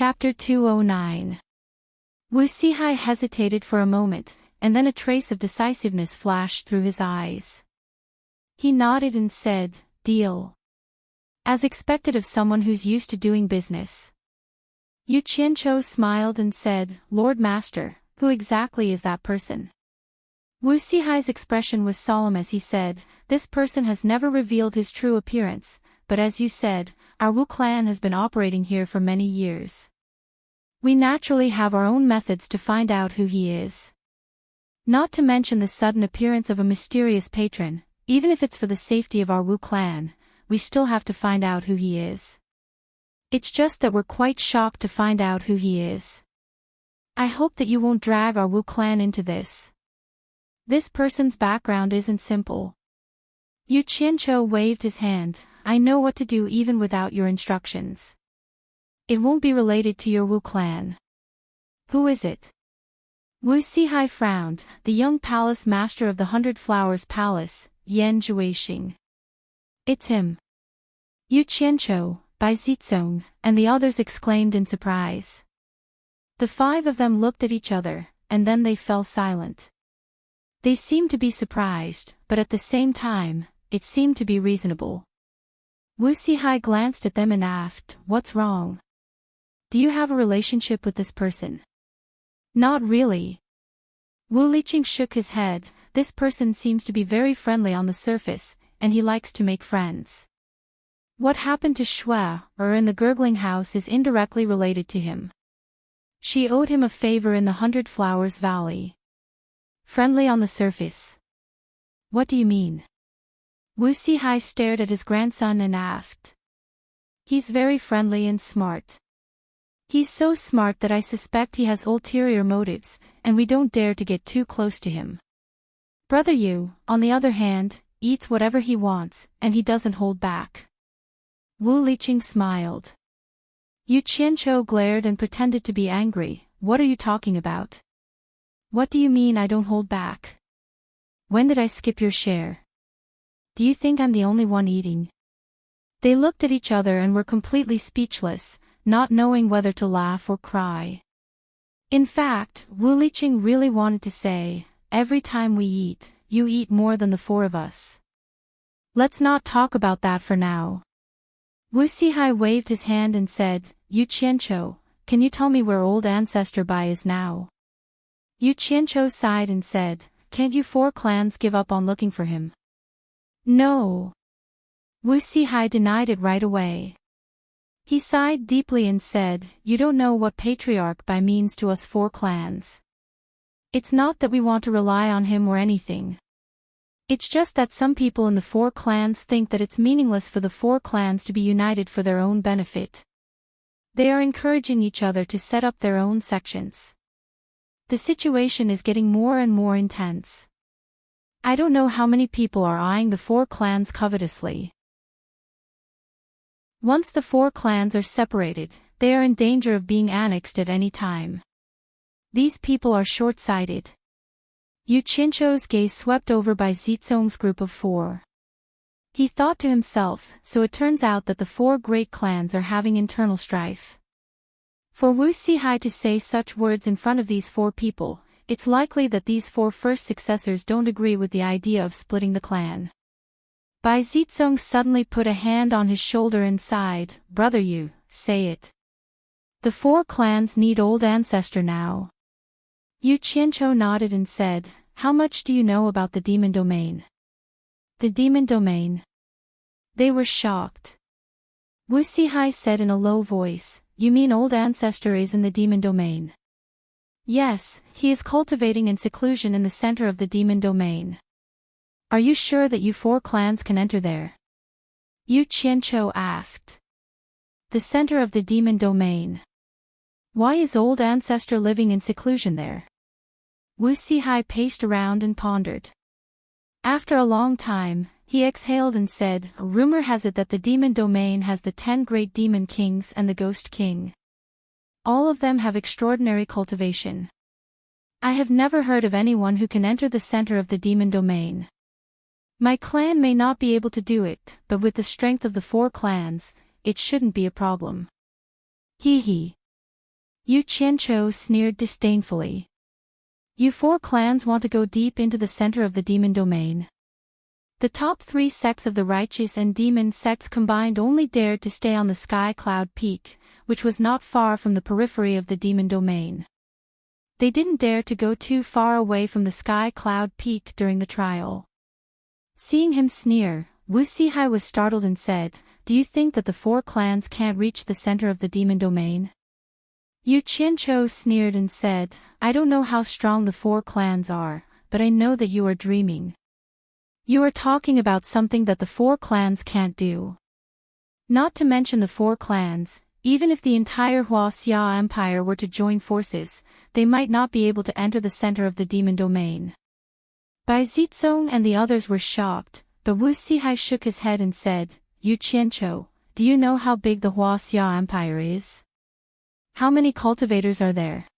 Chapter 209. Wu Sihai hesitated for a moment, and then a trace of decisiveness flashed through his eyes. He nodded and said, "Deal." As expected of someone who's used to doing business. Yu Qianqiu smiled and said, "Lord Master, who exactly is that person?" Wu Sihai's expression was solemn as he said, "This person has never revealed his true appearance, but as you said, our Wu clan has been operating here for many years. We naturally have our own methods to find out who he is. Not to mention the sudden appearance of a mysterious patron, even if it's for the safety of our Wu clan, we still have to find out who he is. It's just that we're quite shocked to find out who he is. I hope that you won't drag our Wu clan into this. This person's background isn't simple." Yu Qianqiu waved his hand, "I know what to do even without your instructions. It won't be related to your Wu clan." "Who is it?" Wu Sihai frowned, "The young palace master of the 100 Flowers Palace, Yan Zhuixing." "It's him." Yu Qianqiu, Bai Zizong, and the others exclaimed in surprise. The five of them looked at each other, and then they fell silent. They seemed to be surprised, but at the same time, it seemed to be reasonable. Wu Sihai glanced at them and asked, "What's wrong? Do you have a relationship with this person?" "Not really." Wu Liqing shook his head, "This person seems to be very friendly on the surface, and he likes to make friends. What happened to Shui, or in the gurgling house is indirectly related to him. She owed him a favor in the 100 Flowers Valley." "Friendly on the surface? What do you mean?" Wu Sihai stared at his grandson and asked. "He's very friendly and smart. He's so smart that I suspect he has ulterior motives, and we don't dare to get too close to him. Brother Yu, on the other hand, eats whatever he wants, and he doesn't hold back." Wu Liqing smiled. Yu Qianqiu glared and pretended to be angry. "What are you talking about? What do you mean I don't hold back? When did I skip your share? Do you think I'm the only one eating?" They looked at each other and were completely speechless, not knowing whether to laugh or cry. In fact, Wu Liqing really wanted to say, "Every time we eat, you eat more than the four of us. Let's not talk about that for now." Wu Sihai waved his hand and said, "Yu Qianqiu, can you tell me where old ancestor Bai is now?" Yu Qianqiu sighed and said, "Can't you four clans give up on looking for him?" "No." Wu Sihai denied it right away. He sighed deeply and said, "You don't know what Patriarch Bai means to us four clans. It's not that we want to rely on him or anything. It's just that some people in the four clans think that it's meaningless for the four clans to be united for their own benefit. They are encouraging each other to set up their own sections. The situation is getting more and more intense. I don't know how many people are eyeing the four clans covetously. Once the four clans are separated, they are in danger of being annexed at any time. These people are short-sighted." Yu Qianqiu's gaze swept over by Zizong's group of four. He thought to himself, so it turns out that the four great clans are having internal strife. For Wu Sihai to say such words in front of these four people, it's likely that these four first successors don't agree with the idea of splitting the clan. Bai Zizong suddenly put a hand on his shoulder and sighed, "Brother Yu, say it. The four clans need old ancestor now." Yu Qianqiu nodded and said, "How much do you know about the demon domain?" "The demon domain?" They were shocked. Wu Sihai said in a low voice, "You mean old ancestor is in the demon domain?" "Yes, he is cultivating in seclusion in the center of the demon domain." "Are you sure that you four clans can enter there?" Yu Qianqiu asked. "The center of the demon domain. Why is old ancestor living in seclusion there?" Wu Sihai paced around and pondered. After a long time, he exhaled and said, "Rumor has it that the demon domain has the 10 great demon kings and the ghost king. All of them have extraordinary cultivation. I have never heard of anyone who can enter the center of the demon domain. My clan may not be able to do it, but with the strength of the four clans, it shouldn't be a problem." "Hee hee. Yu Qianqiu sneered disdainfully. You 4 clans want to go deep into the center of the demon domain. The top 3 sects of the righteous and demon sects combined only dared to stay on the Sky Cloud Peak, which was not far from the periphery of the demon domain. They didn't dare to go too far away from the Sky Cloud Peak during the trial. Seeing him sneer, Wu Sihai was startled and said, "Do you think that the 4 clans can't reach the center of the demon domain?" Yu Qianqiu sneered and said, "I don't know how strong the 4 clans are, but I know that you are dreaming. You are talking about something that the 4 clans can't do. Not to mention the 4 clans, even if the entire Huaxia Empire were to join forces, they might not be able to enter the center of the demon domain." Bai Zizong and the others were shocked, but Wu Sihai shook his head and said, "Yu Qianqiu, do you know how big the Huaxia Empire is? How many cultivators are there?"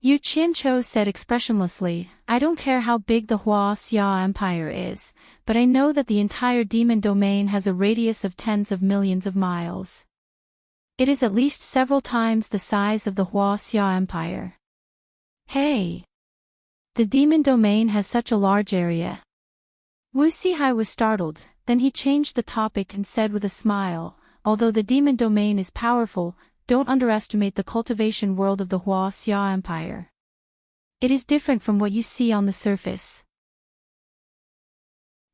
Yu Qianqiu said expressionlessly, "I don't care how big the Huaxia Empire is, but I know that the entire demon domain has a radius of tens of millions of miles. It is at least several times the size of the Huaxia Empire. Hey! The demon domain has such a large area." Wu Sihai was startled, then he changed the topic and said with a smile, "Although the demon domain is powerful, don't underestimate the cultivation world of the Huaxia Empire. It is different from what you see on the surface."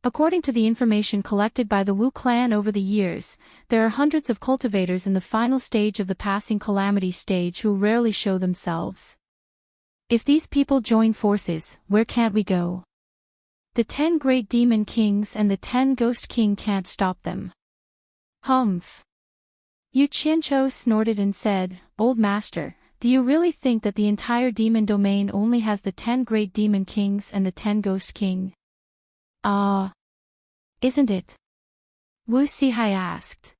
According to the information collected by the Wu clan over the years, there are hundreds of cultivators in the final stage of the passing calamity stage who rarely show themselves. If these people join forces, where can't we go? The 10 great demon kings and the 10 ghost king can't stop them. Humph. Yu Qianqiu snorted and said, "Old master, do you really think that the entire demon domain only has the 10 great demon kings and the 10 ghost king?" Isn't it?" Wu Sihai asked.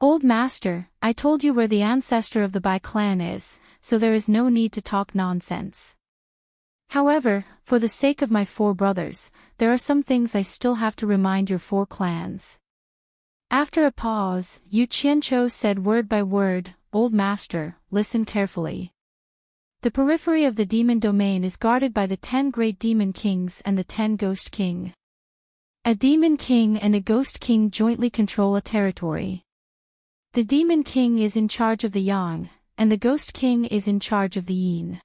"Old master, I told you where the ancestor of the Bai clan is, so there is no need to talk nonsense. However, for the sake of my 4 brothers, there are some things I still have to remind your 4 clans." After a pause, Yu Qianqiu said word by word, "Old master, listen carefully. The periphery of the demon domain is guarded by the 10 great demon kings and the 10 ghost king. A demon king and a ghost king jointly control a territory. The demon king is in charge of the yang, and the ghost king is in charge of the yin.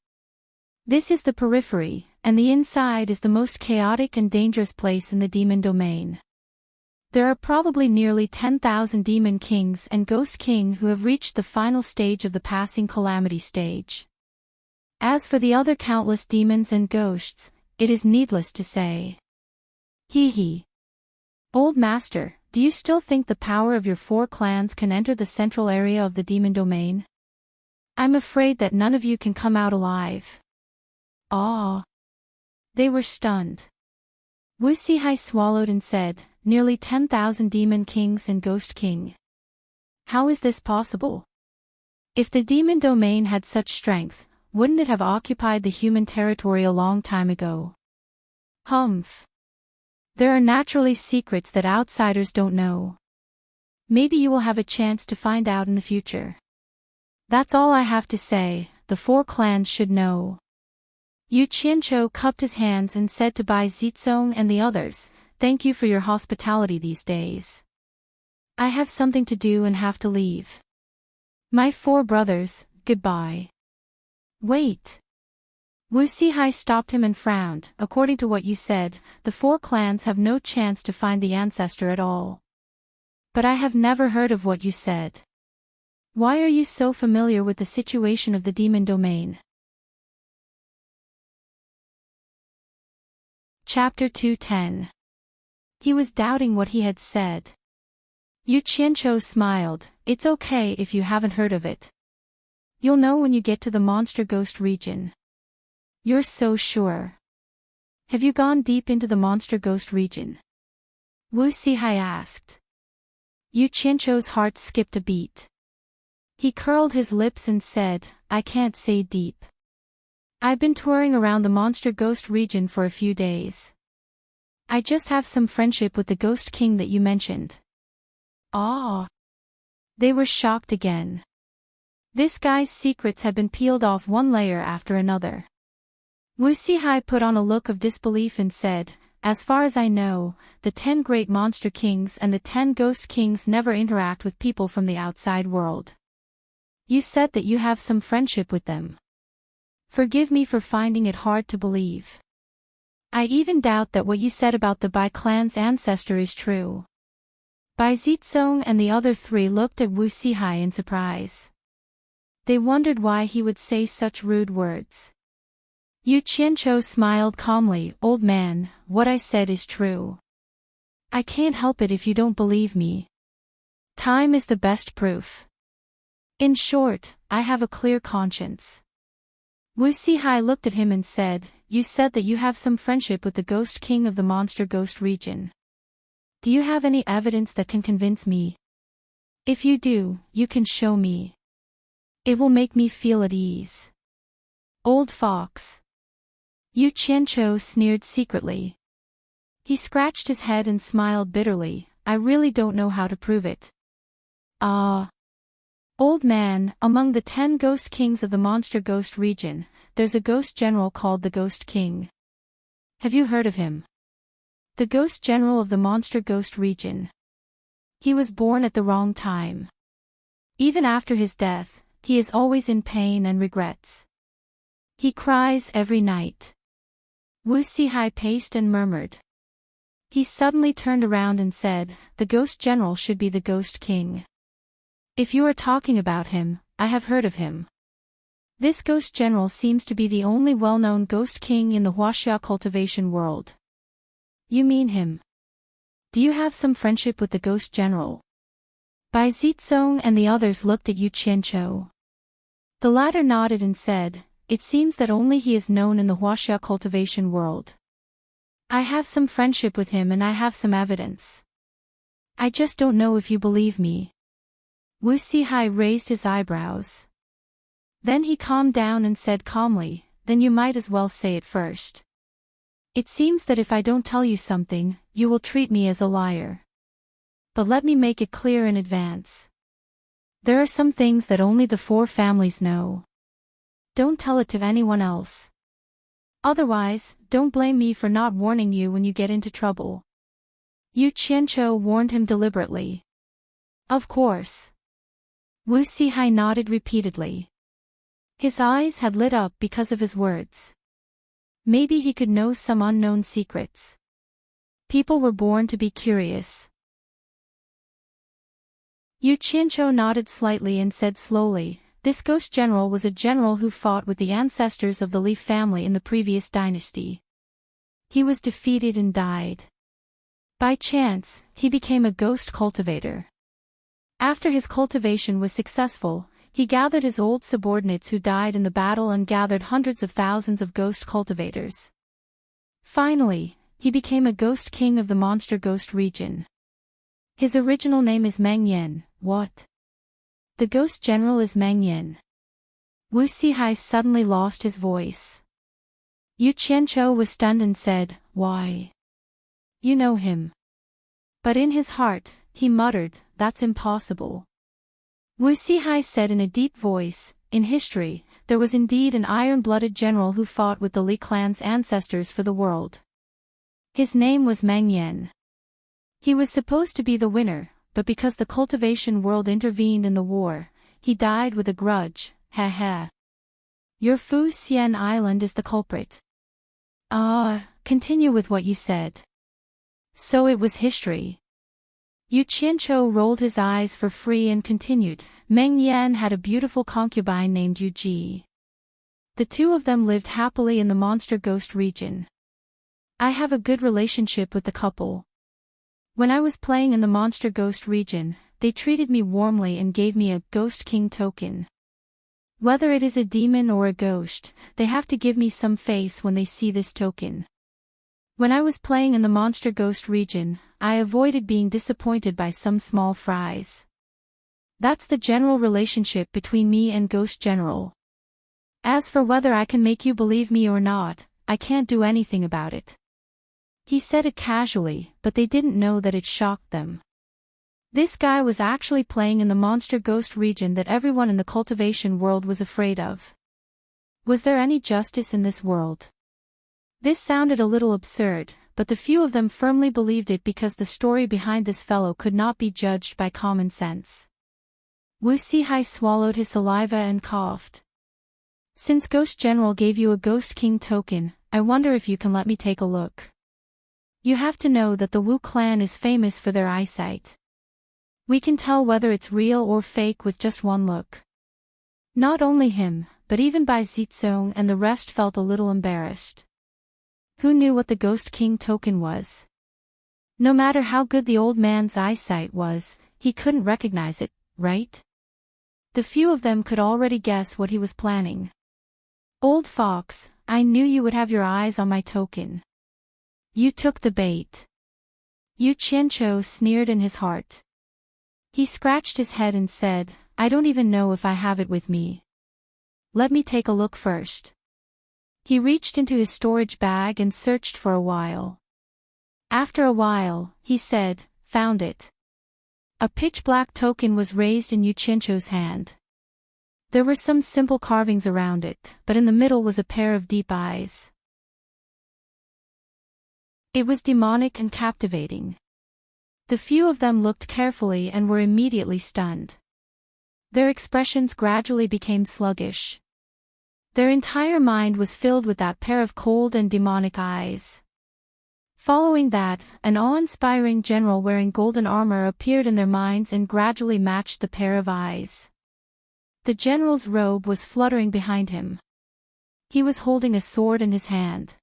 This is the periphery, and the inside is the most chaotic and dangerous place in the demon domain. There are probably nearly 10,000 demon kings and ghost king who have reached the final stage of the passing calamity stage. As for the other countless demons and ghosts, it is needless to say. Hee. Old master, do you still think the power of your 4 clans can enter the central area of the demon domain? I'm afraid that none of you can come out alive." They were stunned. Wu Sihai swallowed and said, "Nearly 10,000 demon kings and ghost king. How is this possible? If the demon domain had such strength, wouldn't it have occupied the human territory a long time ago?" Humph. There are naturally secrets that outsiders don't know. Maybe you will have a chance to find out in the future. That's all I have to say, the 4 clans should know." Yu Qianqiu cupped his hands and said to Bai Zizong and the others, "Thank you for your hospitality these days. I have something to do and have to leave. My 4 brothers, goodbye." "Wait." Wu Sihai stopped him and frowned. "According to what you said, the 4 clans have no chance to find the ancestor at all. But I have never heard of what you said. Why are you so familiar with the situation of the demon domain?" Chapter 210. He was doubting what he had said. Yu Qianqiu smiled, "It's okay if you haven't heard of it. You'll know when you get to the monster ghost region." "You're so sure? Have you gone deep into the monster ghost region?" Wu Sihai asked. Yu Qianqiu's heart skipped a beat. He curled his lips and said, "I can't say deep. I've been touring around the monster ghost region for a few days. I just have some friendship with the ghost king that you mentioned." They were shocked again. This guy's secrets had been peeled off one layer after another. Wu Sihai put on a look of disbelief and said, "As far as I know, the 10 great monster kings and the 10 ghost kings never interact with people from the outside world. You said that you have some friendship with them. Forgive me for finding it hard to believe. I even doubt that what you said about the Bai clan's ancestor is true." Bai Zizong and the other 3 looked at Wu Sihai in surprise. They wondered why he would say such rude words. Yu Qianqiu smiled calmly. "Old man, what I said is true. I can't help it if you don't believe me. Time is the best proof. In short, I have a clear conscience." Wu Sihai looked at him and said, "You said that you have some friendship with the Ghost King of the Monster Ghost region. Do you have any evidence that can convince me? If you do, you can show me. It will make me feel at ease." "Old fox." Yu Qianqiu sneered secretly. He scratched his head and smiled bitterly. "I really don't know how to prove it." Old man, among the 10 ghost kings of the Monster Ghost region, there's a ghost general called the Ghost King. Have you heard of him? The ghost general of the Monster Ghost region. He was born at the wrong time. Even after his death, he is always in pain and regrets. He cries every night. Wu Sihai paced and murmured. He suddenly turned around and said, "The ghost general should be the Ghost King. If you are talking about him, I have heard of him. This ghost general seems to be the only well-known ghost king in the Huaxia cultivation world." "You mean him? Do you have some friendship with the ghost general?" Bai Zizong and the others looked at Yu Qianqiu. The latter nodded and said, "It seems that only he is known in the Huaxia cultivation world. I have some friendship with him and I have some evidence. I just don't know if you believe me." Wu Sihai raised his eyebrows. Then he calmed down and said calmly, "Then you might as well say it first. It seems that if I don't tell you something, you will treat me as a liar. But let me make it clear in advance. There are some things that only the 4 families know. Don't tell it to anyone else. Otherwise, don't blame me for not warning you when you get into trouble." Yu Qianqiu warned him deliberately. "Of course." Wu Sihai nodded repeatedly. His eyes had lit up because of his words. Maybe he could know some unknown secrets. People were born to be curious. Yu Qianqiu nodded slightly and said slowly, "This ghost general was a general who fought with the ancestors of the Li family in the previous dynasty. He was defeated and died. By chance, he became a ghost cultivator. After his cultivation was successful, he gathered his old subordinates who died in the battle and gathered hundreds of thousands of ghost cultivators. Finally, he became a ghost king of the Monster Ghost region. His original name is Meng Yan." "What? The ghost general is Meng Yan?" Wu Sihai suddenly lost his voice. Yu Qianqiu was stunned and said, "Why? You know him." But in his heart, he muttered, "That's impossible." Wu Sihai said in a deep voice, "In history, there was indeed an iron-blooded general who fought with the Li clan's ancestors for the world. His name was Meng Yan. He was supposed to be the winner, but because the cultivation world intervened in the war, he died with a grudge. Ha ha. Your Fu Xian Island is the culprit." Continue with what you said." "So it was history." Yu Qianqiu rolled his eyes for free and continued, "Meng Yan had a beautiful concubine named Yu Ji. The 2 of them lived happily in the Monster Ghost region. I have a good relationship with the couple. When I was playing in the Monster Ghost region, they treated me warmly and gave me a Ghost King token. Whether it is a demon or a ghost, they have to give me some face when they see this token. When I was playing in the Monster Ghost region, I avoided being disappointed by some small fries. That's the general relationship between me and Ghost General. As for whether I can make you believe me or not, I can't do anything about it." He said it casually, but they didn't know that it shocked them. This guy was actually playing in the monster ghost region that everyone in the cultivation world was afraid of. Was there any justice in this world? This sounded a little absurd, but the few of them firmly believed it because the story behind this fellow could not be judged by common sense. Wu Sihai swallowed his saliva and coughed. Since Ghost General gave you a Ghost King token, I wonder if you can let me take a look. You have to know that the Wu clan is famous for their eyesight. We can tell whether it's real or fake with just one look. Not only him, but even Bai Zizong and the rest felt a little embarrassed. Who knew what the Ghost King token was? No matter how good the old man's eyesight was, he couldn't recognize it, right? The few of them could already guess what he was planning. Old fox, I knew you would have your eyes on my token. You took the bait. Yu Qianqiu sneered in his heart. He scratched his head and said, I don't even know if I have it with me. Let me take a look first. He reached into his storage bag and searched for a while. After a while, he said, found it. A pitch-black token was raised in Yu Qianqiu's hand. There were some simple carvings around it, but in the middle was a pair of deep eyes. It was demonic and captivating. The few of them looked carefully and were immediately stunned. Their expressions gradually became sluggish. Their entire mind was filled with that pair of cold and demonic eyes. Following that, an awe-inspiring general wearing golden armor appeared in their minds and gradually matched the pair of eyes. The general's robe was fluttering behind him. He was holding a sword in his hand.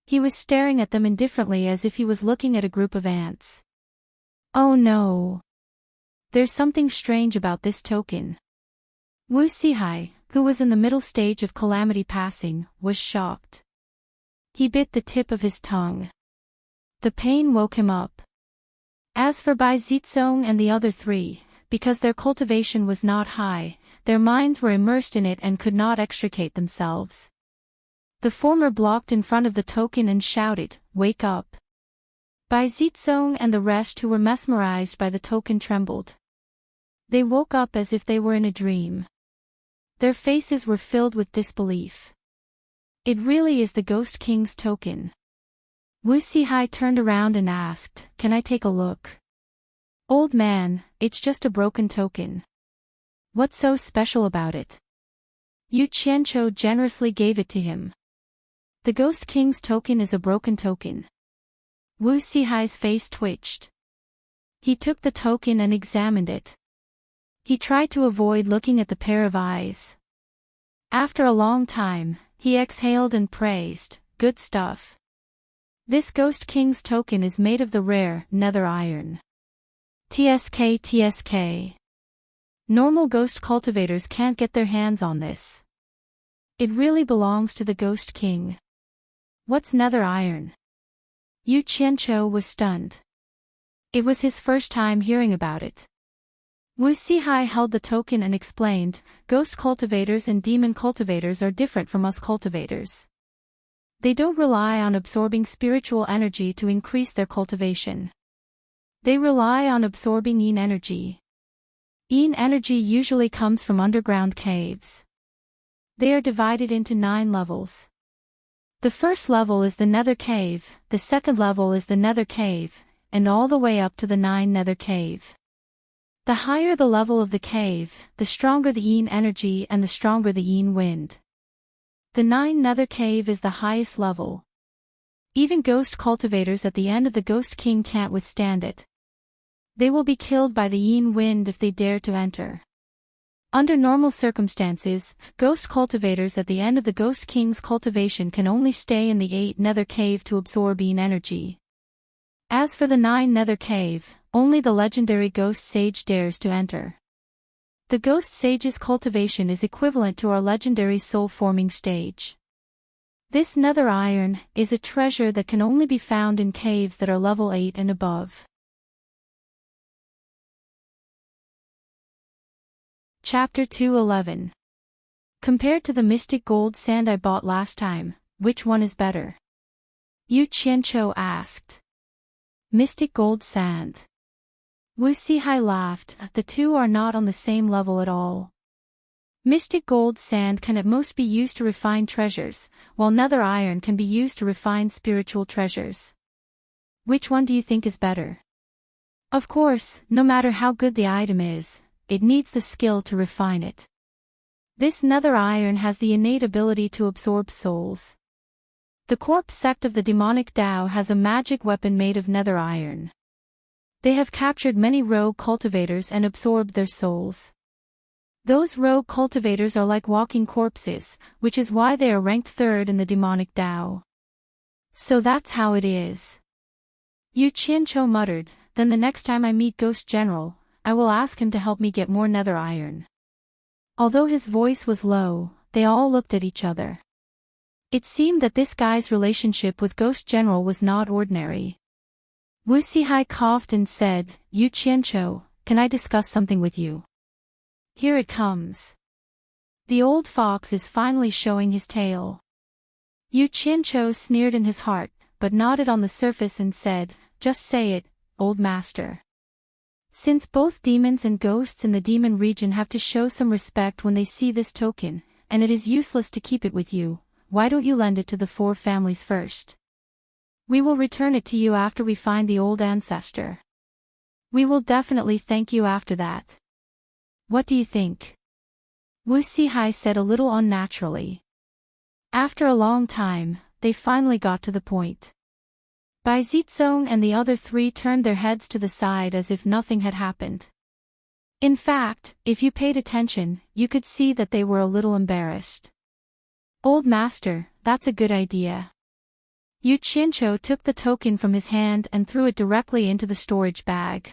He was staring at them indifferently as if he was looking at a group of ants. Oh no! There's something strange about this token. Wu Sihai, who was in the middle stage of calamity passing, was shocked. He bit the tip of his tongue. The pain woke him up. As for Bai Zizong and the other three, because their cultivation was not high, their minds were immersed in it and could not extricate themselves. The former blocked in front of the token and shouted, "Wake up!" Bai Zizong and the rest who were mesmerized by the token trembled. They woke up as if they were in a dream. Their faces were filled with disbelief. It really is the Ghost King's token. Wu Sihai turned around and asked, Can I take a look? Old man, it's just a broken token. What's so special about it? Yu Qianqiu generously gave it to him. The Ghost King's token is a broken token. Wu Sihai's face twitched. He took the token and examined it. He tried to avoid looking at the pair of eyes. After a long time, he exhaled and praised, "Good stuff. This Ghost King's token is made of the rare nether iron. TSK. Normal ghost cultivators can't get their hands on this. It really belongs to the Ghost King." What's nether iron? Yu Qianqiu was stunned. It was his first time hearing about it. Wu Sihai held the token and explained, "Ghost cultivators and demon cultivators are different from us cultivators. They don't rely on absorbing spiritual energy to increase their cultivation. They rely on absorbing yin energy. Yin energy usually comes from underground caves. They are divided into 9 levels. The first level is the nether cave, the second level is the nether cave, and all the way up to the 9 nether cave. The higher the level of the cave, the stronger the yin energy and the stronger the yin wind. The 9 nether cave is the highest level. Even ghost cultivators at the end of the Ghost King can't withstand it. They will be killed by the yin wind if they dare to enter. Under normal circumstances, ghost cultivators at the end of the Ghost King's cultivation can only stay in the 8 nether cave to absorb yin energy. As for the 9 nether cave, only the legendary Ghost Sage dares to enter. The Ghost Sage's cultivation is equivalent to our legendary soul-forming stage. This nether iron is a treasure that can only be found in caves that are level 8 and above. Chapter 2:11. Compared to the mystic gold sand I bought last time, which one is better? Yu Qianqiu asked. Mystic gold sand. Wu Sihai laughed. The two are not on the same level at all. Mystic gold sand can at most be used to refine treasures, while nether iron can be used to refine spiritual treasures. Which one do you think is better? Of course, no matter how good the item is, it needs the skill to refine it. This nether iron has the innate ability to absorb souls. The corpse sect of the demonic Tao has a magic weapon made of nether iron. They have captured many rogue cultivators and absorbed their souls. Those rogue cultivators are like walking corpses, which is why they are ranked third in the demonic Tao. So that's how it is. Yu Qianqiu muttered, then the next time I meet Ghost General, I will ask him to help me get more nether iron. Although his voice was low, they all looked at each other. It seemed that this guy's relationship with Ghost General was not ordinary. Wu Sihai coughed and said, Yu Qianqiu, can I discuss something with you? Here it comes. The old fox is finally showing his tail. Yu Qianqiu sneered in his heart, but nodded on the surface and said, just say it, old master. Since both demons and ghosts in the demon region have to show some respect when they see this token, and it is useless to keep it with you, why don't you lend it to the four families first? We will return it to you after we find the old ancestor. We will definitely thank you after that. What do you think? Wu Sihai said a little unnaturally. After a long time, they finally got to the point. Bai Zizong and the other three turned their heads to the side as if nothing had happened. In fact, if you paid attention, you could see that they were a little embarrassed. Old master, that's a good idea. Yu Qianqiu took the token from his hand and threw it directly into the storage bag.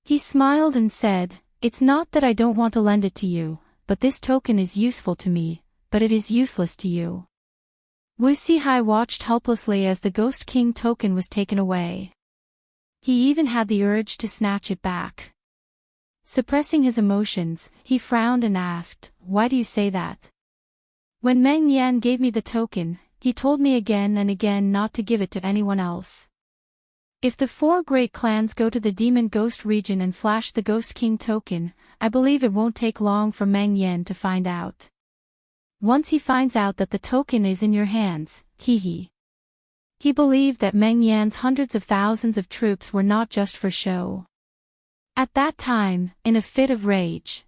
He smiled and said, it's not that I don't want to lend it to you, but this token is useful to me, but it is useless to you. Wu Sihai watched helplessly as the Ghost King token was taken away. He even had the urge to snatch it back. Suppressing his emotions, he frowned and asked, why do you say that? When Meng Yan gave me the token, he told me again and again not to give it to anyone else. If the four great clans go to the Demon Ghost region and flash the Ghost King token, I believe it won't take long for Meng Yan to find out. Once he finds out that the token is in your hands, he believed that Meng Yan's hundreds of thousands of troops were not just for show. At that time, in a fit of rage,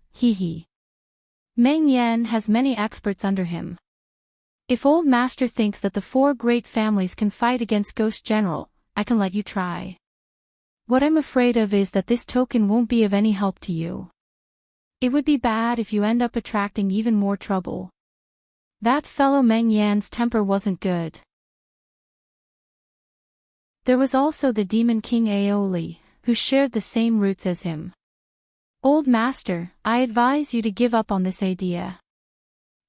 Meng Yan has many experts under him. If Old Master thinks that the four great families can fight against Ghost General, I can let you try. What I'm afraid of is that this token won't be of any help to you. It would be bad if you end up attracting even more trouble. That fellow Meng Yan's temper wasn't good. There was also the Demon King Aoli, who shared the same roots as him. Old Master, I advise you to give up on this idea.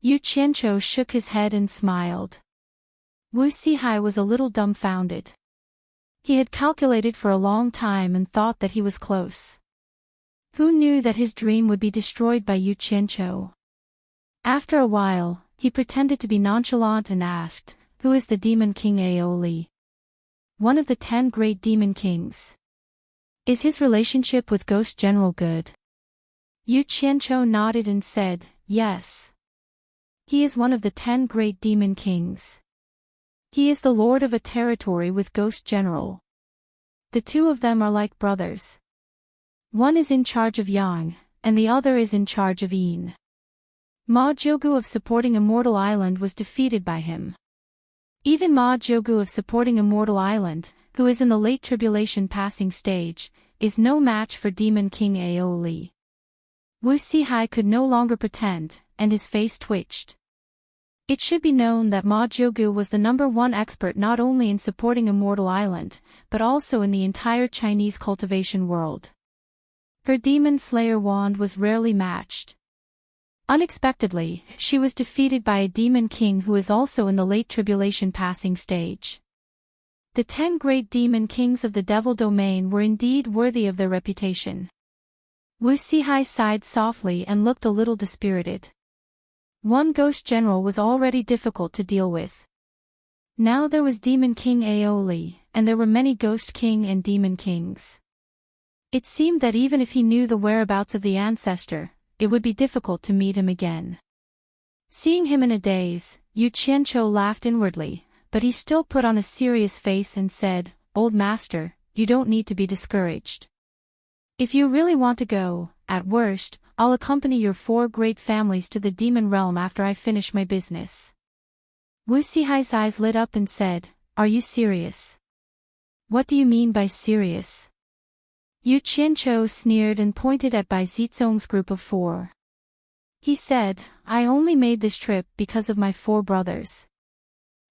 Yu Qianqiu shook his head and smiled. Wu Sihai was a little dumbfounded. He had calculated for a long time and thought that he was close. Who knew that his dream would be destroyed by Yu Qianqiu? After a while, he pretended to be nonchalant and asked, who is the Demon King Aoli? One of the 10 great demon kings. Is his relationship with Ghost General good? Yu Qianqiu nodded and said, yes. He is one of the 10 great demon kings. He is the lord of a territory with Ghost General. The two of them are like brothers. One is in charge of Yang, and the other is in charge of Yin. Ma Jiugu of supporting Immortal Island was defeated by him. Even Ma Jiugu of supporting Immortal Island, who is in the late tribulation passing stage, is no match for Demon King Aoli. Wu Sihai could no longer pretend, and his face twitched. It should be known that Ma Jiugu was the #1 expert not only in supporting Immortal Island, but also in the entire Chinese cultivation world. Her Demon Slayer wand was rarely matched. Unexpectedly, she was defeated by a demon king who is also in the late tribulation passing stage. The 10 great demon kings of the Devil Domain were indeed worthy of their reputation. Wu Sihai sighed softly and looked a little dispirited. One Ghost General was already difficult to deal with. Now there was Demon King Aoli, and there were many Ghost King and Demon Kings. It seemed that even if he knew the whereabouts of the ancestor, it would be difficult to meet him again. Seeing him in a daze, Yu Qianqiu laughed inwardly, but he still put on a serious face and said, "Old master, you don't need to be discouraged. If you really want to go, at worst, I'll accompany your 4 great families to the demon realm after I finish my business." Wu Sihai's eyes lit up and said, "Are you serious?" "What do you mean by serious?" Yu Qianqiu sneered and pointed at Bai Zizong's group of 4. He said, "I only made this trip because of my 4 brothers.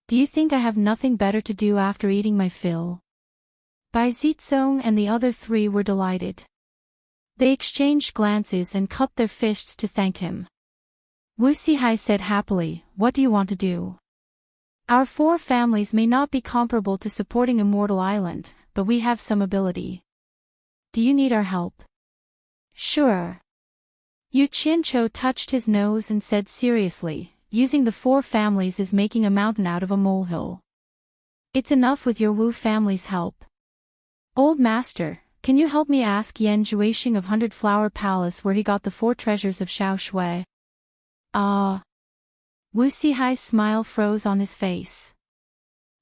Do you think I have nothing better to do after eating my fill?" Bai Zizong and the other 3 were delighted. They exchanged glances and cupped their fists to thank him. Wu Sihai said happily, "What do you want to do? Our 4 families may not be comparable to supporting Immortal Island, but we have some ability. Do you need our help?" "Sure." Yu Qianqiu touched his nose and said seriously, "Using the 4 families is making a mountain out of a molehill. It's enough with your Wu family's help. Old master, can you help me ask Yan Zhuixing of 100 Flower Palace where he got the 4 treasures of Xiao Shui?" "Ah." Wu Sihai's smile froze on his face.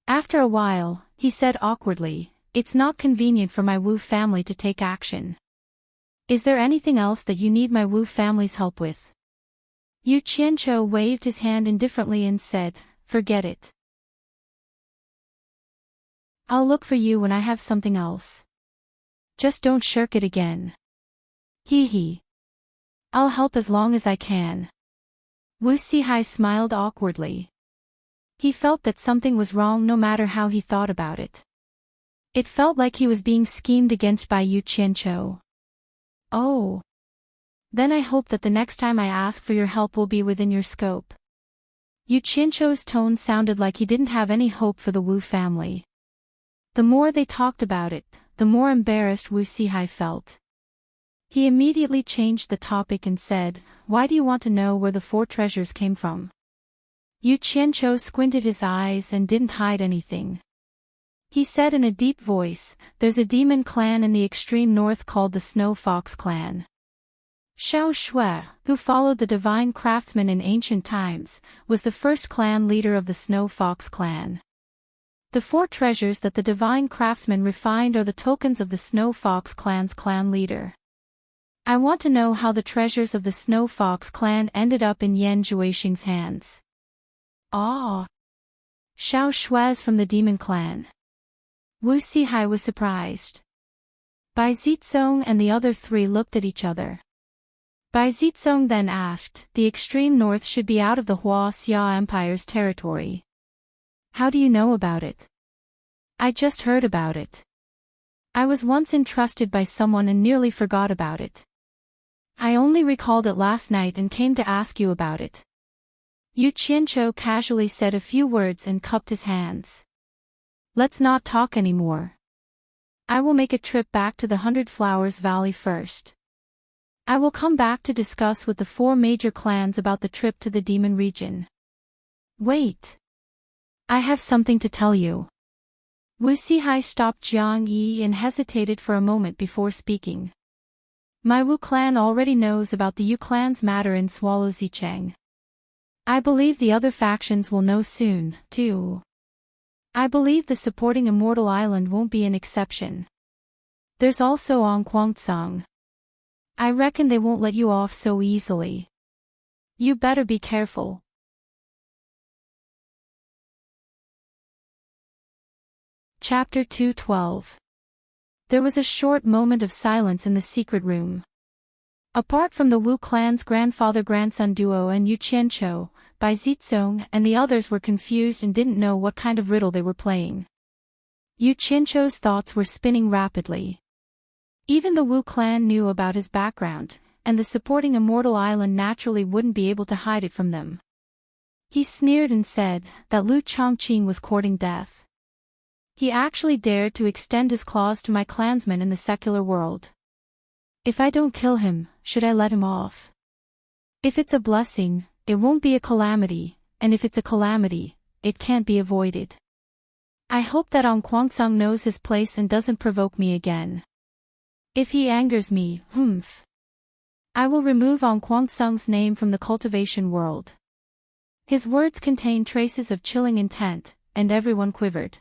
After a while, he said awkwardly, "It's not convenient for my Wu family to take action. Is there anything else that you need my Wu family's help with?" Yu Qianqiu waved his hand indifferently and said, "Forget it. I'll look for you when I have something else. Just don't shirk it again." "Hee hee. I'll help as long as I can." Wu Sihai smiled awkwardly. He felt that something was wrong no matter how he thought about it. It felt like he was being schemed against by Yu Qianqiu. "Oh. Then I hope that the next time I ask for your help will be within your scope." Yu Qianqiu's tone sounded like he didn't have any hope for the Wu family. The more they talked about it, the more embarrassed Wu Sihai felt. He immediately changed the topic and said, "Why do you want to know where the 4 treasures came from?" Yu Qianqiu squinted his eyes and didn't hide anything. He said in a deep voice, "There's a demon clan in the extreme north called the Snow Fox clan. Xiao Shui, who followed the divine craftsman in ancient times, was the first clan leader of the Snow Fox clan. The 4 treasures that the divine craftsman refined are the tokens of the Snow Fox clan's clan leader. I want to know how the treasures of the Snow Fox clan ended up in Yan Zhuixing's hands." "Ah. Xiao Shui's from the demon clan." Wu Sihai was surprised. Bai Zizong and the other 3 looked at each other. Bai Zizong then asked, "The extreme north should be out of the Hua Xia Empire's territory. How do you know about it?" "I just heard about it. I was once entrusted by someone and nearly forgot about it. I only recalled it last night and came to ask you about it." Yu Qianqiu casually said a few words and cupped his hands. "Let's not talk anymore. I will make a trip back to the 100 Flowers Valley first. I will come back to discuss with the 4 major clans about the trip to the demon region." "Wait. I have something to tell you." Wu Sihai stopped Jiang Yi and hesitated for a moment before speaking. "My Wu clan already knows about the Yu clan's matter in Swallow Zicheng. I believe the other factions will know soon, too. I believe the supporting Immortal Island won't be an exception. There's also Onquangsong. I reckon they won't let you off so easily. You better be careful." Chapter 212. There was a short moment of silence in the secret room. Apart from the Wu clan's grandfather-grandson duo and Yu Qianqiu, Bai Zizong and the others were confused and didn't know what kind of riddle they were playing. Yu Qianqiu's thoughts were spinning rapidly. Even the Wu clan knew about his background, and the supporting Immortal Island naturally wouldn't be able to hide it from them. He sneered and said that Lu Chongqing was courting death. He actually dared to extend his claws to my clansmen in the secular world. If I don't kill him, should I let him off? If it's a blessing, it won't be a calamity, and if it's a calamity, it can't be avoided. I hope that Onquangsong knows his place and doesn't provoke me again. If he angers me, I will remove Ong Kwang-sung's name from the cultivation world. His words contained traces of chilling intent, and everyone quivered.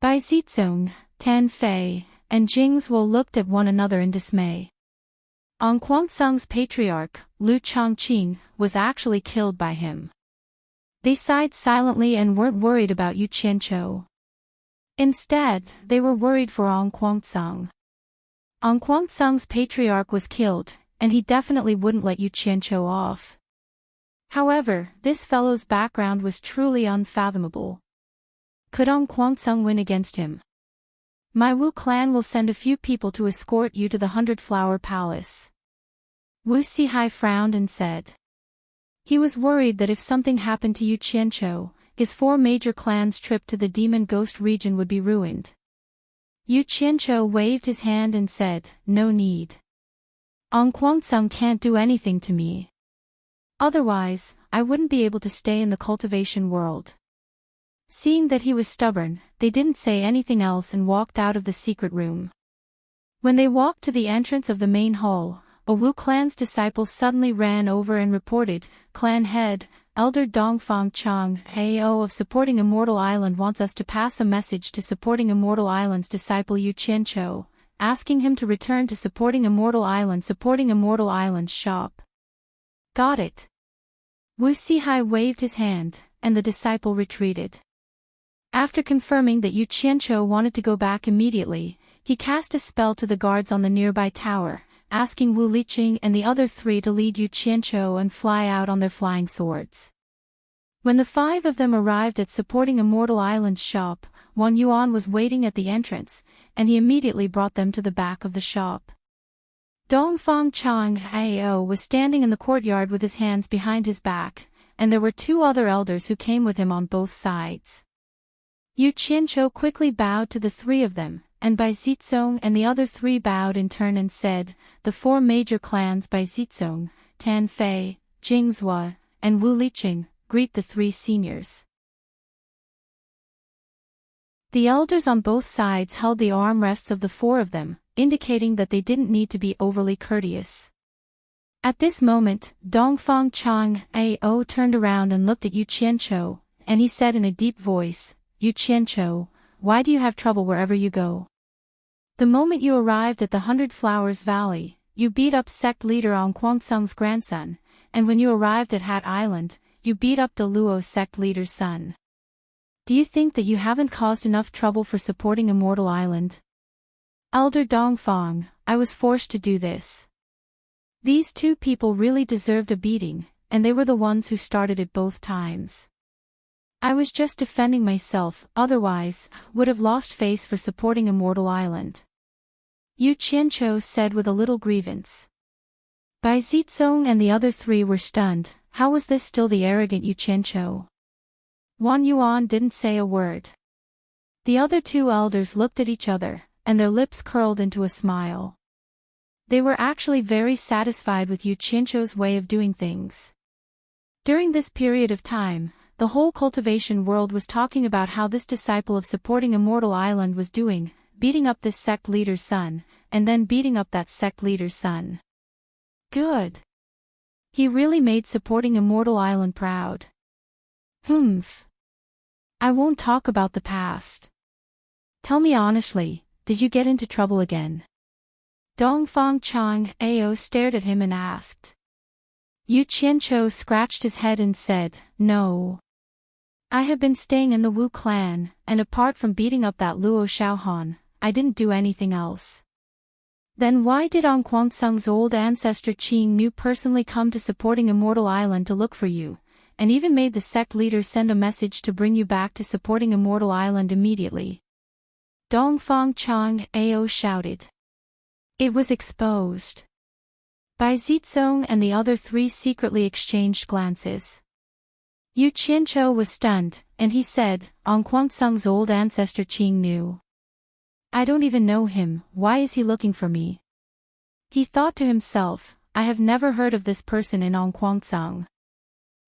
Bai Zizong, Tan Fei, and Jing Zhuo looked at one another in dismay. Ong Kwang-sung's patriarch, Lu Chongqing, was actually killed by him. They sighed silently and weren't worried about Yu Qianqiu. Instead, they were worried for Ong Kwang-sung. Ong Kwang-sung's patriarch was killed, and he definitely wouldn't let Yu Qianqiu off. However, this fellow's background was truly unfathomable. Could Ong Kwang-sung win against him? My Wu clan will send a few people to escort you to the 100-Flower Palace. Wu Sihai frowned and said. He was worried that if something happened to Yu Qianqiu, his 4 major clans' trip to the Demon Ghost region would be ruined. Yu Qianqiu waved his hand and said, no need. Ong Kwang-sung can't do anything to me. Otherwise, I wouldn't be able to stay in the cultivation world. Seeing that he was stubborn, they didn't say anything else and walked out of the secret room. When they walked to the entrance of the main hall, a Wu clan's disciple suddenly ran over and reported, Clan head, Elder Dongfang Chang, AO of Supporting Immortal Island wants us to pass a message to Supporting Immortal Island's disciple Yu Qianqiu, asking him to return to Supporting Immortal Island's shop. Got it. Wu Sihai waved his hand, and the disciple retreated. After confirming that Yu Qianqiu wanted to go back immediately, he cast a spell to the guards on the nearby tower, asking Wu Liqing and the other 3 to lead Yu Qianqiu and fly out on their flying swords. When the 5 of them arrived at Supporting Immortal Island's shop, Wang Yuan was waiting at the entrance, and he immediately brought them to the back of the shop. Dongfang Chang Ao was standing in the courtyard with his hands behind his back, and there were 2 other elders who came with him on both sides. Yu Qianqiu quickly bowed to the 3 of them, and Bai Zizong and the other 3 bowed in turn and said, the 4 major clans Bai Zizong, Tan Fei, Jing Zhuo, and Wu Liqing, greet the 3 seniors. The elders on both sides held the armrests of the 4 of them, indicating that they didn't need to be overly courteous. At this moment, Dongfang Chang Ao turned around and looked at Yu Qianqiu, and he said in a deep voice, Yu Qianqiu, why do you have trouble wherever you go? The moment you arrived at the 100 Flowers Valley, you beat up sect leader Ong Kwang-sung's grandson, and when you arrived at Hat Island, you beat up De Luo's sect leader's son. Do you think that you haven't caused enough trouble for Supporting Immortal Island? Elder Dongfang, I was forced to do this. These 2 people really deserved a beating, and they were the ones who started it both times. I was just defending myself, otherwise, would have lost face for Supporting Immortal Island. Yu Qianqiu said with a little grievance. Bai Zizong and the other 3 were stunned. How was this still the arrogant Yu Qianqiu? Wang Yuan didn't say a word. The other 2 elders looked at each other, and their lips curled into a smile. They were actually very satisfied with Yu Qianqiu's way of doing things. During this period of time, the whole cultivation world was talking about how this disciple of Supporting Immortal Island was doing, beating up this sect leader's son, and then beating up that sect leader's son. Good. He really made Supporting Immortal Island proud. I won't talk about the past. Tell me honestly, did you get into trouble again? Dongfang Chang Ao stared at him and asked. Yu Qianqiu scratched his head and said, no. I have been staying in the Wu clan, and apart from beating up that Luo Xiaohan, I didn't do anything else. Then why did Ong Kwang-sung's old ancestor Qing Mu personally come to Supporting Immortal Island to look for you, and even made the sect leader send a message to bring you back to Supporting Immortal Island immediately? Dongfang Chang Ao shouted. It was exposed. Bai Zizong and the other 3 secretly exchanged glances. Yu Qianqiu was stunned, and he said, Ong Kwang-sung's old ancestor Qing Nu. I don't even know him, why is he looking for me? He thought to himself, I have never heard of this person in Ong Kwang-sung.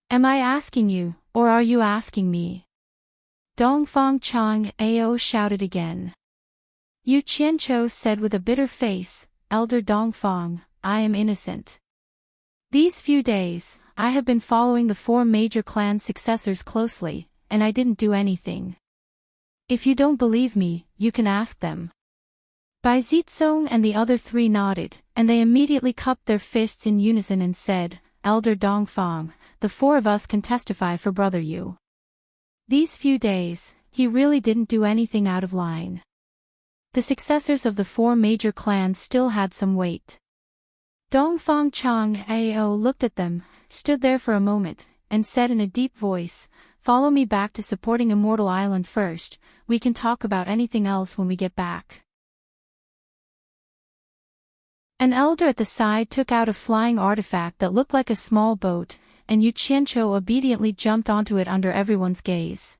Am I asking you, or are you asking me? Dongfang Chang Ao shouted again. Yu Qianqiu said with a bitter face, Elder Dongfang, I am innocent. These few days, I have been following the 4 major clan successors closely, and I didn't do anything. If you don't believe me, you can ask them. Bai Zizong and the other 3 nodded, and they immediately cupped their fists in unison and said, Elder Dongfang, the 4 of us can testify for Brother Yu. These few days, he really didn't do anything out of line. The successors of the 4 major clans still had some weight. Dongfang Chang Ao looked at them, stood there for a moment, and said in a deep voice, Follow me back to supporting Immortal Island first, we can talk about anything else when we get back. An elder at the side took out a flying artifact that looked like a small boat, and Yu Qianqiu obediently jumped onto it under everyone's gaze.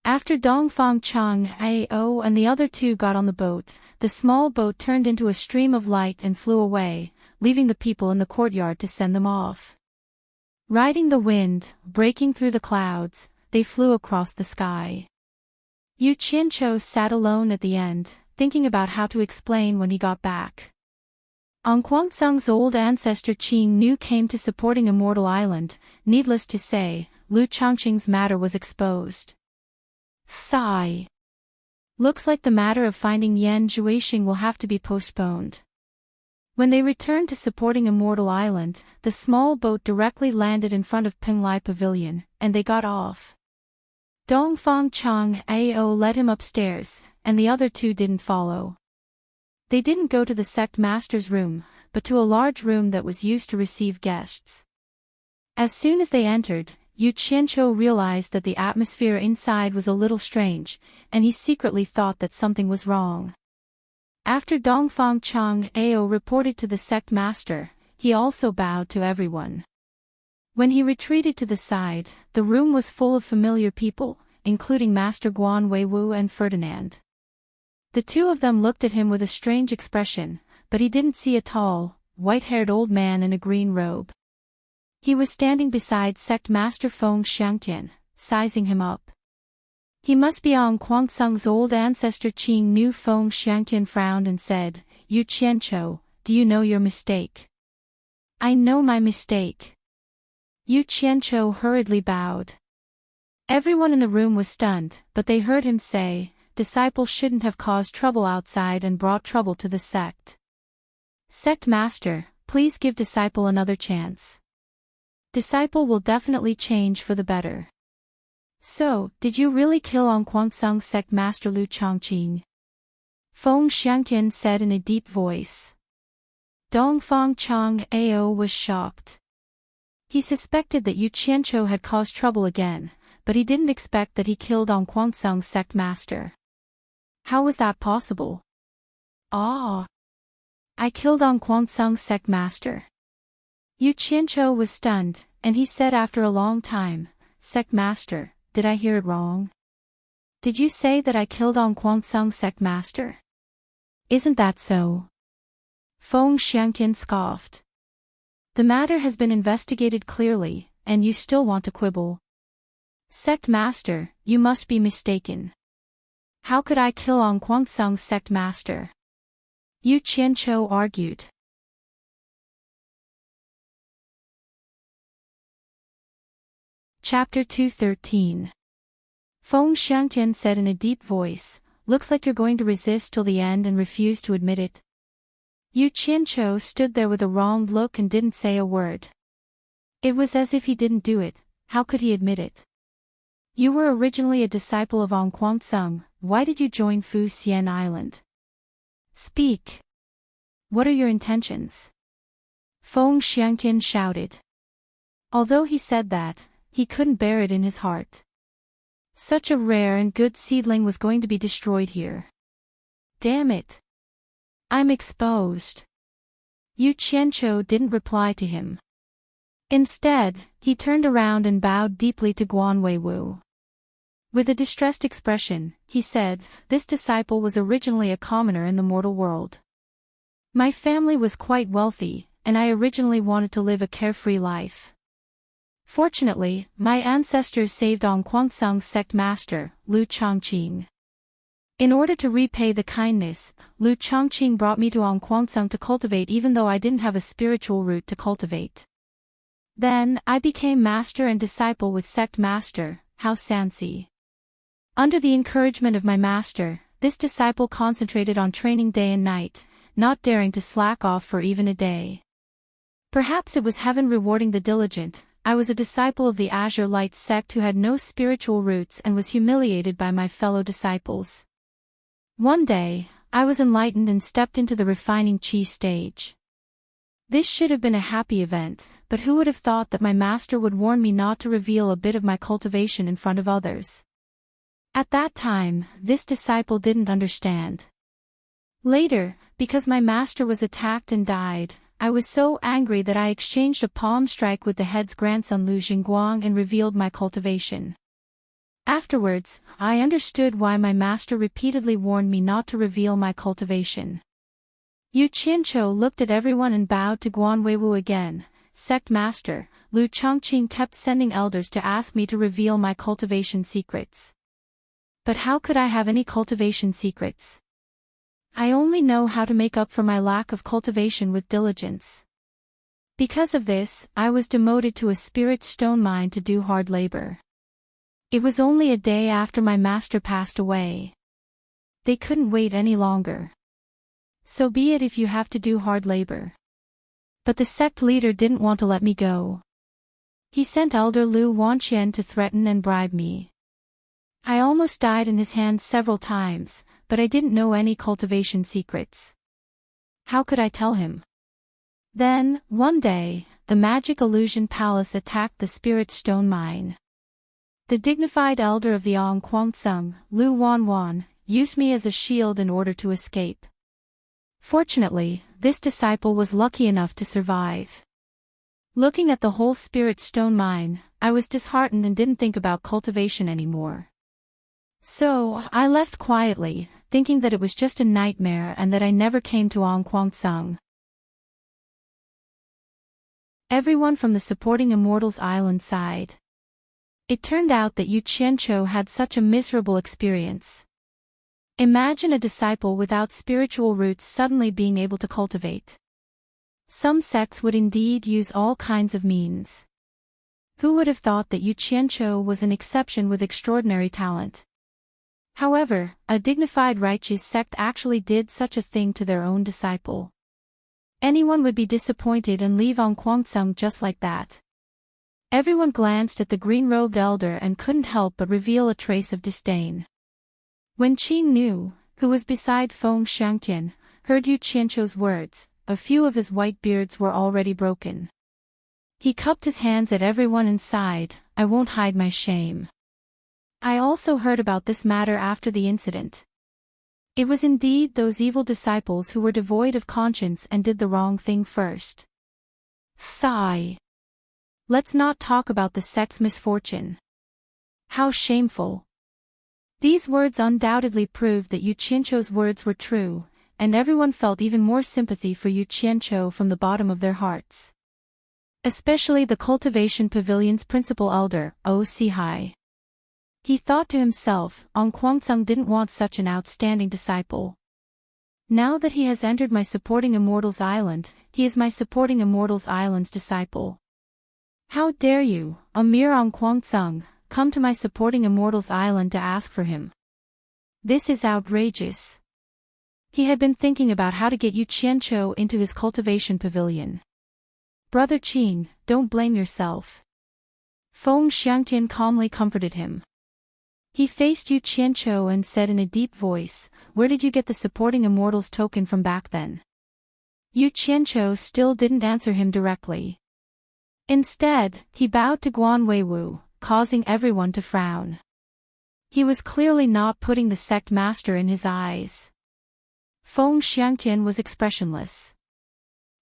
After Dongfang Chang Ao and the other 2 got on the boat, the small boat turned into a stream of light and flew away, leaving the people in the courtyard to send them off. Riding the wind, breaking through the clouds, they flew across the sky. Yu Qianqiu sat alone at the end, thinking about how to explain when he got back. On Guangzhong's old ancestor Qing Nu came to supporting Immortal Island. Needless to say, Lu Changqing's matter was exposed. Sigh. Looks like the matter of finding Yan Zhuixing will have to be postponed. When they returned to supporting Immortal Island, the small boat directly landed in front of Penglai Pavilion, and they got off. Dongfang Chang Ao led him upstairs, and the other 2 didn't follow. They didn't go to the sect master's room, but to a large room that was used to receive guests. As soon as they entered, Yu Qianqiu realized that the atmosphere inside was a little strange, and he secretly thought that something was wrong. After Dongfang Chang Ao reported to the sect master, he also bowed to everyone. When he retreated to the side, the room was full of familiar people, including Master Guan Weiwu and Ferdinand. The 2 of them looked at him with a strange expression, but he didn't see a tall, white-haired old man in a green robe. He was standing beside sect master Feng Xiangtian, sizing him up. He must be on Guangzhong's old ancestor Qing Nu. Feng Xiangtian frowned and said, Yu Qianqiu, do you know your mistake? I know my mistake. Yu Qianqiu hurriedly bowed. Everyone in the room was stunned, but they heard him say, Disciple shouldn't have caused trouble outside and brought trouble to the sect. Sect master, please give disciple another chance. Disciple will definitely change for the better. So, did you really kill on Guangzhong sect master Lu Changqing? Feng Xiangtian said in a deep voice. Dongfang Chang Ao was shocked. He suspected that Yu Qianqiu had caused trouble again, but he didn't expect that he killed on Guangzhong sect master. How was that possible? I killed on Guangzhong sect master. Yu Qianqiu was stunned, and he said after a long time, Sect master, did I hear it wrong? Did you say that I killed on Guangzhong sect master? Isn't that so? Feng Xiangtian scoffed. The matter has been investigated clearly, and you still want to quibble. Sect master, you must be mistaken. How could I kill on Guangzhong sect master? Yu Qianqiu argued. Chapter 213. Feng Xiangtian said in a deep voice, looks like you're going to resist till the end and refuse to admit it. Yu Qianqiu stood there with a wronged look and didn't say a word. It was as if he didn't do it. How could he admit it? You were originally a disciple of On Guangzhong, why did you join Fu Xian Island? Speak. What are your intentions? Feng Xiangtian shouted. Although he said that, he couldn't bear it in his heart. Such a rare and good seedling was going to be destroyed here. Damn it. I'm exposed. Yu Qianqiu didn't reply to him. Instead, he turned around and bowed deeply to Guan Weiwu. With a distressed expression, he said, this disciple was originally a commoner in the mortal world. My family was quite wealthy, and I originally wanted to live a carefree life. Fortunately, my ancestors saved On Guangzhong sect master, Lu Changqing. In order to repay the kindness, Lu Chongqing brought me to Onquansung to cultivate even though I didn't have a spiritual root to cultivate. Then, I became master and disciple with sect master, Hao Sansi. Under the encouragement of my master, this disciple concentrated on training day and night, not daring to slack off for even a day. Perhaps it was heaven rewarding the diligent. I was a disciple of the Azure Light sect who had no spiritual roots and was humiliated by my fellow disciples. One day, I was enlightened and stepped into the refining chi stage. This should have been a happy event, but who would have thought that my master would warn me not to reveal a bit of my cultivation in front of others? At that time, this disciple didn't understand. Later, because my master was attacked and died, I was so angry that I exchanged a palm strike with the head's grandson Lu Jingguang and revealed my cultivation. Afterwards, I understood why my master repeatedly warned me not to reveal my cultivation. Yu Qianqiu looked at everyone and bowed to Guan Weiwu again. Sect master, Lu Chongqing kept sending elders to ask me to reveal my cultivation secrets. But how could I have any cultivation secrets? I only know how to make up for my lack of cultivation with diligence. Because of this, I was demoted to a spirit stone mine to do hard labor. It was only a day after my master passed away. They couldn't wait any longer. So be it if you have to do hard labor. But the sect leader didn't want to let me go. He sent Elder Lu Wanqian to threaten and bribe me. I almost died in his hands several times, but I didn't know any cultivation secrets. How could I tell him? Then, one day, the magic illusion palace attacked the spirit stone mine. The dignified elder of the Onquansung, Lu Wanwan, used me as a shield in order to escape. Fortunately, this disciple was lucky enough to survive. Looking at the whole spirit stone mine, I was disheartened and didn't think about cultivation anymore. So, I left quietly, thinking that it was just a nightmare and that I never came to Onquansung. Everyone from the supporting Immortals Island sighed. It turned out that Yu Qianqiu had such a miserable experience. Imagine a disciple without spiritual roots suddenly being able to cultivate. Some sects would indeed use all kinds of means. Who would have thought that Yu Qianqiu was an exception with extraordinary talent? However, a dignified righteous sect actually did such a thing to their own disciple. Anyone would be disappointed and leave Onquansung just like that. Everyone glanced at the green-robed elder and couldn't help but reveal a trace of disdain. When Qing Nu, who was beside Feng Xiangtian, heard Yu Qianqiu's words, a few of his white beards were already broken. He cupped his hands at everyone and sighed, "I won't hide my shame. I also heard about this matter after the incident. It was indeed those evil disciples who were devoid of conscience and did the wrong thing first. Sigh. Let's not talk about the sect's misfortune. How shameful." These words undoubtedly proved that Yu Qianqiu's words were true, and everyone felt even more sympathy for Yu Qianqiu from the bottom of their hearts. Especially the Cultivation Pavilion's principal elder, O Sihai. He thought to himself, Onquansung didn't want such an outstanding disciple. Now that he has entered my supporting Immortals Island, he is my supporting Immortals Island's disciple. How dare you, a mere Onquansung, come to my supporting Immortals Island to ask for him? This is outrageous. He had been thinking about how to get Yu Qianqiu into his cultivation pavilion. Brother Qing, don't blame yourself. Feng Xiangtian calmly comforted him. He faced Yu Qianqiu and said in a deep voice, "Where did you get the supporting Immortals token from back then?" Yu Qianqiu still didn't answer him directly. Instead, he bowed to Guan Weiwu, causing everyone to frown. He was clearly not putting the sect master in his eyes. Feng Xiangtian was expressionless.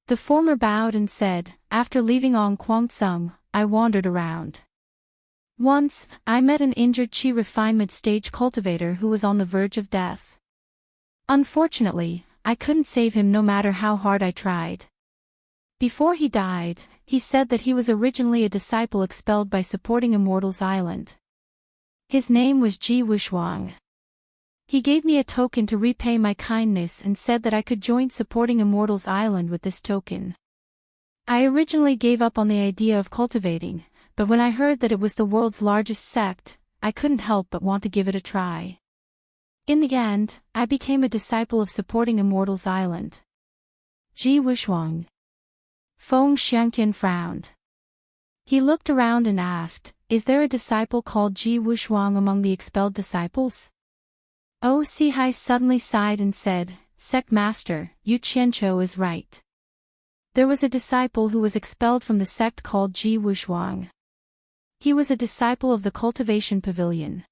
The former bowed and said, "After leaving Onquansung, I wandered around. Once, I met an injured Qi refinement stage cultivator who was on the verge of death. Unfortunately, I couldn't save him no matter how hard I tried. Before he died, he said that he was originally a disciple expelled by supporting Immortals Island. His name was Ji Wushuang. He gave me a token to repay my kindness and said that I could join supporting Immortals Island with this token. I originally gave up on the idea of cultivating, but when I heard that it was the world's largest sect, I couldn't help but want to give it a try. In the end, I became a disciple of supporting Immortals Island. Ji Wushuang. Feng Xiangtian frowned. He looked around and asked, "Is there a disciple called Ji Wushuang among the expelled disciples?" Oh Sihai suddenly sighed and said, "Sect Master, Yu Qianqiu is right. There was a disciple who was expelled from the sect called Ji Wushuang. He was a disciple of the Cultivation Pavilion.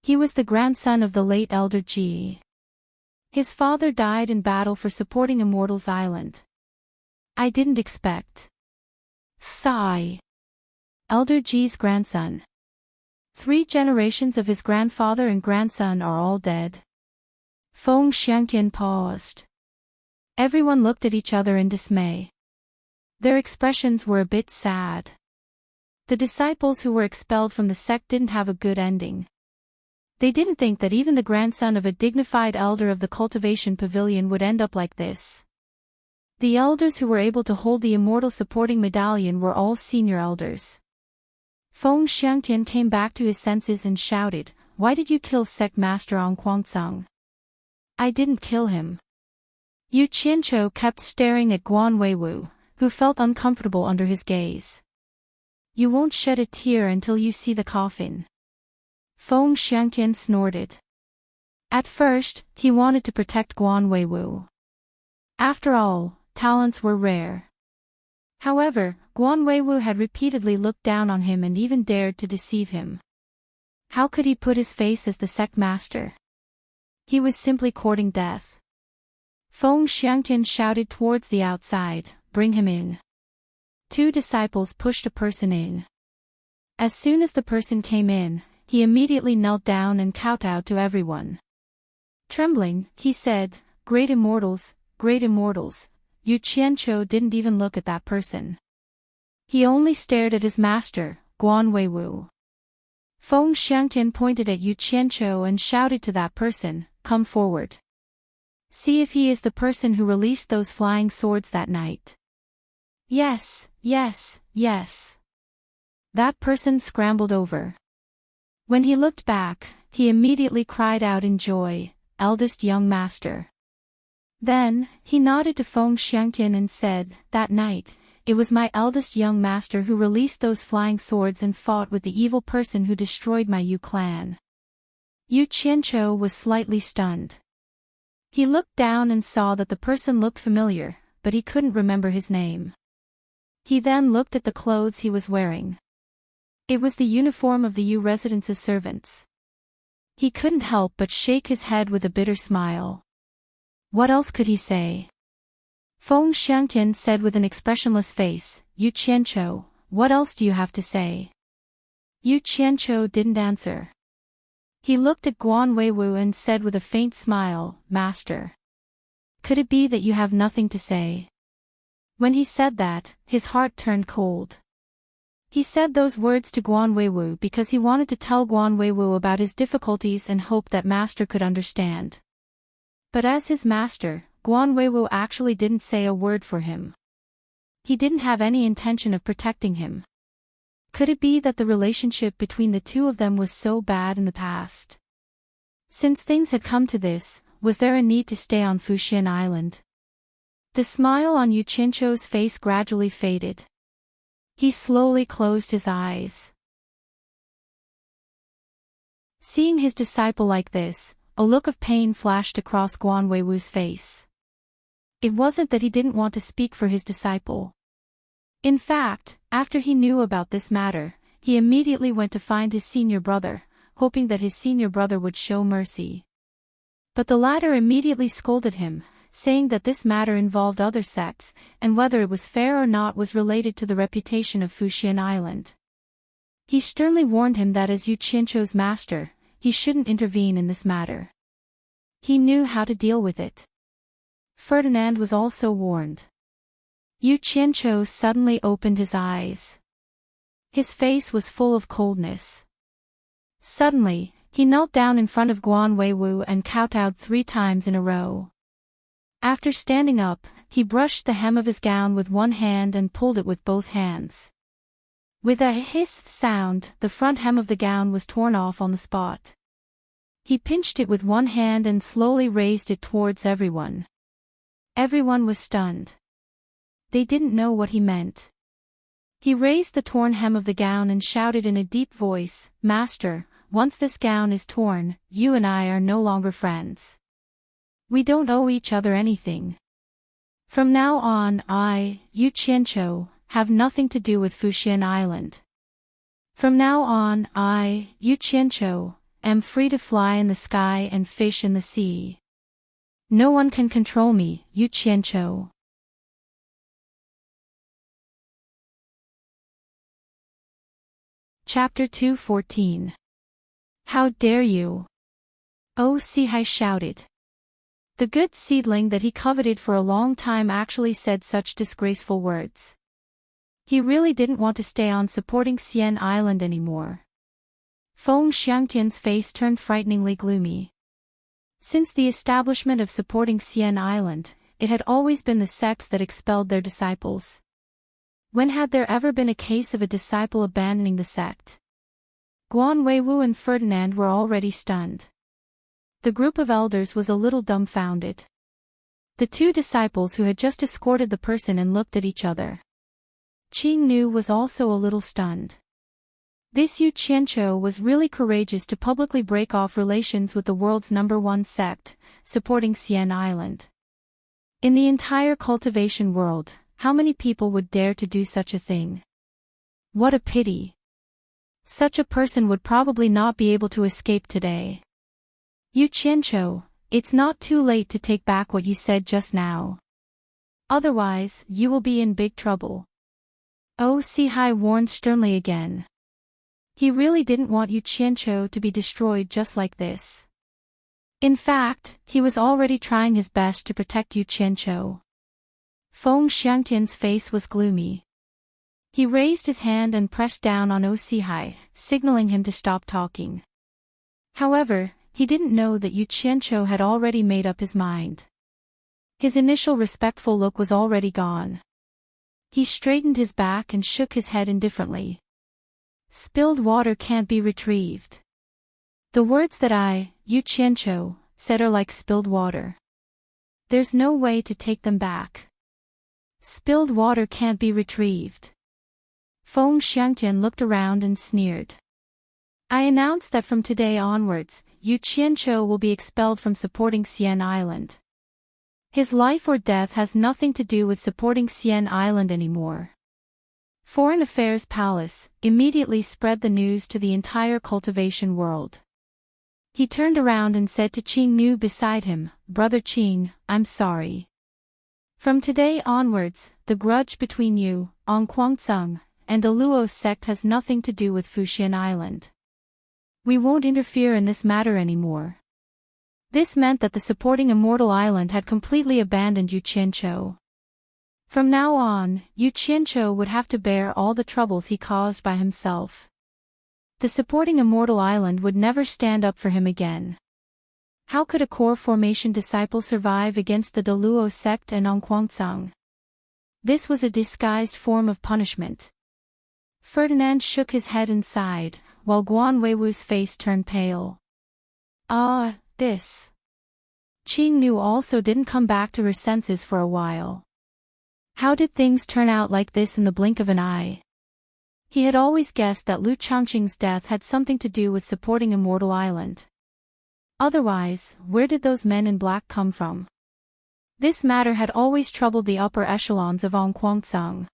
He was the grandson of the late Elder Ji. His father died in battle for supporting Immortals Island. I didn't expect." Sigh. Elder Ji's grandson. 3 generations of his grandfather and grandson are all dead. Feng Xiangtian paused. Everyone looked at each other in dismay. Their expressions were a bit sad. The disciples who were expelled from the sect didn't have a good ending. They didn't think that even the grandson of a dignified elder of the Cultivation Pavilion would end up like this. The elders who were able to hold the immortal supporting medallion were all senior elders. Feng Xiangtian came back to his senses and shouted, "Why did you kill Sect Master Ong Kuangsang?" "I didn't kill him." Yu Qianqiu kept staring at Guan Weiwu, who felt uncomfortable under his gaze. "You won't shed a tear until you see the coffin." Feng Xiangtian snorted. At first, he wanted to protect Guan Weiwu. After all, talents were rare. However, Guan Weiwu had repeatedly looked down on him and even dared to deceive him. How could he put his face as the sect master? He was simply courting death. Feng Xiangtian shouted towards the outside, "Bring him in." 2 disciples pushed a person in. As soon as the person came in, he immediately knelt down and kowtowed to everyone. Trembling, he said, Great Immortals, Yu Qianqiu didn't even look at that person. He only stared at his master, Guan Weiwu. Feng Xiangtian pointed at Yu Qianqiu and shouted to that person, "Come forward. See if he is the person who released those flying swords that night." Yes. That person scrambled over. When he looked back, he immediately cried out in joy, "Eldest young master." Then, he nodded to Feng Xiangtian and said, "That night, it was my eldest young master who released those flying swords and fought with the evil person who destroyed my Yu clan." Yu Qianqiu was slightly stunned. He looked down and saw that the person looked familiar, but he couldn't remember his name. He then looked at the clothes he was wearing. It was the uniform of the Yu residence's servants. He couldn't help but shake his head with a bitter smile. What else could he say? Feng Xiangtian said with an expressionless face, "Yu Qianqiu, what else do you have to say?" Yu Qianqiu didn't answer. He looked at Guan Weiwu and said with a faint smile, "Master. Could it be that you have nothing to say?" When he said that, his heart turned cold. He said those words to Guan Weiwu because he wanted to tell Guan Weiwu about his difficulties and hoped that master could understand. But as his master, Guan Weiwu actually didn't say a word for him. He didn't have any intention of protecting him. Could it be that the relationship between the two of them was so bad in the past? Since things had come to this, was there a need to stay on Fuxian Island? The smile on Yu Qianqiu's face gradually faded. He slowly closed his eyes. Seeing his disciple like this, a look of pain flashed across Guan Weiwu's face. It wasn't that he didn't want to speak for his disciple. In fact, after he knew about this matter, he immediately went to find his senior brother, hoping that his senior brother would show mercy. But the latter immediately scolded him, saying that this matter involved other sects, and whether it was fair or not was related to the reputation of Fuxian Island. He sternly warned him that as Yu Qianqiu's master, he shouldn't intervene in this matter. He knew how to deal with it. Ferdinand was also warned. Yu Qianqiu suddenly opened his eyes. His face was full of coldness. Suddenly, He knelt down in front of Guan Weiwu and kowtowed 3 times in a row. After standing up, he brushed the hem of his gown with one hand and pulled it with both hands. With a hissed sound, the front hem of the gown was torn off on the spot. He pinched it with one hand and slowly raised it towards everyone. Everyone was stunned. They didn't know what he meant. He raised the torn hem of the gown and shouted in a deep voice, "Master, once this gown is torn, you and I are no longer friends. We don't owe each other anything. From now on I, Yu Qianqiu, have nothing to do with Fuxian Island. From now on I, Yu Qianqiu, am free to fly in the sky and fish in the sea. No one can control me, Yu Qianqiu." Chapter 2:14. How dare you? Oh, Sihai shouted. The good seedling that he coveted for a long time actually said such disgraceful words. He really didn't want to stay on supporting Xian Island anymore. Feng Xiangtian's face turned frighteningly gloomy. Since the establishment of supporting Xian Island, it had always been the sects that expelled their disciples. When had there ever been a case of a disciple abandoning the sect? Guan Weiwu and Ferdinand were already stunned. The group of elders was a little dumbfounded. The 2 disciples who had just escorted the person and looked at each other. Qing Nu was also a little stunned. This Yu Qianqiu was really courageous to publicly break off relations with the world's #1 sect, supporting Xian Island. In the entire cultivation world, how many people would dare to do such a thing? What a pity. Such a person would probably not be able to escape today. Yu Qianqiu, it's not too late to take back what you said just now. Otherwise, you will be in big trouble. Oh, Sihai warned sternly again. He really didn't want Yu Qianqiu to be destroyed just like this. In fact, he was already trying his best to protect Yu Qianqiu. Feng Xiangtian's face was gloomy. He raised his hand and pressed down on Sihai, signaling him to stop talking. However, he didn't know that Yu Qianqiu had already made up his mind. His initial respectful look was already gone. He straightened his back and shook his head indifferently. Spilled water can't be retrieved. The words that I, Yu Qianqiu, said are like spilled water. There's no way to take them back. Spilled water can't be retrieved. Feng Xiangtian looked around and sneered. I announce that from today onwards, Yu Qianqiu will be expelled from supporting Xian Island. His life or death has nothing to do with supporting Xian Island anymore. Foreign Affairs Palace immediately spread the news to the entire cultivation world. He turned around and said to Qing Nu beside him, "Brother Qing, I'm sorry. From today onwards, the grudge between you, Onquangceng, and the Luo sect has nothing to do with Fuxian Island. We won't interfere in this matter anymore." This meant that the supporting Immortal Island had completely abandoned Yu Qianqiu. From now on, Yu Qianqiu would have to bear all the troubles he caused by himself. The supporting Immortal Island would never stand up for him again. How could a core formation disciple survive against the Deluo sect and Onquangceng? This was a disguised form of punishment. Ferdinand shook his head and sighed, while Guan Weiwu's face turned pale. This. Qing Nu also didn't come back to her senses for a while. How did things turn out like this in the blink of an eye? He had always guessed that Lu Changqing's death had something to do with supporting Immortal Island. Otherwise, where did those men in black come from? This matter had always troubled the upper echelons of Onquangceng.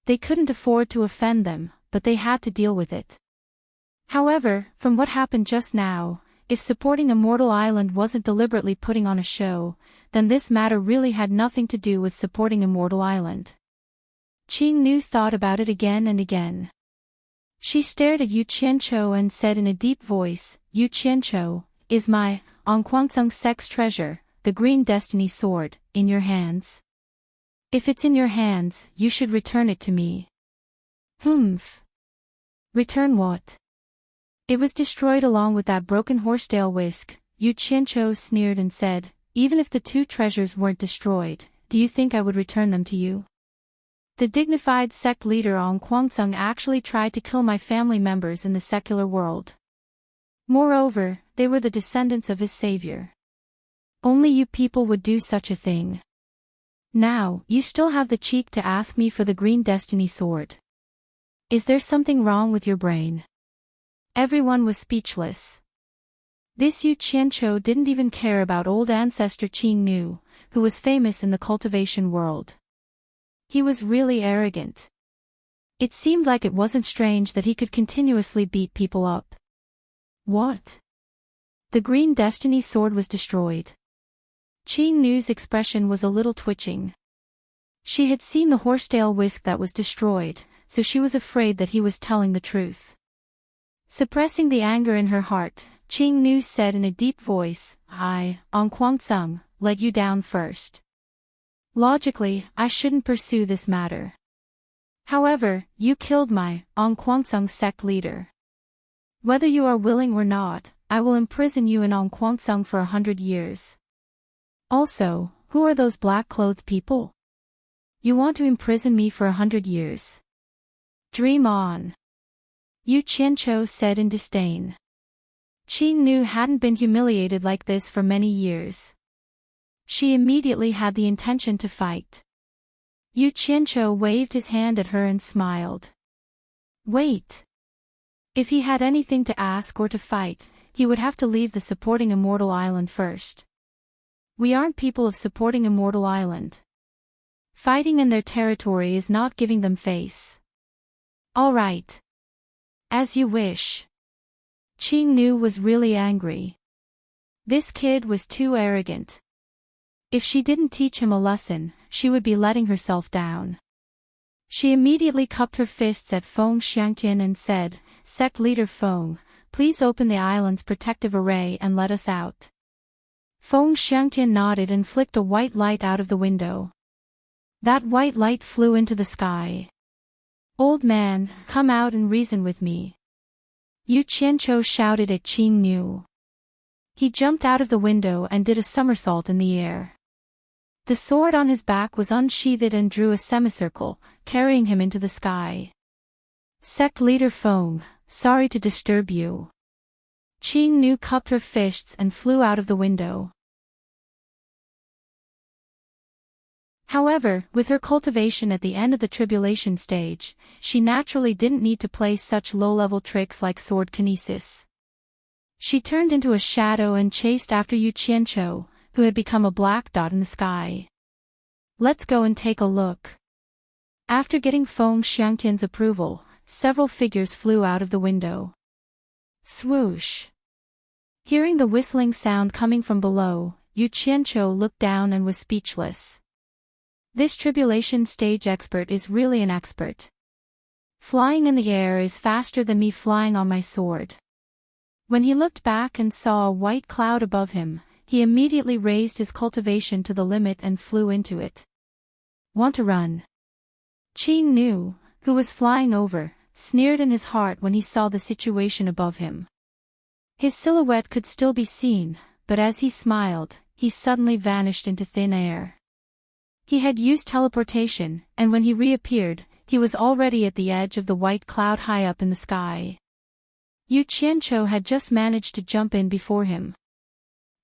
They couldn't afford to offend them, but they had to deal with it. However, from what happened just now, if supporting Immortal Island wasn't deliberately putting on a show, then this matter really had nothing to do with supporting Immortal Island. Qing Nu thought about it again and again. She stared at Yu Qianqiu and said in a deep voice, "Yu Qianqiu, is my Onquangceng sect's treasure, the Green Destiny Sword, in your hands? If it's in your hands, you should return it to me." Humph. Return what? It was destroyed along with that broken horsetail whisk. Yu Qianzhou sneered and said, even if the two treasures weren't destroyed, do you think I would return them to you? The dignified sect leader Ong Guangzheng actually tried to kill my family members in the secular world. Moreover, they were the descendants of his savior. Only you people would do such a thing. Now, you still have the cheek to ask me for the Green Destiny Sword. Is there something wrong with your brain? Everyone was speechless. This Yu Qianzhou didn't even care about old ancestor Qing Nu, who was famous in the cultivation world. He was really arrogant. It seemed like it wasn't strange that he could continuously beat people up. What? The Green Destiny Sword was destroyed. Qing Nu's expression was a little twitching. She had seen the horsetail whisk that was destroyed, so she was afraid that he was telling the truth. Suppressing the anger in her heart, Qing Nu said in a deep voice, I, Ong Guangzheng, let you down first. Logically, I shouldn't pursue this matter. However, you killed my, Ong Guangzheng sect leader. Whether you are willing or not, I will imprison you in Ong Guangzheng for 100 years. Also, who are those black-clothed people? You want to imprison me for 100 years? Dream on. Yu Qianzhou said in disdain. Qing Nu hadn't been humiliated like this for many years. She immediately had the intention to fight. Yu Qianzhou waved his hand at her and smiled. Wait. If he had anything to ask or to fight, he would have to leave the Supporting Immortal Island first. We aren't people of Supporting Immortal Island. Fighting in their territory is not giving them face. All right. As you wish. Qing Nu was really angry. This kid was too arrogant. If she didn't teach him a lesson, she would be letting herself down. She immediately cupped her fists at Feng Xiangtian and said, Sect Leader Feng, please open the island's protective array and let us out. Feng Xiangtian nodded and flicked a white light out of the window. That white light flew into the sky. Old man, come out and reason with me. Yu Qianzhou shouted at Qing Nu. He jumped out of the window and did a somersault in the air. The sword on his back was unsheathed and drew a semicircle, carrying him into the sky. Sect Leader Feng, sorry to disturb you. Qing Nu cupped her fists and flew out of the window. However, with her cultivation at the end of the tribulation stage, she naturally didn't need to play such low-level tricks like sword kinesis. She turned into a shadow and chased after Yu Qianzhou, who had become a black dot in the sky. Let's go and take a look. After getting Feng Xiangtian's approval, several figures flew out of the window. Swoosh. Hearing the whistling sound coming from below, Yu Qianzhou looked down and was speechless. This tribulation stage expert is really an expert. Flying in the air is faster than me flying on my sword. When he looked back and saw a white cloud above him, he immediately raised his cultivation to the limit and flew into it. Want to run? Qing Nu, who was flying over, sneered in his heart when he saw the situation above him. His silhouette could still be seen, but as he smiled, he suddenly vanished into thin air. He had used teleportation, and when he reappeared, he was already at the edge of the white cloud high up in the sky. Yu Qianzhou had just managed to jump in before him.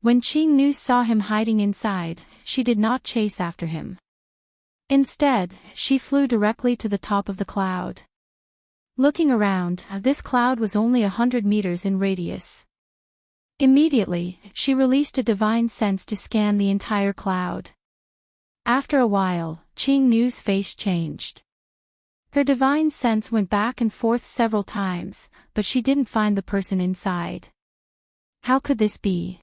When Qing Nu saw him hiding inside, she did not chase after him. Instead, she flew directly to the top of the cloud. Looking around, this cloud was only 100 meters in radius. Immediately, she released a divine sense to scan the entire cloud. After a while, Qing Nu's face changed. Her divine sense went back and forth several times, but she didn't find the person inside. How could this be?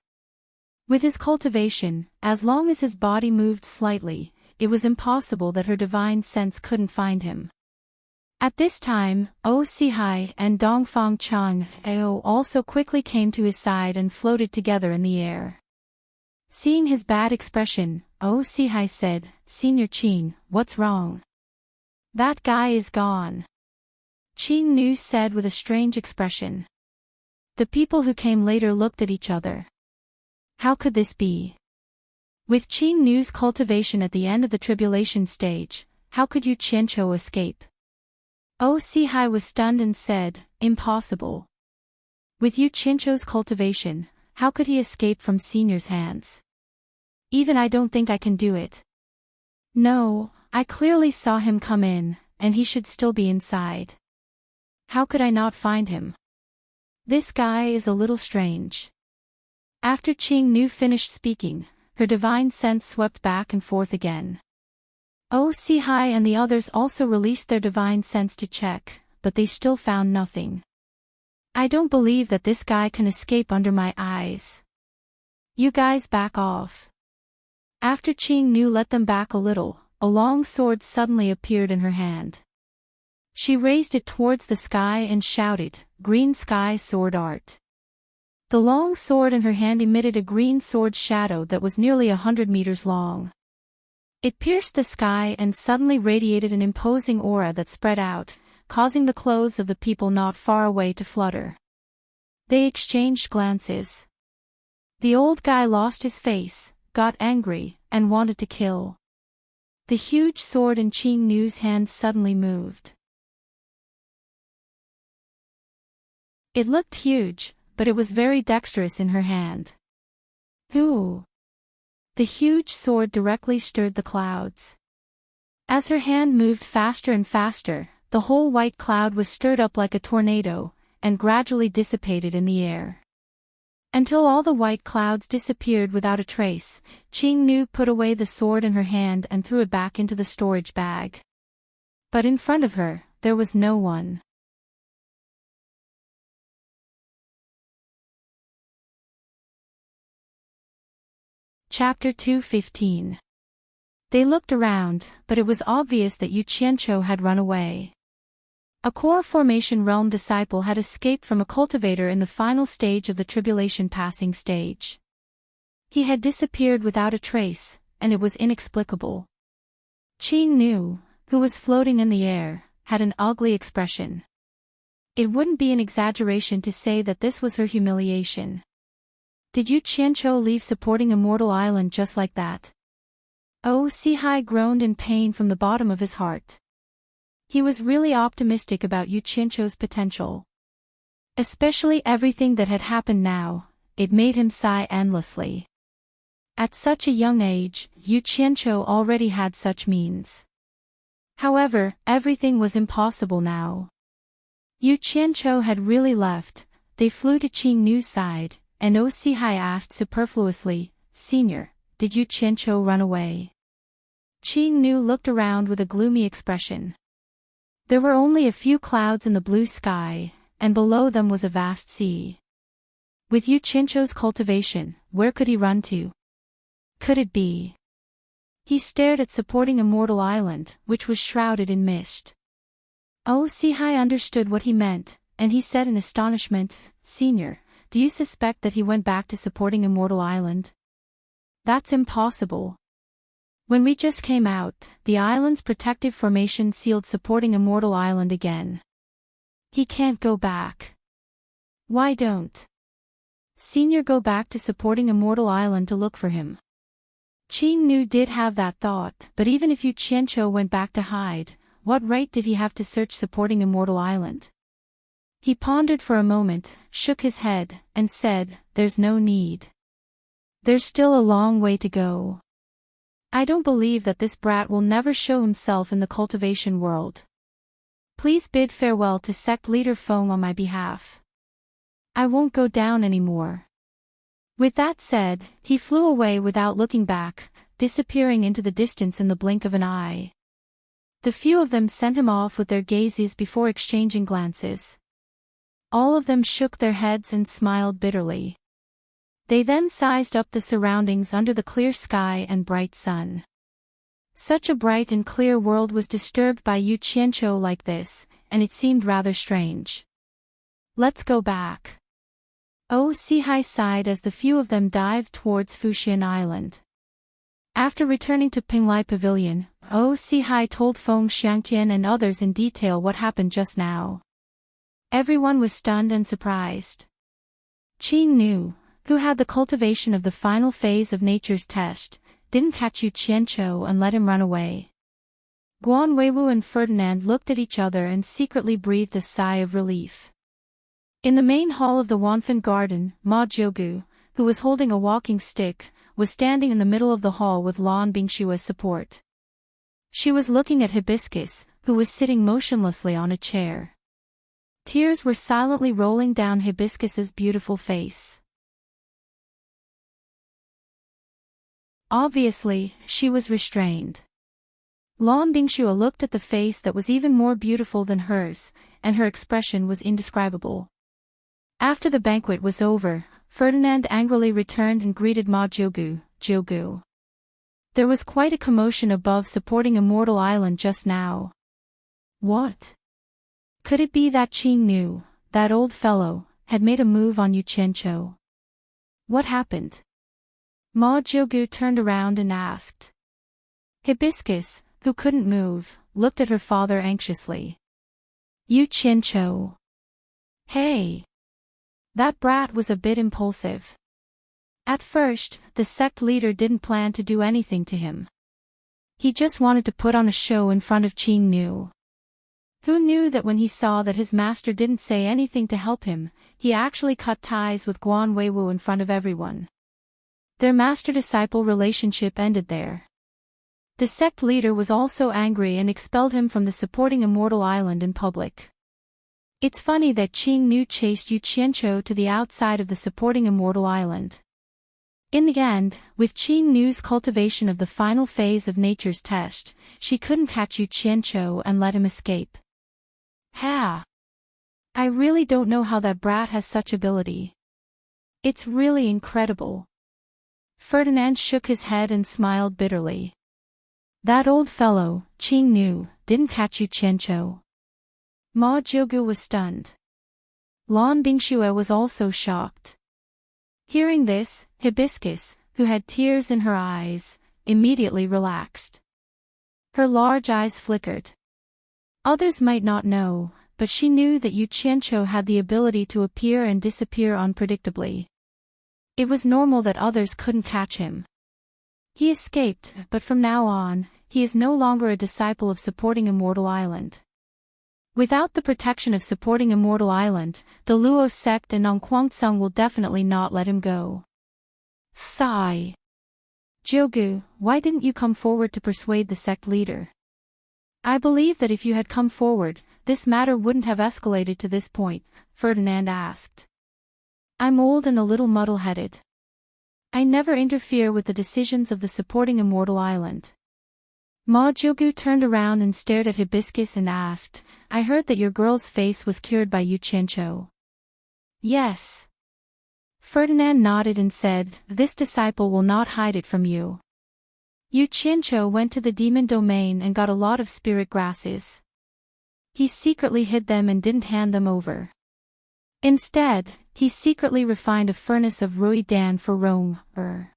With his cultivation, as long as his body moved slightly, it was impossible that her divine sense couldn't find him. At this time, Sihai and Dongfang Chang also quickly came to his side and floated together in the air. Seeing his bad expression, Sihai said, Senior Qing, what's wrong? That guy is gone. Qing Nu said with a strange expression. The people who came later looked at each other. How could this be? With Qing Nu's cultivation at the end of the tribulation stage, how could Yu Qianqiu escape? Oh Sihai was stunned and said, impossible. With Yu Qianqiu's cultivation, how could he escape from Senior's hands? Even I don't think I can do it. No, I clearly saw him come in, and he should still be inside. How could I not find him? This guy is a little strange. After Qing Nu finished speaking, her divine sense swept back and forth again. Oh Sihai and the others also released their divine sense to check, but they still found nothing. I don't believe that this guy can escape under my eyes. You guys back off. After Qing Nu let them back a little, a long sword suddenly appeared in her hand. She raised it towards the sky and shouted, "Green sky sword art." The long sword in her hand emitted a green sword shadow that was nearly 100 meters long. It pierced the sky and suddenly radiated an imposing aura that spread out, causing the clothes of the people not far away to flutter. They exchanged glances. The old guy lost his face, got angry, and wanted to kill. The huge sword in Qing Nu's hand suddenly moved. It looked huge, but it was very dexterous in her hand. Ooh! The huge sword directly stirred the clouds. As her hand moved faster and faster, the whole white cloud was stirred up like a tornado, and gradually dissipated in the air. Until all the white clouds disappeared without a trace, Qing Nu put away the sword in her hand and threw it back into the storage bag. But in front of her, there was no one. Chapter 2:15. They looked around, but it was obvious that Yu Qianqiu had run away. A core formation realm disciple had escaped from a cultivator in the final stage of the tribulation passing stage. He had disappeared without a trace, and it was inexplicable. Qing Nu, who was floating in the air, had an ugly expression. It wouldn't be an exaggeration to say that this was her humiliation. Did Yu Qianqiu leave supporting Immortal Island just like that? Oh Sihai groaned in pain from the bottom of his heart. He was really optimistic about Yu Qianqiu's potential. Especially everything that had happened now, it made him sigh endlessly. At such a young age, Yu Qianqiu already had such means. However, everything was impossible now. Yu Qianqiu had really left. They flew to Qing Nu's side, and Oh Sihai asked superfluously, "Senior, did Yu Qianqiu run away?" Qing Nu looked around with a gloomy expression. There were only a few clouds in the blue sky, and below them was a vast sea. With Yu Qianqiu's cultivation, where could he run to? Could it be? He stared at supporting Immortal Island, which was shrouded in mist. Oh Sihai understood what he meant, and he said in astonishment, "Senior, do you suspect that he went back to supporting Immortal Island?" That's impossible. When we just came out, the island's protective formation sealed supporting Immortal Island again. He can't go back. Why don't Senior go back to supporting Immortal Island to look for him? Qing Nu did have that thought, but even if Yu Qianqiu went back to hide, what right did he have to search supporting Immortal Island? He pondered for a moment, shook his head, and said, "There's no need. There's still a long way to go. I don't believe that this brat will never show himself in the cultivation world. Please bid farewell to sect leader Feng on my behalf. I won't go down anymore." With that said, he flew away without looking back, disappearing into the distance in the blink of an eye. The few of them sent him off with their gazes before exchanging glances. All of them shook their heads and smiled bitterly. They then sized up the surroundings under the clear sky and bright sun. Such a bright and clear world was disturbed by Yu Qianqiu like this, and it seemed rather strange. "Let's go back." Oh Sihai sighed as the few of them dived towards Fuxian Island. After returning to Pinglai Pavilion, Oh, Sihai told Feng Xiangtian and others in detail what happened just now. Everyone was stunned and surprised. Qing Nu, who had the cultivation of the final phase of nature's test, didn't catch Yu Qianqiu and let him run away. Guan Weiwu and Ferdinand looked at each other and secretly breathed a sigh of relief. In the main hall of the Wanfen garden, Ma Jiugu, who was holding a walking stick, was standing in the middle of the hall with Lan Bingshu as support. She was looking at Hibiscus, who was sitting motionlessly on a chair. Tears were silently rolling down Hibiscus's beautiful face. Obviously, she was restrained. Lan Bingshu looked at the face that was even more beautiful than hers, and her expression was indescribable. After the banquet was over, Ferdinand angrily returned and greeted Ma Jiugu, Jiugu. There was quite a commotion above supporting Immortal Island just now. What? Could it be that Qing Nu, that old fellow, had made a move on Yu Qianqiu? What happened? Ma Jiugu turned around and asked. Hibiscus, who couldn't move, looked at her father anxiously. Yu Qianqiu. Hey! That brat was a bit impulsive. At first, the sect leader didn't plan to do anything to him. He just wanted to put on a show in front of Qing Nu. Who knew that when he saw that his master didn't say anything to help him, he actually cut ties with Guan Weiwu in front of everyone. Their master-disciple relationship ended there. The sect leader was also angry and expelled him from the supporting Immortal Island in public. It's funny that Qing Nu chased Yu Qianqiu to the outside of the supporting Immortal Island. In the end, with Qing Nu's cultivation of the final phase of nature's test, she couldn't catch Yu Qianqiu and let him escape. Ha! I really don't know how that brat has such ability. It's really incredible. Ferdinand shook his head and smiled bitterly. That old fellow, Qing Nu, didn't catch Yu Qianqiu. Ma Jiugu was stunned. Lan Bingshu was also shocked. Hearing this, Hibiscus, who had tears in her eyes, immediately relaxed. Her large eyes flickered. Others might not know, but she knew that Yu Qianqiu had the ability to appear and disappear unpredictably. It was normal that others couldn't catch him. He escaped, but from now on, he is no longer a disciple of supporting Immortal Island. Without the protection of supporting Immortal Island, the Luo sect and Nongquangsung will definitely not let him go. Sigh. Jiugu, why didn't you come forward to persuade the sect leader? I believe that if you had come forward, this matter wouldn't have escalated to this point, Ferdinand asked. I'm old and a little muddle-headed. I never interfere with the decisions of the supporting Immortal Island. Ma Jiugu turned around and stared at Hibiscus and asked, I heard that your girl's face was cured by Yu Qianqiu. Yes. Ferdinand nodded and said, this disciple will not hide it from you. Yu Qianqiu went to the demon domain and got a lot of spirit grasses. He secretly hid them and didn't hand them over. Instead, he secretly refined a furnace of Rui Dan for Rong Er.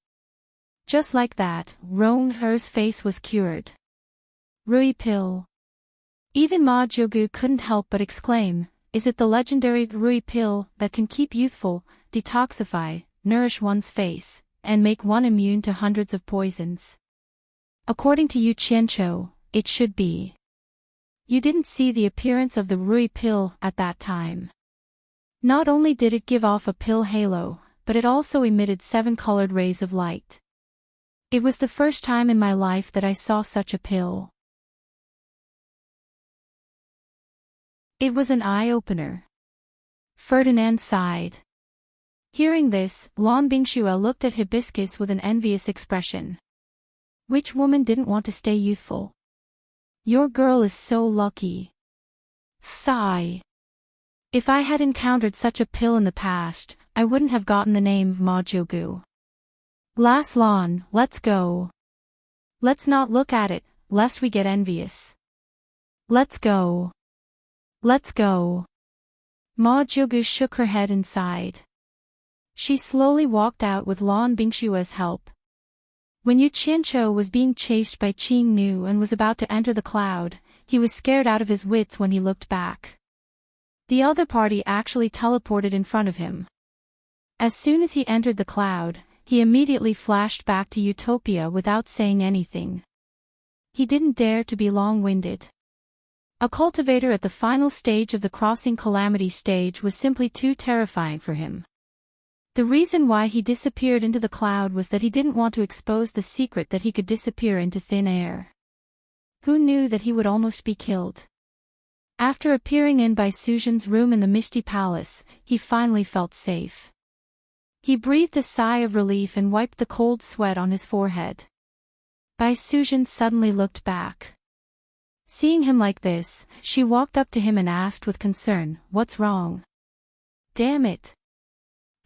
Just like that, Rong Er's face was cured. Rui pill. Even Ma Jiugu couldn't help but exclaim, is it the legendary Rui pill that can keep youthful, detoxify, nourish one's face, and make one immune to hundreds of poisons? According to Yu Qianqiu, it should be. You didn't see the appearance of the Rui pill at that time. Not only did it give off a pill halo, but it also emitted 7 colored rays of light. It was the first time in my life that I saw such a pill. It was an eye-opener. Ferdinand sighed. Hearing this, Lan Bingshu looked at Hibiscus with an envious expression. Which woman didn't want to stay youthful? Your girl is so lucky. Sigh. If I had encountered such a pill in the past, I wouldn't have gotten the name Ma Jiugu. Glass Lan, let's go. Let's not look at it, lest we get envious. Let's go. Let's go. Ma Jiugu shook her head and sighed. She slowly walked out with Lan Bingshu's help. When Yu Qianqiu was being chased by Qing Nu and was about to enter the cloud, he was scared out of his wits when he looked back. The other party actually teleported in front of him. As soon as he entered the cloud, he immediately flashed back to Utopia without saying anything. He didn't dare to be long-winded. A cultivator at the final stage of the crossing calamity stage was simply too terrifying for him. The reason why he disappeared into the cloud was that he didn't want to expose the secret that he could disappear into thin air. Who knew that he would almost be killed? After appearing in Bai Suzhen's room in the Misty Palace, he finally felt safe. He breathed a sigh of relief and wiped the cold sweat on his forehead. Bai Suzhen suddenly looked back. Seeing him like this, she walked up to him and asked with concern, "What's wrong?" "Damn it.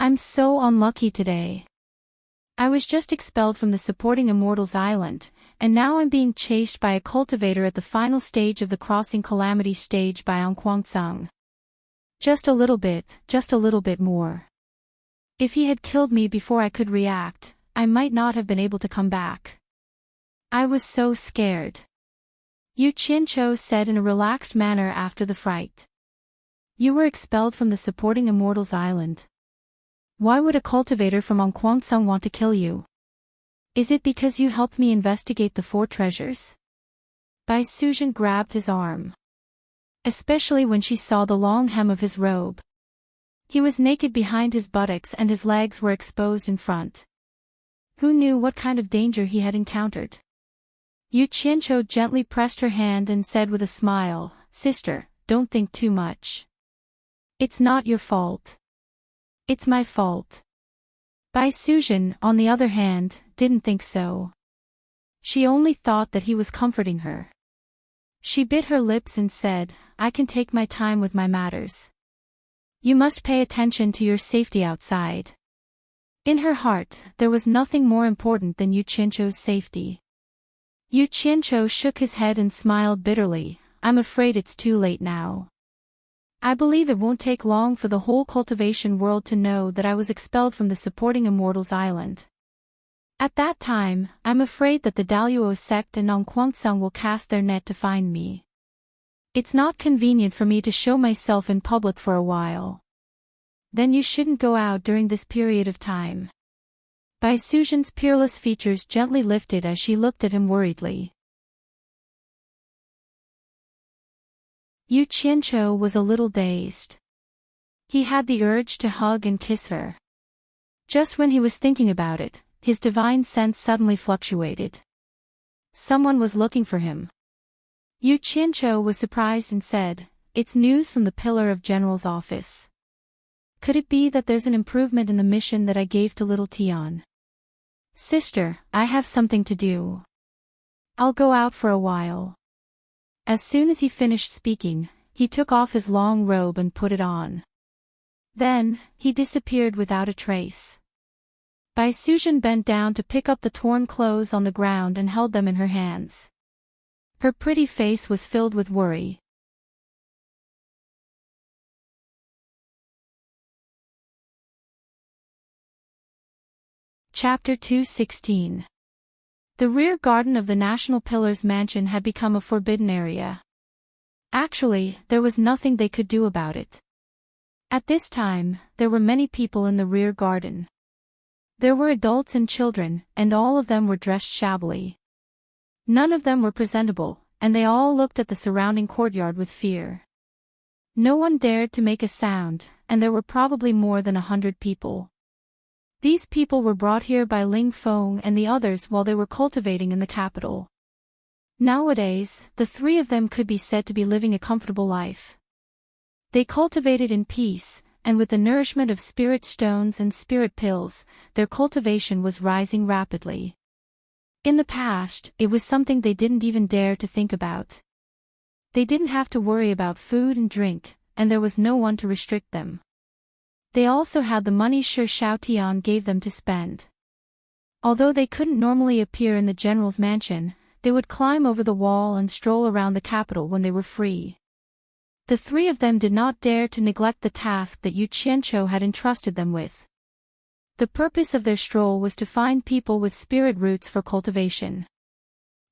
I'm so unlucky today. I was just expelled from the Supporting Immortals Island, and now I'm being chased by a cultivator at the final stage of the Crossing Calamity stage by Anquangsung. Just a little bit more. If he had killed me before I could react, I might not have been able to come back. I was so scared," Yu Qianqiu said in a relaxed manner after the fright. "You were expelled from the Supporting Immortals Island. Why would a cultivator from Anquangsung want to kill you? Is it because you helped me investigate the 4 treasures?" Bai Suzhen grabbed his arm. Especially when she saw the long hem of his robe. He was naked behind his buttocks and his legs were exposed in front. Who knew what kind of danger he had encountered? Yu Qianqiu gently pressed her hand and said with a smile, "Sister, don't think too much. It's not your fault. It's my fault." Bai Suzhen, on the other hand, didn't think so. She only thought that he was comforting her. She bit her lips and said, "I can take my time with my matters. You must pay attention to your safety outside." In her heart, there was nothing more important than Yu Qianqiu's safety. Yu Qianqiu shook his head and smiled bitterly, "I'm afraid it's too late now. I believe it won't take long for the whole cultivation world to know that I was expelled from the Supporting Immortals Island. At that time, I'm afraid that the Daluo sect and Anquangsung will cast their net to find me. It's not convenient for me to show myself in public for a while. Then you shouldn't go out during this period of time." Bai Suzhen's peerless features gently lifted as she looked at him worriedly. Yu Qianqiu was a little dazed. He had the urge to hug and kiss her. Just when he was thinking about it, his divine sense suddenly fluctuated. Someone was looking for him. Yu Qianqiu was surprised and said, "It's news from the Pillar of General's office. Could it be that there's an improvement in the mission that I gave to little Tian? Sister, I have something to do. I'll go out for a while." As soon as he finished speaking, he took off his long robe and put it on. Then, he disappeared without a trace. Bai Suzhen bent down to pick up the torn clothes on the ground and held them in her hands. Her pretty face was filled with worry. Chapter 216. The rear garden of the National Pillar's mansion had become a forbidden area. Actually, there was nothing they could do about it. At this time, there were many people in the rear garden. There were adults and children, and all of them were dressed shabbily. None of them were presentable, and they all looked at the surrounding courtyard with fear. No one dared to make a sound, and there were probably more than 100 people. These people were brought here by Ling Feng and the others while they were cultivating in the capital. Nowadays, the 3 of them could be said to be living a comfortable life. They cultivated in peace, and with the nourishment of spirit stones and spirit pills, their cultivation was rising rapidly. In the past, it was something they didn't even dare to think about. They didn't have to worry about food and drink, and there was no one to restrict them. They also had the money Shi Xiaotian gave them to spend. Although they couldn't normally appear in the general's mansion, they would climb over the wall and stroll around the capital when they were free. The 3 of them did not dare to neglect the task that Yu Qianqiu had entrusted them with. The purpose of their stroll was to find people with spirit roots for cultivation.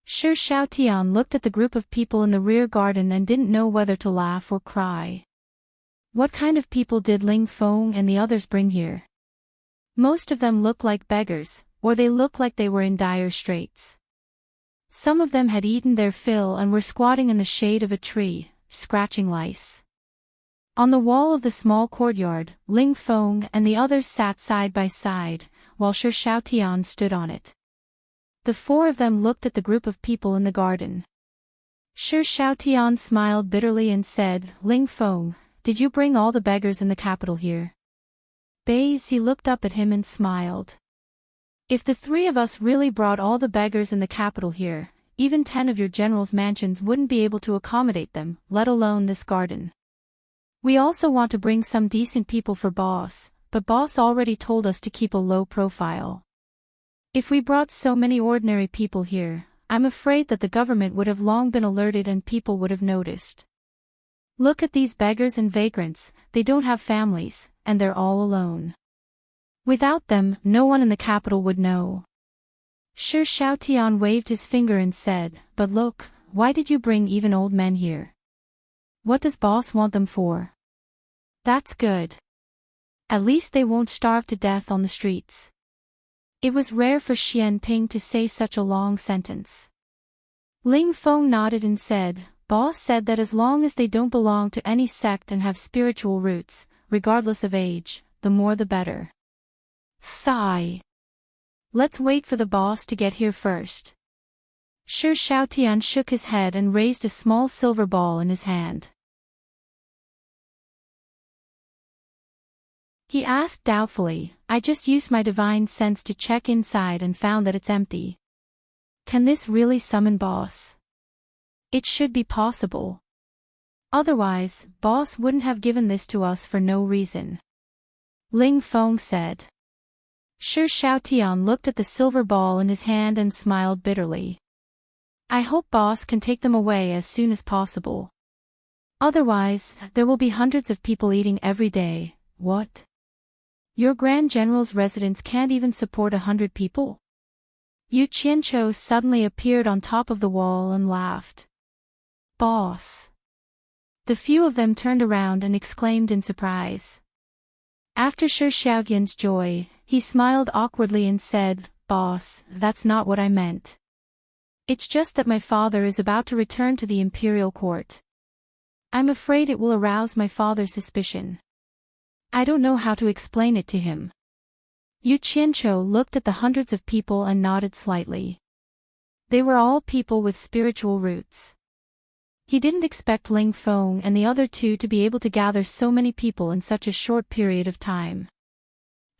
Shi Xiaotian looked at the group of people in the rear garden and didn't know whether to laugh or cry. What kind of people did Ling Feng and the others bring here? Most of them looked like beggars, or they looked like they were in dire straits. Some of them had eaten their fill and were squatting in the shade of a tree, scratching lice. On the wall of the small courtyard, Ling Feng and the others sat side by side, while Shi Xiaotian stood on it. The four of them looked at the group of people in the garden. Shi Xiaotian smiled bitterly and said, "Ling Feng, did you bring all the beggars in the capital here?" Baizi looked up at him and smiled. "If the three of us really brought all the beggars in the capital here, even 10 of your generals' mansions wouldn't be able to accommodate them, let alone this garden. We also want to bring some decent people for boss, but boss already told us to keep a low profile. If we brought so many ordinary people here, I'm afraid that the government would have long been alerted and people would have noticed. Look at these beggars and vagrants, they don't have families, and they're all alone. Without them, no one in the capital would know." Shi Xiaotian waved his finger and said, "But look, why did you bring even old men here? What does boss want them for? That's good. At least they won't starve to death on the streets." It was rare for Xian Ping to say such a long sentence. Ling Feng nodded and said, "Boss said that as long as they don't belong to any sect and have spiritual roots, regardless of age, the more the better." Sigh. "Let's wait for the boss to get here first." Shi Xiaotian shook his head and raised a small silver ball in his hand. He asked doubtfully, "I just used my divine sense to check inside and found that it's empty. Can this really summon boss? It should be possible. Otherwise, boss wouldn't have given this to us for no reason." Ling Feng said. Shi Xiaotian looked at the silver ball in his hand and smiled bitterly. "I hope boss can take them away as soon as possible. Otherwise, there will be hundreds of people eating every day." "What? Your Grand General's residence can't even support 100 people?" Yu Qianqiu suddenly appeared on top of the wall and laughed. "Boss." The few of them turned around and exclaimed in surprise. After Shi Xiaotian's joy, he smiled awkwardly and said, "Boss, that's not what I meant. It's just that my father is about to return to the imperial court. I'm afraid it will arouse my father's suspicion. I don't know how to explain it to him." Yu Qianqiu looked at the hundreds of people and nodded slightly. They were all people with spiritual roots. He didn't expect Ling Feng and the other two to be able to gather so many people in such a short period of time.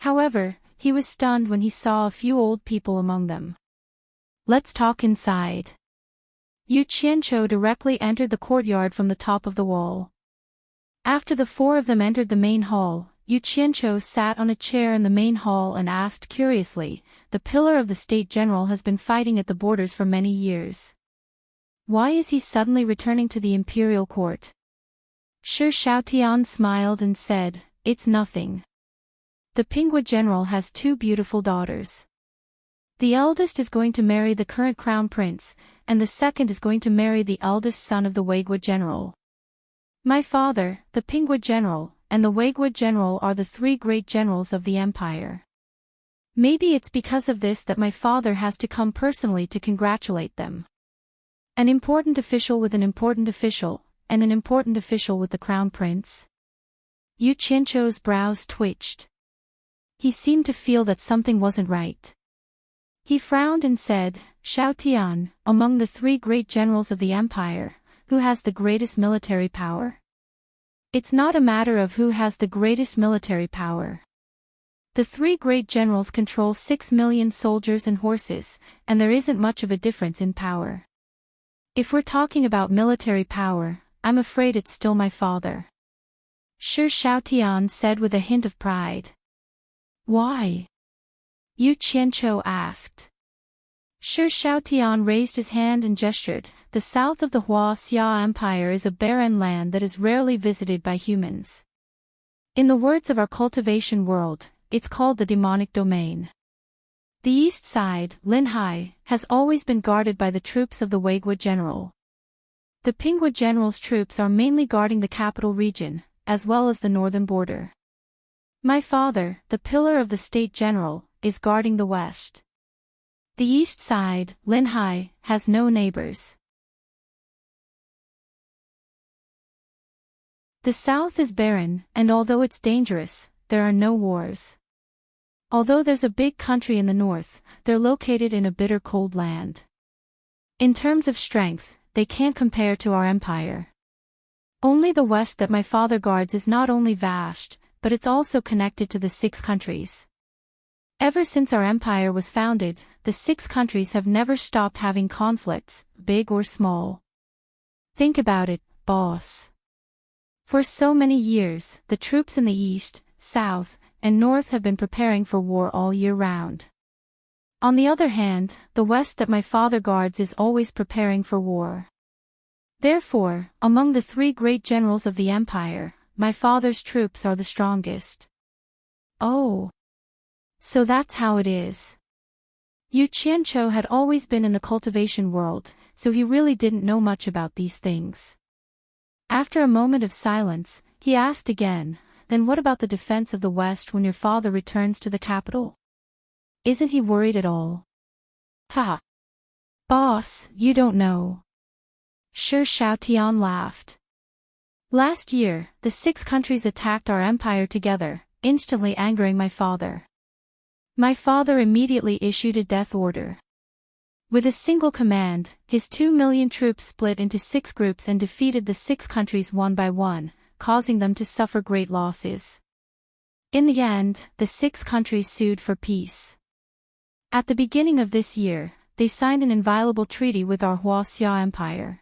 However, he was stunned when he saw a few old people among them. "Let's talk inside." Yu Qianqiu directly entered the courtyard from the top of the wall. After the four of them entered the main hall, Yu Qianqiu sat on a chair in the main hall and asked curiously, "The pillar of the State General has been fighting at the borders for many years. Why is he suddenly returning to the imperial court?" Shi Xiaotian smiled and said, "It's nothing. The Pingwa General has 2 beautiful daughters. The eldest is going to marry the current crown prince, and the second is going to marry the eldest son of the Weigua General. My father, the Pingwa General, and the Weigua General are the 3 great generals of the empire. Maybe it's because of this that my father has to come personally to congratulate them. An important official with an important official, and an important official with the crown prince." Yu Qianqiu's brows twitched. He seemed to feel that something wasn't right. He frowned and said, "Xiaotian, among the 3 great generals of the empire, who has the greatest military power?" "It's not a matter of who has the greatest military power. The 3 great generals control 6 million soldiers and horses, and there isn't much of a difference in power. If we're talking about military power, I'm afraid it's still my father," Shi Xiaotian said with a hint of pride. "Why?" Yu Qianqiu asked. Shi Xiaotian raised his hand and gestured. "The south of the Xia Empire is a barren land that is rarely visited by humans. In the words of our cultivation world, it's called the demonic domain. The east side, Linhai, has always been guarded by the troops of the Waigwa general. The Pingwa general's troops are mainly guarding the capital region, as well as the northern border. My father, the pillar of the state general, is guarding the west. The east side, Linhai, has no neighbors. The south is barren, and although it's dangerous, there are no wars. Although there's a big country in the north, they're located in a bitter cold land. In terms of strength, they can't compare to our empire. Only the west that my father guards is not only vast, but it's also connected to the 6 countries. Ever since our empire was founded, the 6 countries have never stopped having conflicts, big or small. Think about it, boss. For so many years, the troops in the east, south, and north have been preparing for war all year round. On the other hand, the west that my father guards is always preparing for war. Therefore, among the 3 great generals of the empire, my father's troops are the strongest. Oh. So that's how it is. Yu Qianqiu had always been in the cultivation world, so he really didn't know much about these things. After a moment of silence, he asked again, then what about the defense of the West when your father returns to the capital? Isn't he worried at all? Ha! Boss, you don't know. Shi Xiaotian laughed. Last year, the 6 countries attacked our empire together, instantly angering my father. My father immediately issued a death order. With a single command, his 2 million troops split into 6 groups and defeated the 6 countries one by one, causing them to suffer great losses. In the end, the 6 countries sued for peace. At the beginning of this year, they signed an inviolable treaty with our Huaxia Empire.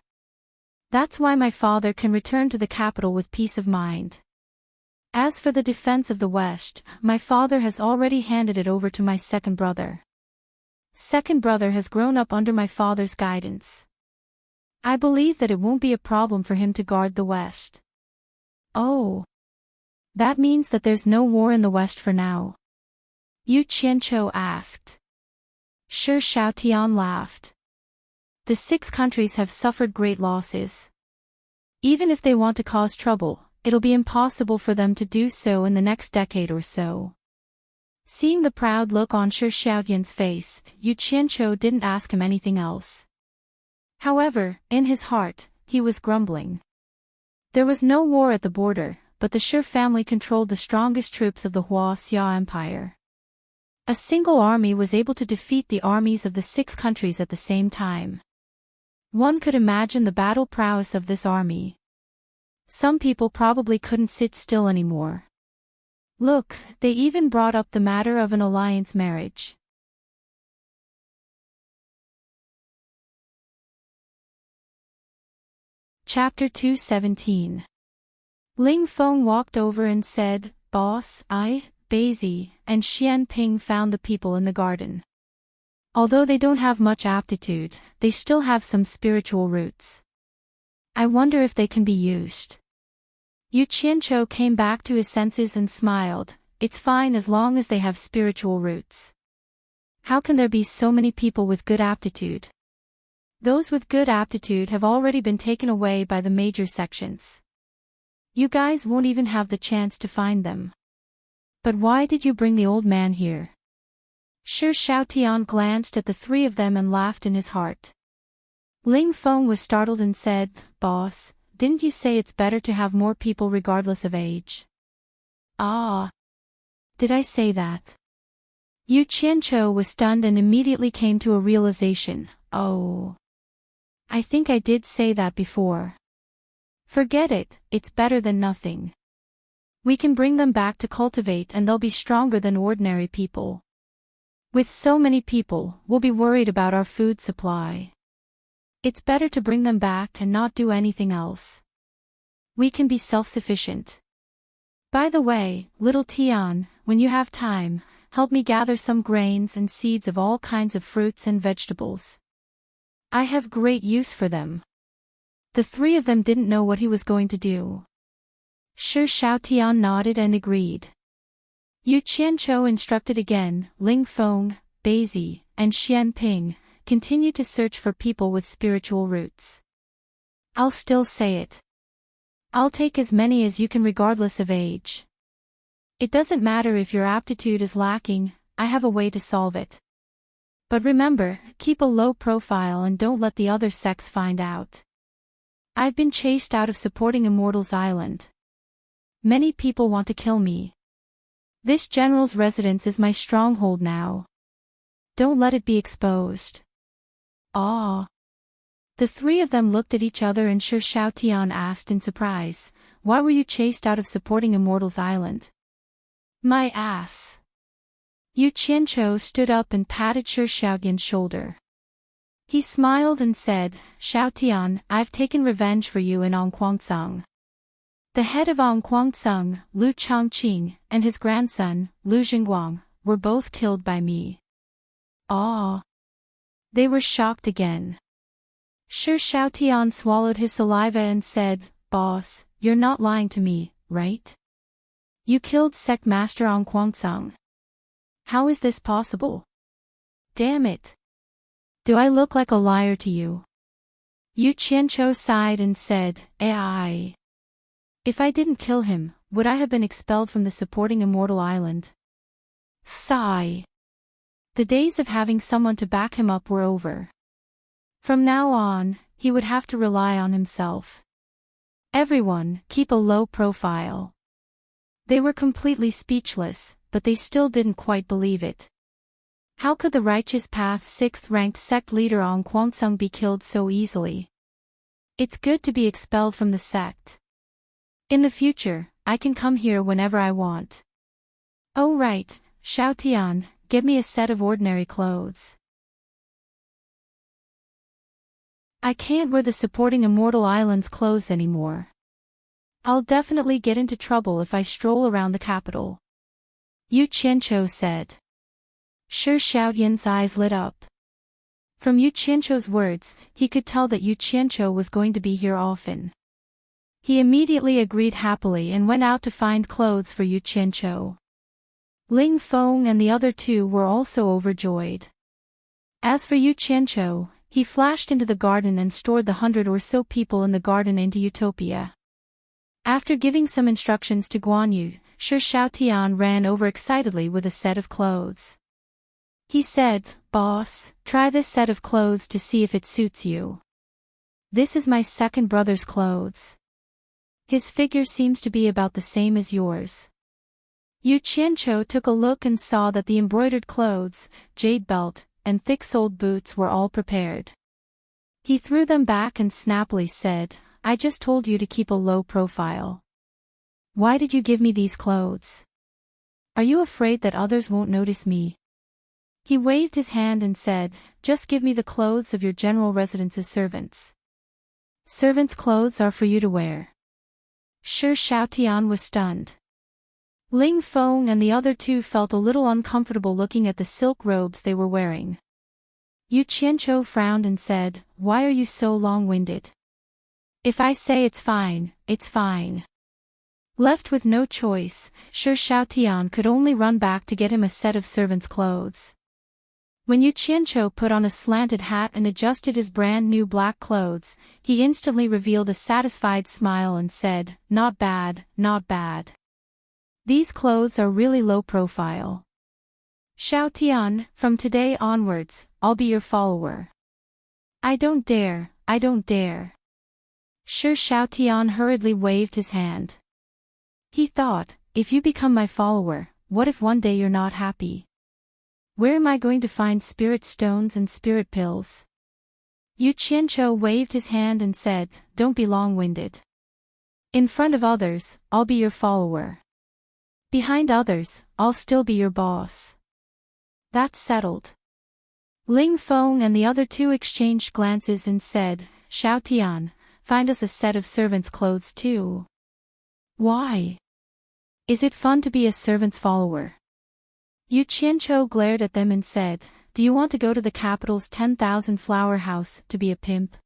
That's why my father can return to the capital with peace of mind. As for the defense of the West, my father has already handed it over to my second brother. Second brother has grown up under my father's guidance. I believe that it won't be a problem for him to guard the West. Oh. That means that there's no war in the West for now? Yu Qianqiu asked. Shi Xiaotian laughed. The 6 countries have suffered great losses. Even if they want to cause trouble, it'll be impossible for them to do so in the next decade or so. Seeing the proud look on Shi Xiaotian's face, Yu Qianqiu didn't ask him anything else. However, in his heart, he was grumbling. There was no war at the border, but the Shi family controlled the strongest troops of the Huaxia Empire. A single army was able to defeat the armies of the 6 countries at the same time. One could imagine the battle prowess of this army. Some people probably couldn't sit still anymore. Look, they even brought up the matter of an alliance marriage. Chapter 217. Ling Feng walked over and said, Boss, I, Baizi, and Xian Ping found the people in the garden. Although they don't have much aptitude, they still have some spiritual roots. I wonder if they can be used. Yu Qianqiu came back to his senses and smiled. It's fine as long as they have spiritual roots. How can there be so many people with good aptitude? Those with good aptitude have already been taken away by the major sections. You guys won't even have the chance to find them. But why did you bring the old man here? Shi Xiaotian glanced at the 3 of them and laughed in his heart. Ling Feng was startled and said, Boss, didn't you say it's better to have more people regardless of age? Ah. Did I say that? Yu Qianqiu was stunned and immediately came to a realization. Oh. I think I did say that before. Forget it, it's better than nothing. We can bring them back to cultivate and they'll be stronger than ordinary people. With so many people, we'll be worried about our food supply. It's better to bring them back and not do anything else. We can be self-sufficient. By the way, little Tian, when you have time, help me gather some grains and seeds of all kinds of fruits and vegetables. I have great use for them. The 3 of them didn't know what he was going to do. Shi Xiaotian nodded and agreed. Yu Qianzhou instructed again. Ling Feng, Beizi, and Xian Ping continue to search for people with spiritual roots. I'll still say it. I'll take as many as you can regardless of age. It doesn't matter if your aptitude is lacking, I have a way to solve it. But remember, keep a low profile and don't let the other sex find out. I've been chased out of supporting Immortals Island. Many people want to kill me. This general's residence is my stronghold now. Don't let it be exposed. Ah. The three of them looked at each other and Shi Xiaotian asked in surprise, why were you chased out of supporting Immortals Island? My ass. Yu Qianzhou stood up and patted Shi Xiaotian's shoulder. He smiled and said, Xiaotian, I've taken revenge for you in Onquangsong. The head of Onquangsong, Lu Chongqing, and his grandson, Lu Jingguang, were both killed by me. Ah. They were shocked again. Shi Xiaotian swallowed his saliva and said, Boss, you're not lying to me, right? You killed Sect Master Onquangsong. How is this possible? Damn it. Do I look like a liar to you? Yu Qianzhou sighed and said, Ai. If I didn't kill him, would I have been expelled from the supporting Immortal Island? Sigh. The days of having someone to back him up were over. From now on, he would have to rely on himself. Everyone, keep a low profile. They were completely speechless, but they still didn't quite believe it. How could the Righteous Path's 6th-ranked sect leader Ong Kwangsung be killed so easily? It's good to be expelled from the sect. In the future, I can come here whenever I want. Oh right, Xiaotian, give me a set of ordinary clothes. I can't wear the supporting Immortal Island's clothes anymore. I'll definitely get into trouble if I stroll around the capital. Yu Qianzhou said. Shi Xiaotian's eyes lit up. From Yu Qianzhou's words, he could tell that Yu Qianzhou was going to be here often. He immediately agreed happily and went out to find clothes for Yu Qianzhou. Ling Feng and the other two were also overjoyed. As for Yu Qianzhou, he flashed into the garden and stored the 100 or so people in the garden into Utopia. After giving some instructions to Guan Yu, Shi Xiaotian ran over excitedly with a set of clothes. He said, Boss, try this set of clothes to see if it suits you. This is my second brother's clothes. His figure seems to be about the same as yours. Yu Qianzhou took a look and saw that the embroidered clothes, jade belt, and thick-soled boots were all prepared. He threw them back and snappily said, I just told you to keep a low profile. Why did you give me these clothes? Are you afraid that others won't notice me? He waved his hand and said, just give me the clothes of your general residence's servants. Servants' clothes are for you to wear. Shi Xiaotian was stunned. Ling Feng and the other two felt a little uncomfortable looking at the silk robes they were wearing. Yu Qianzhou frowned and said, Why are you so long-winded? If I say it's fine, it's fine. Left with no choice, Shi Xiaotian could only run back to get him a set of servants' clothes. When Yu Qianzhou put on a slanted hat and adjusted his brand-new black clothes, he instantly revealed a satisfied smile and said, Not bad, not bad. These clothes are really low profile. Xiaotian, from today onwards, I'll be your follower. I don't dare, I don't dare. Shi Xiaotian hurriedly waved his hand. He thought, if you become my follower, what if one day you're not happy? Where am I going to find spirit stones and spirit pills? Yu Qianzhou waved his hand and said, Don't be long-winded. In front of others, I'll be your follower. Behind others, I'll still be your boss. That's settled. Ling Feng and the other two exchanged glances and said, Xiaotian, find us a set of servants' clothes too. Why? Is it fun to be a servant's follower? Yu Qianzhou glared at them and said, Do you want to go to the capital's 10,000 flower house to be a pimp?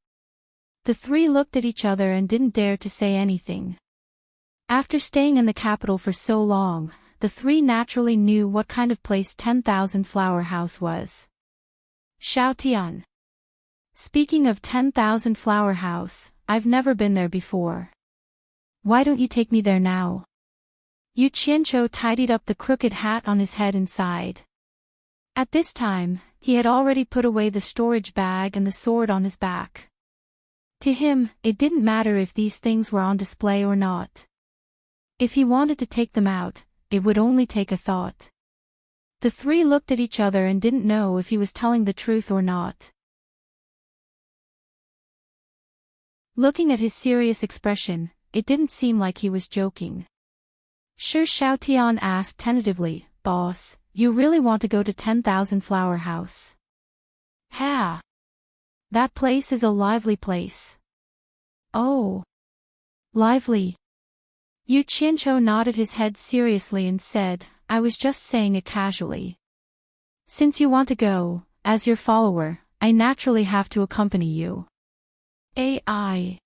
The three looked at each other and didn't dare to say anything. After staying in the capital for so long, the three naturally knew what kind of place 10,000 Flower House was. Xiao Tian. Speaking of 10,000 Flower House, I've never been there before. Why don't you take me there now? Yu Qianqiu tidied up the crooked hat on his head and sighed. At this time, he had already put away the storage bag and the sword on his back. To him, it didn't matter if these things were on display or not. If he wanted to take them out, it would only take a thought. The three looked at each other and didn't know if he was telling the truth or not. Looking at his serious expression, it didn't seem like he was joking. Shi Xiaotian asked tentatively, "Boss, you really want to go to 10,000 Flower House?" "Ha! That place is a lively place." "Oh. Lively." Yu Qianqiu nodded his head seriously and said, "I was just saying it casually. Since you want to go, as your follower, I naturally have to accompany you." "AI.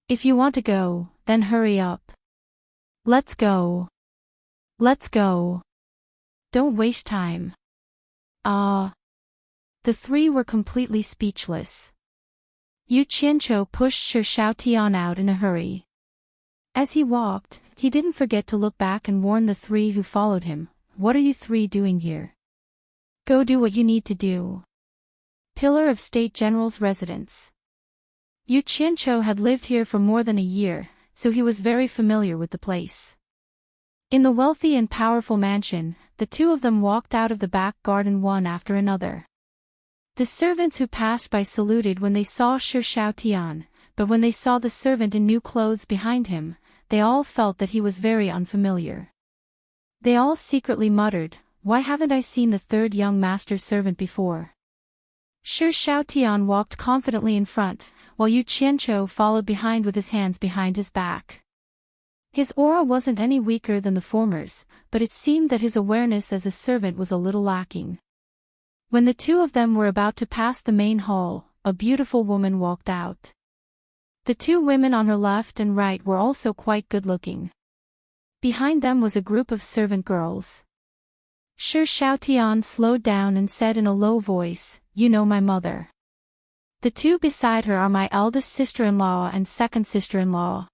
If you want to go, then hurry up. Let's go. Let's go. Don't waste time." The three were completely speechless. Yu Qianqiu pushed Shi Xiaotian out in a hurry. As he walked, he didn't forget to look back and warn the three who followed him, "What are you three doing here? Go do what you need to do." Pillar of State General's residence. Yu Qianqiu had lived here for more than a year, so he was very familiar with the place. In the wealthy and powerful mansion, the two of them walked out of the back garden one after another. The servants who passed by saluted when they saw Shi Xiaotian, but when they saw the servant in new clothes behind him, they all felt that he was very unfamiliar. They all secretly muttered, "Why haven't I seen the third young master's servant before?" Shi Xiaotian walked confidently in front, while Yu Qianqiu followed behind with his hands behind his back. His aura wasn't any weaker than the former's, but it seemed that his awareness as a servant was a little lacking. When the two of them were about to pass the main hall, a beautiful woman walked out. The two women on her left and right were also quite good-looking. Behind them was a group of servant girls. Shi Xiaotian slowed down and said in a low voice, "You know my mother. The two beside her are my eldest sister-in-law and second sister-in-law.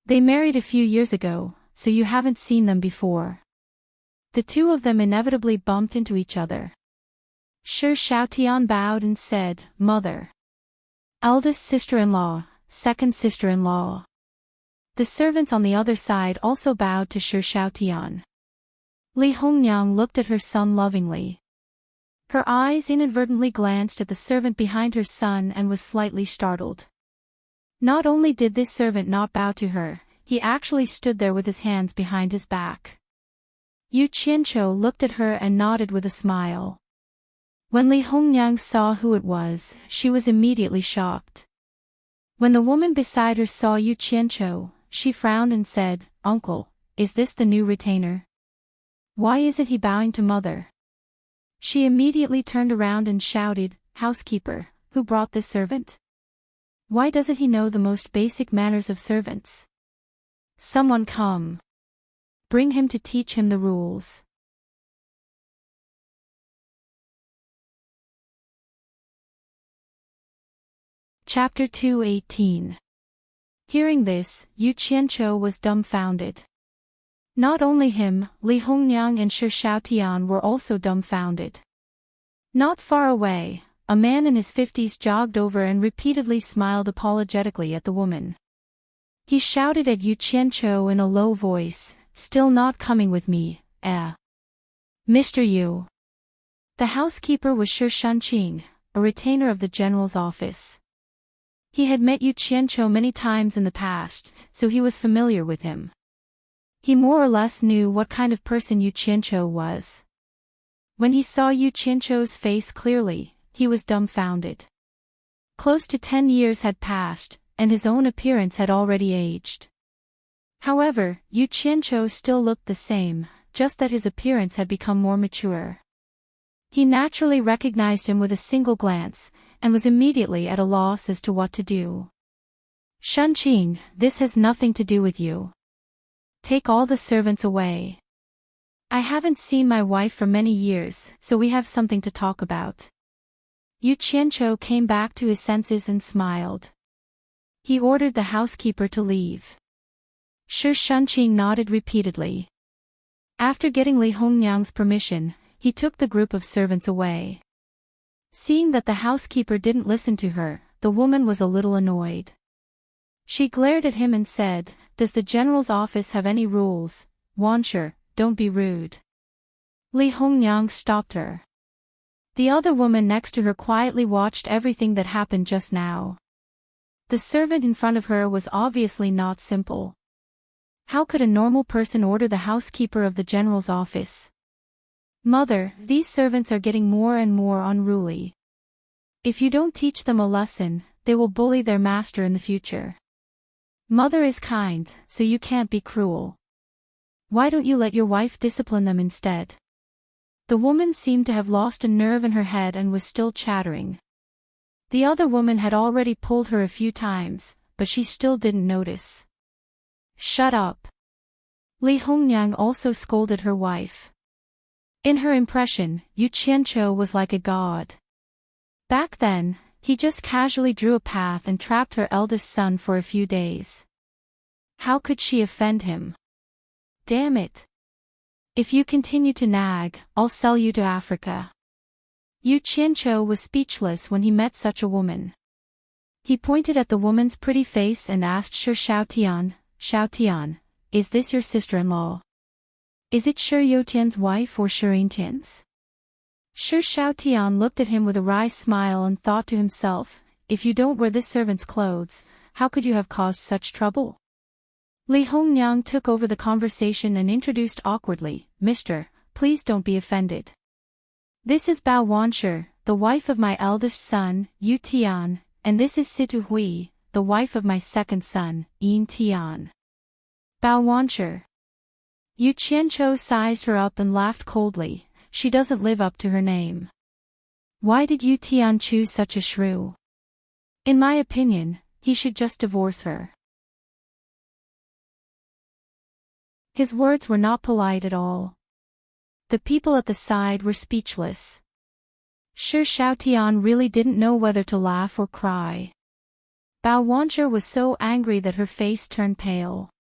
They married a few years ago, so you haven't seen them before." The two of them inevitably bumped into each other. Shi Xiaotian bowed and said, "Mother. Eldest sister-in-law, second sister-in-law." The servants on the other side also bowed to Shi Xiaotian. Li Hongniang looked at her son lovingly. Her eyes inadvertently glanced at the servant behind her son and was slightly startled. Not only did this servant not bow to her, he actually stood there with his hands behind his back. Yu Qianqiu looked at her and nodded with a smile. When Li Hongniang saw who it was, she was immediately shocked. When the woman beside her saw Yu Qianqiu, she frowned and said, "Uncle, is this the new retainer? Why isn't he bowing to mother?" She immediately turned around and shouted, "Housekeeper, who brought this servant? Why doesn't he know the most basic manners of servants? Someone come. Bring him to teach him the rules." Chapter 218. Hearing this, Yu Qianqiu was dumbfounded. Not only him, Li Hongniang and Shi Xiaotian were also dumbfounded. Not far away, a man in his 50s jogged over and repeatedly smiled apologetically at the woman. He shouted at Yu Qianqiu in a low voice, "Still not coming with me, eh? Mr. Yu." The housekeeper was Shi Shanqing, a retainer of the general's office. He had met Yu Qianqiu many times in the past, so he was familiar with him. He more or less knew what kind of person Yu Qianqiu was. When he saw Yu Qianqiu's face clearly, he was dumbfounded. Close to 10 years had passed, and his own appearance had already aged. However, Yu Qianqiu still looked the same, just that his appearance had become more mature. He naturally recognized him with a single glance, and was immediately at a loss as to what to do. "Shanqing, this has nothing to do with you. Take all the servants away." I haven't seen my wife for many years, so we have something to talk about. Yu Qianqiu came back to his senses and smiled. He ordered the housekeeper to leave. Shi Shunqing nodded repeatedly. After getting Li Hongyang's permission, he took the group of servants away. Seeing that the housekeeper didn't listen to her, the woman was a little annoyed. She glared at him and said, "Does the general's office have any rules? Wanshi, don't be rude." Li Hongyang stopped her. The other woman next to her quietly watched everything that happened just now. The servant in front of her was obviously not simple. How could a normal person order the housekeeper of the general's office? "Mother, these servants are getting more and more unruly. If you don't teach them a lesson, they will bully their master in the future. Mother is kind, so you can't be cruel. Why don't you let your wife discipline them instead?" The woman seemed to have lost a nerve in her head and was still chattering. The other woman had already pulled her a few times, but she still didn't notice. "Shut up." Li Hongyang also scolded her wife. In her impression, Yu Qianqiu was like a god. Back then, he just casually drew a path and trapped her eldest son for a few days. How could she offend him? Damn it. If you continue to nag, I'll sell you to Africa. Yu Qianqiu was speechless when he met such a woman. He pointed at the woman's pretty face and asked Shi Xiaotian, "Is this your sister-in-law? Is it Shi Youtian's wife or Shi Yintian's?" Shi Xiaotian looked at him with a wry smile and thought to himself, "If you don't wear this servant's clothes, how could you have caused such trouble?" Li Hongyang took over the conversation and introduced awkwardly, "Mister, please don't be offended. This is Bao Wanshi, the wife of my eldest son, Yu Tian, and this is Situ Hui, the wife of my second son, Yin Tian." Bao Wanshi. Yu Qianqiu sized her up and laughed coldly. She doesn't live up to her name. Why did Yu Tian choose such a shrew? In my opinion, he should just divorce her. His words were not polite at all. The people at the side were speechless. Shi Xiaotian really didn't know whether to laugh or cry. Bao Wanshi was so angry that her face turned pale.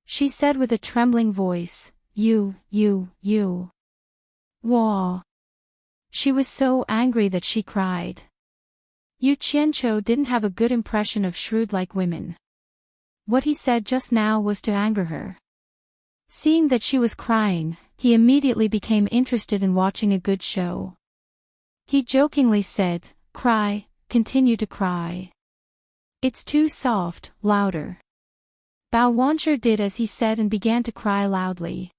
She said with a trembling voice, You. Wah. She was so angry that she cried. Yu Qianqiu didn't have a good impression of shrewd-like women. What he said just now was to anger her. Seeing that she was crying, he immediately became interested in watching a good show. He jokingly said, "Cry, continue to cry. It's too soft, louder." Bao Wanshi did as he said and began to cry loudly.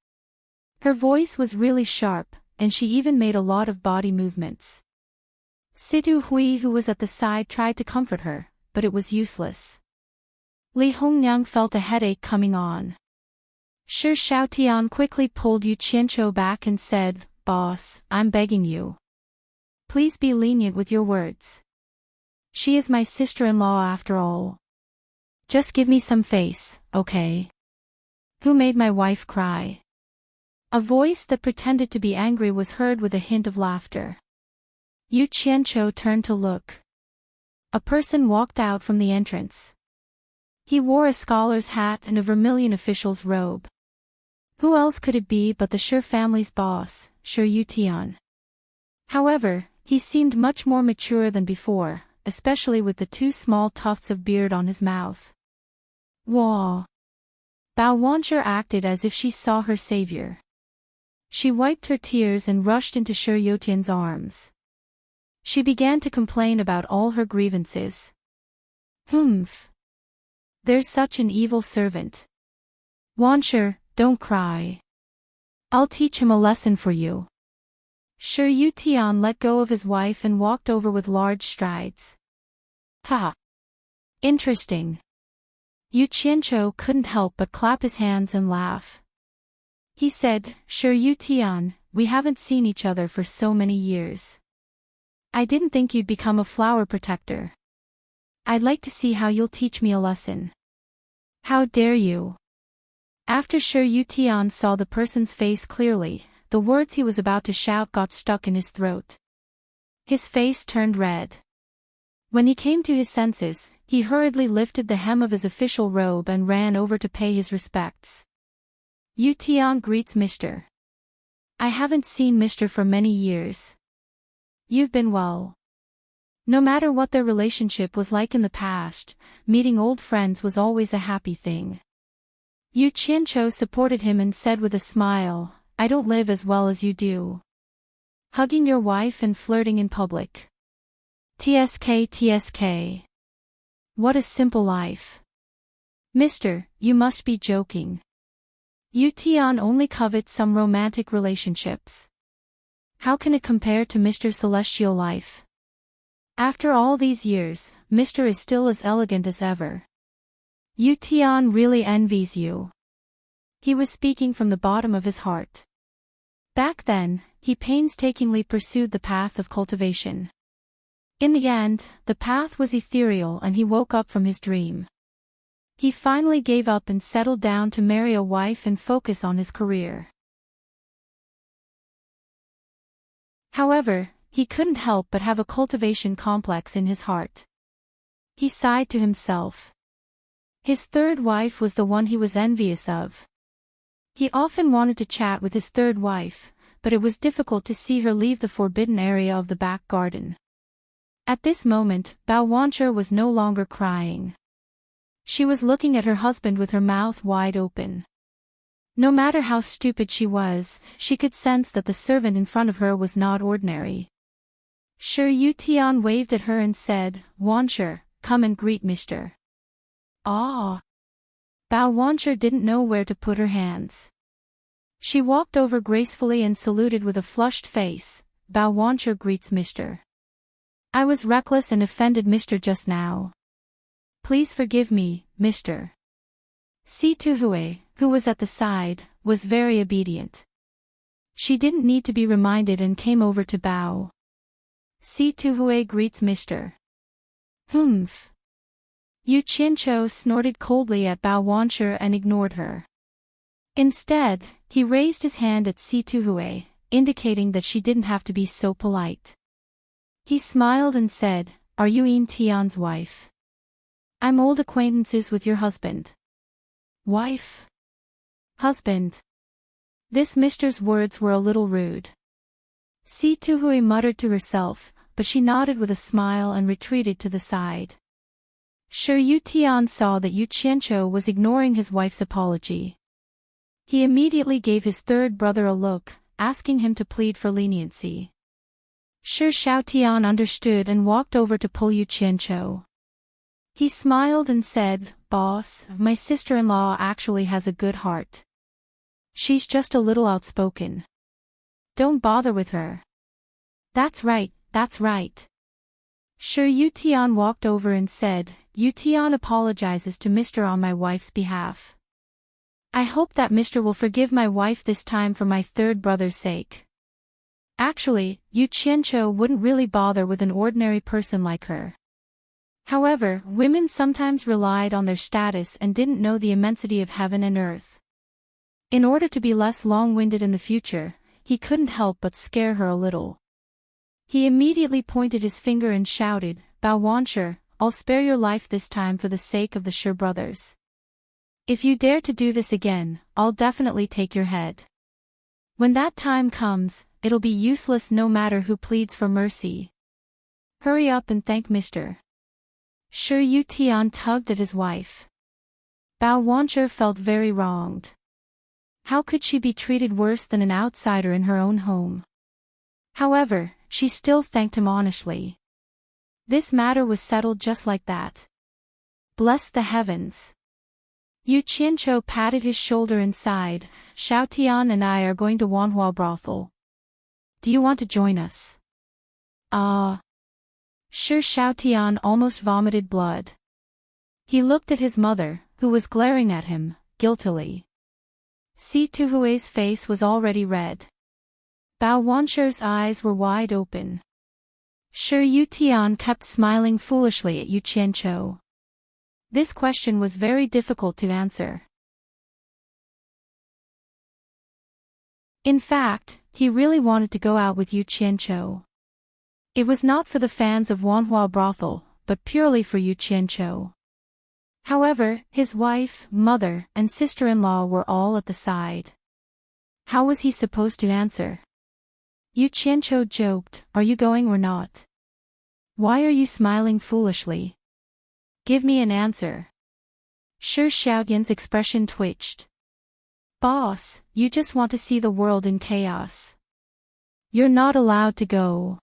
Her voice was really sharp, and she even made a lot of body movements. Situ Hui, who was at the side, tried to comfort her, but it was useless. Li Hongyang felt a headache coming on. Shi Xiaotian quickly pulled Yu Qianqiu back and said, "Boss, I'm begging you. Please be lenient with your words. She is my sister-in-law after all. Just give me some face, okay? Who made my wife cry?" A voice that pretended to be angry was heard with a hint of laughter. Yu Qianqiu turned to look. A person walked out from the entrance. He wore a scholar's hat and a vermilion official's robe. Who else could it be but the Shi family's boss, Shi Yutian? However, he seemed much more mature than before, especially with the two small tufts of beard on his mouth. Wah! Bao Wanshi acted as if she saw her savior. She wiped her tears and rushed into Shi Youtian's arms. She began to complain about all her grievances. Humph! There's such an evil servant. Wanshi, don't cry. I'll teach him a lesson for you. Shi Yutian let go of his wife and walked over with large strides. Ha! Interesting. Yu Qianqiu couldn't help but clap his hands and laugh. He said, "Shi Yutian, we haven't seen each other for so many years. I didn't think you'd become a flower protector. I'd like to see how you'll teach me a lesson." "How dare you?" After Shi Yutian saw the person's face clearly, the words he was about to shout got stuck in his throat. His face turned red. When he came to his senses, he hurriedly lifted the hem of his official robe and ran over to pay his respects. Yutian greets Mr. I haven't seen Mr. for many years. You've been well. No matter what their relationship was like in the past, meeting old friends was always a happy thing. Yu Qianqiu supported him and said with a smile, I don't live as well as you do. Hugging your wife and flirting in public. TSK. What a simple life. Mister, you must be joking. Yu Tian only covets some romantic relationships. How can it compare to Mr.'s celestial life? After all these years, Mr. is still as elegant as ever. Yu Tian really envies you. He was speaking from the bottom of his heart. Back then, he painstakingly pursued the path of cultivation. In the end, the path was ethereal and he woke up from his dream. He finally gave up and settled down to marry a wife and focus on his career. However, he couldn't help but have a cultivation complex in his heart. He sighed to himself. His third wife was the one he was envious of. He often wanted to chat with his third wife, but it was difficult to see her leave the forbidden area of the back garden. At this moment, Bao Wancher was no longer crying. She was looking at her husband with her mouth wide open. No matter how stupid she was, she could sense that the servant in front of her was not ordinary. Shi Yutian waved at her and said, Wancher, come and greet Mr. Ah! Bao Wancher didn't know where to put her hands. She walked over gracefully and saluted with a flushed face. Bao Wancher greets Mr. I was reckless and offended Mr. just now. Please forgive me, Mr. Si Tuhui, who was at the side, was very obedient. She didn't need to be reminded and came over to bow. Si Tuhui greets Mr. Humph. Yu Qianqiu snorted coldly at Bao Wancher and ignored her. Instead, he raised his hand at Si Tuhui, indicating that she didn't have to be so polite. He smiled and said, Are you Yin Tian's wife? I'm old acquaintances with your husband. Wife? Husband. This Mister's words were a little rude. Si Tuhui muttered to herself, but she nodded with a smile and retreated to the side. Shi Yutian saw that Yu Qianqiu was ignoring his wife's apology. He immediately gave his third brother a look, asking him to plead for leniency. Shi Xiaotian understood and walked over to pull Yu Qianqiu. He smiled and said, Boss, my sister-in-law actually has a good heart. She's just a little outspoken. Don't bother with her. That's right, that's right. Shi Yutian walked over and said, Yutian apologizes to Mr. on my wife's behalf. I hope that Mr. will forgive my wife this time for my third brother's sake. Actually, Yu Qianqiu wouldn't really bother with an ordinary person like her. However, women sometimes relied on their status and didn't know the immensity of heaven and earth. In order to be less long-winded in the future, he couldn't help but scare her a little. He immediately pointed his finger and shouted, Bao Wancher, I'll spare your life this time for the sake of the Shi brothers. If you dare to do this again, I'll definitely take your head. When that time comes, it'll be useless no matter who pleads for mercy. Hurry up and thank Mr. Shi Yutian tugged at his wife. Bao Wancher felt very wronged. How could she be treated worse than an outsider in her own home? However, she still thanked him honestly. This matter was settled just like that. Bless the heavens. Yu Qianqiu patted his shoulder and sighed, Xiaotian and I are going to Wanhua brothel. Do you want to join us? Shi Xiaotian almost vomited blood. He looked at his mother, who was glaring at him, guiltily. Si Tuhui's face was already red. Bao Wancher's eyes were wide open. Shi Yutian kept smiling foolishly at Yu Qianqiu. This question was very difficult to answer. In fact, he really wanted to go out with Yu Qianqiu. It was not for the fans of Wanhua Brothel, but purely for Yu Qianqiu. However, his wife, mother, and sister-in-law were all at the side. How was he supposed to answer? Yu Qianqiu joked, "Are you going or not? Why are you smiling foolishly? Give me an answer." Shi Xiaoyan's expression twitched. "Boss, you just want to see the world in chaos. You're not allowed to go."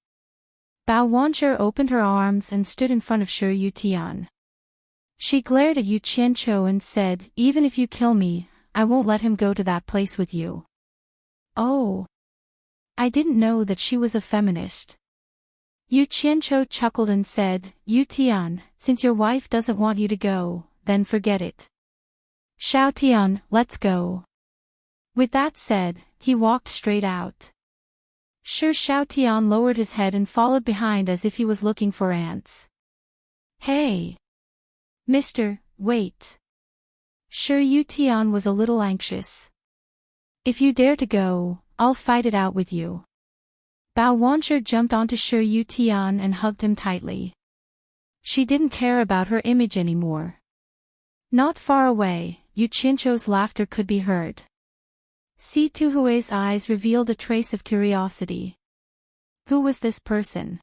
Bao Wanzhe opened her arms and stood in front of Shi Yutian. She glared at Yu Qianqiu and said, "Even if you kill me, I won't let him go to that place with you." Oh. I didn't know that she was a feminist. Yu Qianqiu chuckled and said, "Yu Tian, since your wife doesn't want you to go, then forget it. Xiao Tian, let's go." With that said, he walked straight out. Shi Xiaotian lowered his head and followed behind as if he was looking for ants. "Hey! Mister, wait." Shi Yutian was a little anxious. "If you dare to go, I'll fight it out with you." Bao Wanzhe jumped onto Shi Yutian and hugged him tightly. She didn't care about her image anymore. Not far away, Yu Qianqiu's laughter could be heard. Si Tuhui's eyes revealed a trace of curiosity. Who was this person?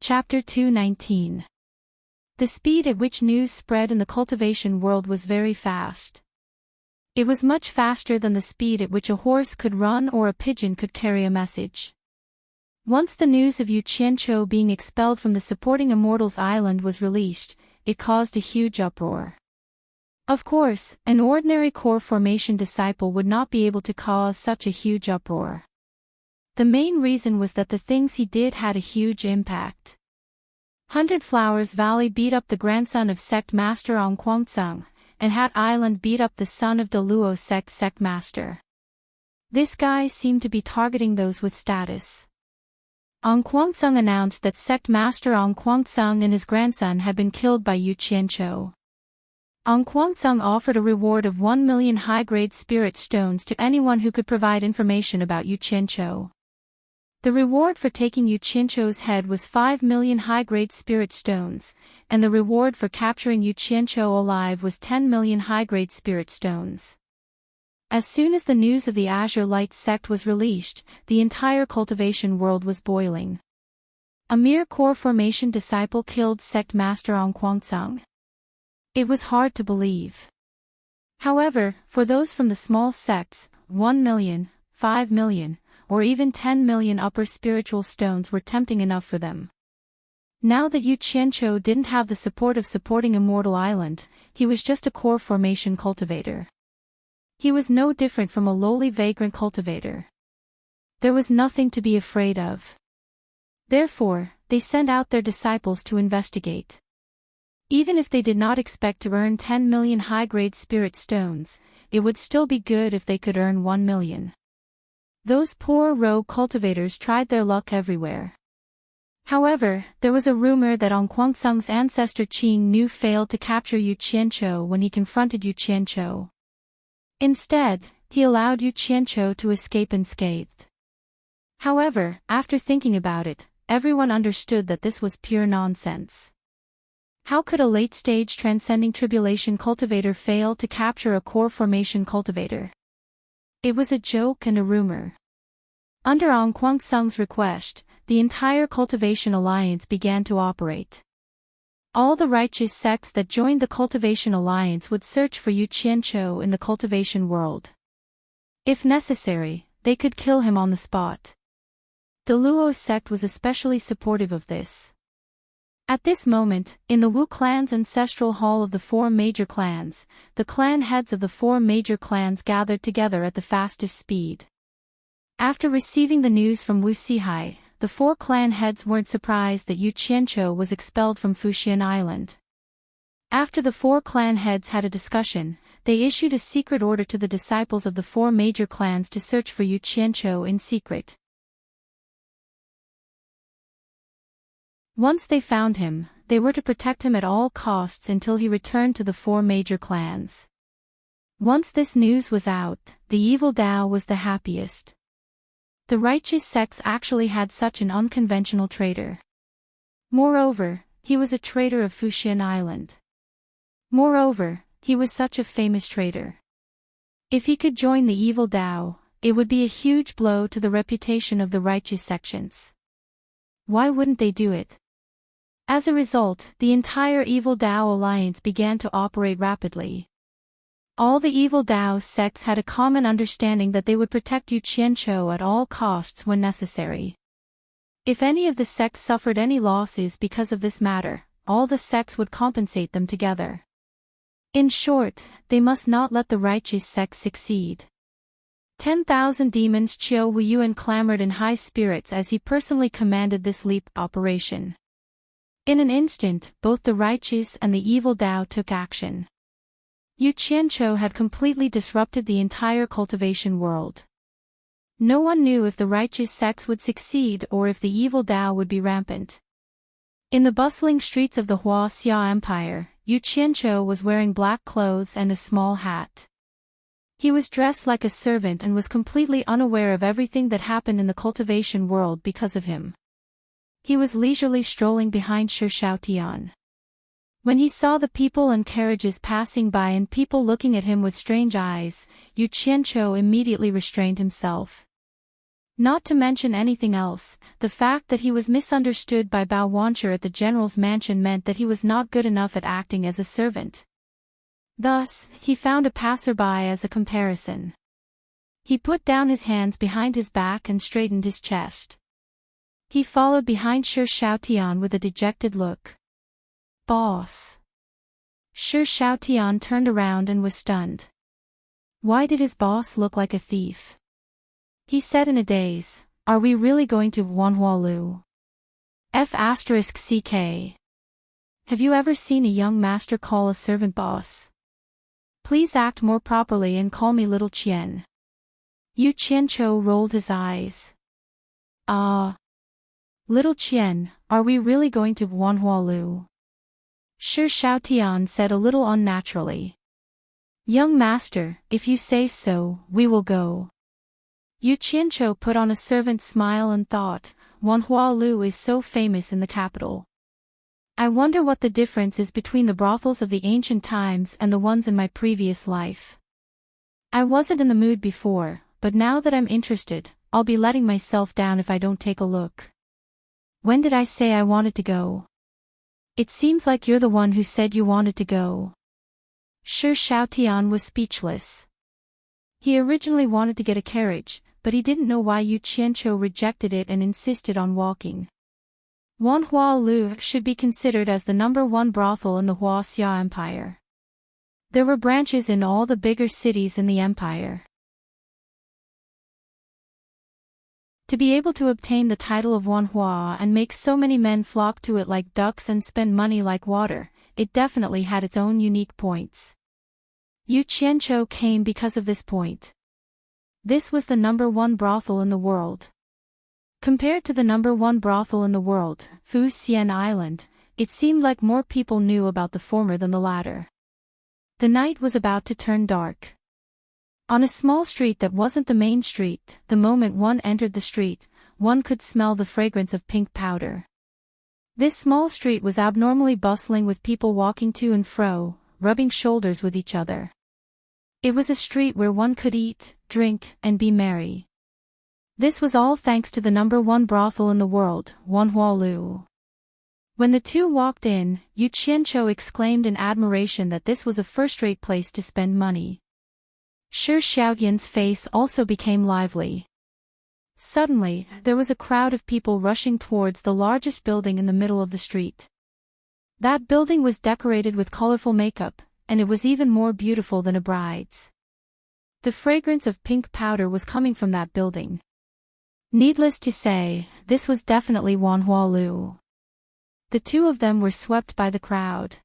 Chapter 219. The speed at which news spread in the cultivation world was very fast. It was much faster than the speed at which a horse could run or a pigeon could carry a message. Once the news of Yu Qianqiu being expelled from the supporting Immortals Island was released, it caused a huge uproar. Of course, an ordinary core formation disciple would not be able to cause such a huge uproar. The main reason was that the things he did had a huge impact. 100 Flowers Valley beat up the grandson of sect master Ong Guangzheng, and Hat Island beat up the son of Deluo sect master. This guy seemed to be targeting those with status. Ong Guangzheng announced that sect master Ong Guangzheng and his grandson had been killed by Yu Qianqiu. Ong Guangzheng offered a reward of 1 million high-grade spirit stones to anyone who could provide information about Yu Qianqiu. The reward for taking Yu Qianqiu's head was 5 million high-grade spirit stones, and the reward for capturing Yu Qianqiu alive was 10 million high-grade spirit stones. As soon as the news of the Azure Light sect was released, the entire cultivation world was boiling. A mere core formation disciple killed sect master Ong Guangzheng. It was hard to believe. However, for those from the small sects, 1 million, 5 million, or even 10 million upper spiritual stones were tempting enough for them. Now that Yu Qianqiu didn't have the support of supporting Immortal Island, he was just a core formation cultivator. He was no different from a lowly vagrant cultivator. There was nothing to be afraid of. Therefore, they sent out their disciples to investigate. Even if they did not expect to earn 10 million high-grade spirit stones, it would still be good if they could earn 1 million. Those poor rogue cultivators tried their luck everywhere. However, there was a rumor that Ong Guangzheng's ancestor Qing Nu failed to capture Yu Qianqiu when he confronted Yu Qianqiu. Instead, he allowed Yu Qianqiu to escape unscathed. However, after thinking about it, everyone understood that this was pure nonsense. How could a late-stage transcending tribulation cultivator fail to capture a core formation cultivator? It was a joke and a rumor. Under Ong Guangzheng's request, the entire cultivation alliance began to operate. All the righteous sects that joined the cultivation alliance would search for Yu Qianqiu in the cultivation world. If necessary, they could kill him on the spot. The Luo sect was especially supportive of this. At this moment, in the Wu clan's ancestral hall of the 4 major clans, the clan heads of the 4 major clans gathered together at the fastest speed. After receiving the news from Wu Sihai, the 4 clan heads weren't surprised that Yu Qianqiu was expelled from Fuxian Island. After the 4 clan heads had a discussion, they issued a secret order to the disciples of the 4 major clans to search for Yu Qianqiu in secret. Once they found him, they were to protect him at all costs until he returned to the four major clans. Once this news was out, the evil Dao was the happiest. The righteous sects actually had such an unconventional traitor. Moreover, he was a traitor of Fuxian Island. Moreover, he was such a famous traitor. If he could join the evil Dao, it would be a huge blow to the reputation of the righteous sections. Why wouldn't they do it? As a result, the entire evil Dao alliance began to operate rapidly. All the evil Dao sects had a common understanding that they would protect Yu Qianqiu at all costs when necessary. If any of the sects suffered any losses because of this matter, all the sects would compensate them together. In short, they must not let the righteous sects succeed. 10,000 demons Qiu Wuyuan clamored in high spirits as he personally commanded this leap operation. In an instant, both the righteous and the evil Dao took action. Yu Qianqiu had completely disrupted the entire cultivation world. No one knew if the righteous sects would succeed or if the evil Dao would be rampant. In the bustling streets of the Huaxia Empire, Yu Qianqiu was wearing black clothes and a small hat. He was dressed like a servant and was completely unaware of everything that happened in the cultivation world because of him. He was leisurely strolling behind Shi Shaotian. When he saw the people and carriages passing by and people looking at him with strange eyes, Yu Qianqiu immediately restrained himself. Not to mention anything else, the fact that he was misunderstood by Bao Wancher at the general's mansion meant that he was not good enough at acting as a servant. Thus, he found a passerby as a comparison. He put down his hands behind his back and straightened his chest. He followed behind Shi Shaotian with a dejected look. "Boss." Shi Shaotian turned around and was stunned. Why did his boss look like a thief? He said in a daze, "Are we really going to Wanhualu? F***ck. Have you ever seen a young master call a servant boss? Please act more properly and call me Little Qian." Yu Qianqiu rolled his eyes. Little Qian, are we really going to Wanhualu? Shi Shaotian said a little unnaturally. "Young master, if you say so, we will go." Yu Qianqiu put on a servant smile and thought, Wanhualu is so famous in the capital. I wonder what the difference is between the brothels of the ancient times and the ones in my previous life. I wasn't in the mood before, but now that I'm interested, I'll be letting myself down if I don't take a look. When did I say I wanted to go? It seems like you're the one who said you wanted to go. Shi Shaotian was speechless. He originally wanted to get a carriage, but he didn't know why Yu Qianqiu rejected it and insisted on walking. Wanhualu should be considered as the #1 brothel in the Huaxia Empire. There were branches in all the bigger cities in the empire. To be able to obtain the title of Wanhua and make so many men flock to it like ducks and spend money like water, it definitely had its own unique points. Yu Qianqiu came because of this point. This was the #1 brothel in the world. Compared to the #1 brothel in the world, Fuxian Island, it seemed like more people knew about the former than the latter. The night was about to turn dark. On a small street that wasn't the main street, the moment one entered the street, one could smell the fragrance of pink powder. This small street was abnormally bustling with people walking to and fro, rubbing shoulders with each other. It was a street where one could eat, drink, and be merry. This was all thanks to the #1 brothel in the world, Wanhualu. When the two walked in, Yu Qianqiu exclaimed in admiration that this was a first-rate place to spend money. Shi Shaotian's face also became lively. Suddenly, there was a crowd of people rushing towards the largest building in the middle of the street. That building was decorated with colorful makeup, and it was even more beautiful than a bride's. The fragrance of pink powder was coming from that building. Needless to say, this was definitely Wanhualu. The two of them were swept by the crowd.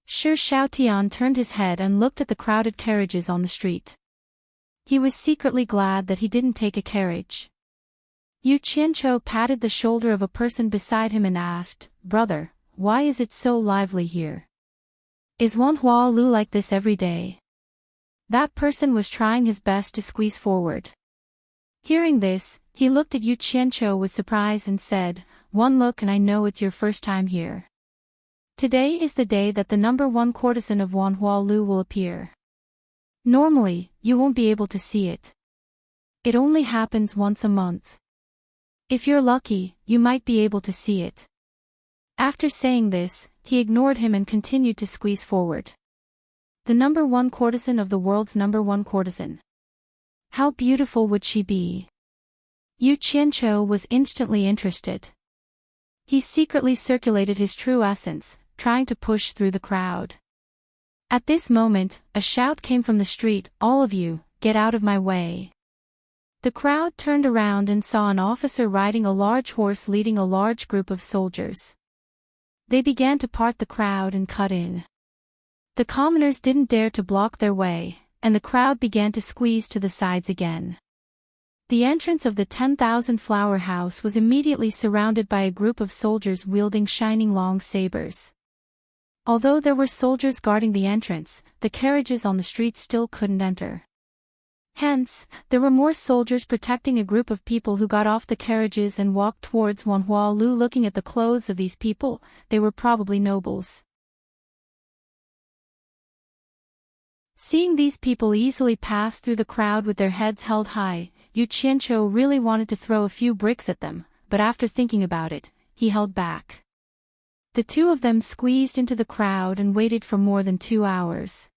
Shi Shaotian turned his head and looked at the crowded carriages on the street. He was secretly glad that he didn't take a carriage. Yu Qianqiu patted the shoulder of a person beside him and asked, "Brother, why is it so lively here? Is Wanhua Lu like this every day? That person was trying his best to squeeze forward. Hearing this, he looked at Yu Qianqiu with surprise and said, "One look and I know it's your first time here. Today is the day that the number one courtesan of Wanhua Lu will appear. Normally, you won't be able to see it. It only happens once a month. If you're lucky, you might be able to see it." After saying this, he ignored him and continued to squeeze forward. The number one courtesan of the world's number one courtesan. How beautiful would she be? Yu Qianqiu was instantly interested. He secretly circulated his true essence, trying to push through the crowd. At this moment, a shout came from the street, "All of you, get out of my way." The crowd turned around and saw an officer riding a large horse leading a large group of soldiers. They began to part the crowd and cut in. The commoners didn't dare to block their way, and the crowd began to squeeze to the sides again. The entrance of the 10,000 flower house was immediately surrounded by a group of soldiers wielding shining long sabers. Although there were soldiers guarding the entrance, the carriages on the street still couldn't enter. Hence, there were more soldiers protecting a group of people who got off the carriages and walked towards Wanhua Lu. Looking at the clothes of these people, they were probably nobles. Seeing these people easily pass through the crowd with their heads held high, Yu Qianqiu really wanted to throw a few bricks at them, but after thinking about it, he held back. The two of them squeezed into the crowd and waited for more than 2 hours.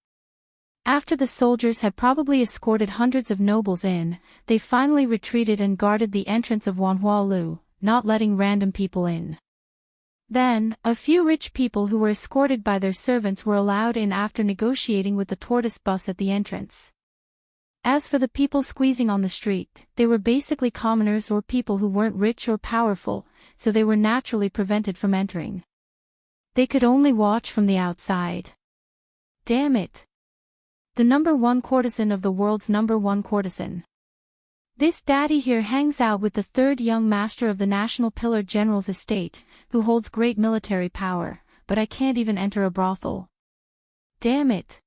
After the soldiers had probably escorted hundreds of nobles in, they finally retreated and guarded the entrance of Wanhua Lu, not letting random people in. Then, a few rich people who were escorted by their servants were allowed in after negotiating with the tortoise bus at the entrance. As for the people squeezing on the street, they were basically commoners or people who weren't rich or powerful, so they were naturally prevented from entering. They could only watch from the outside. Damn it! The number one courtesan of the world's number one courtesan. This daddy here hangs out with the third young master of the National Pillar General's estate, who holds great military power, but I can't even enter a brothel. Damn it!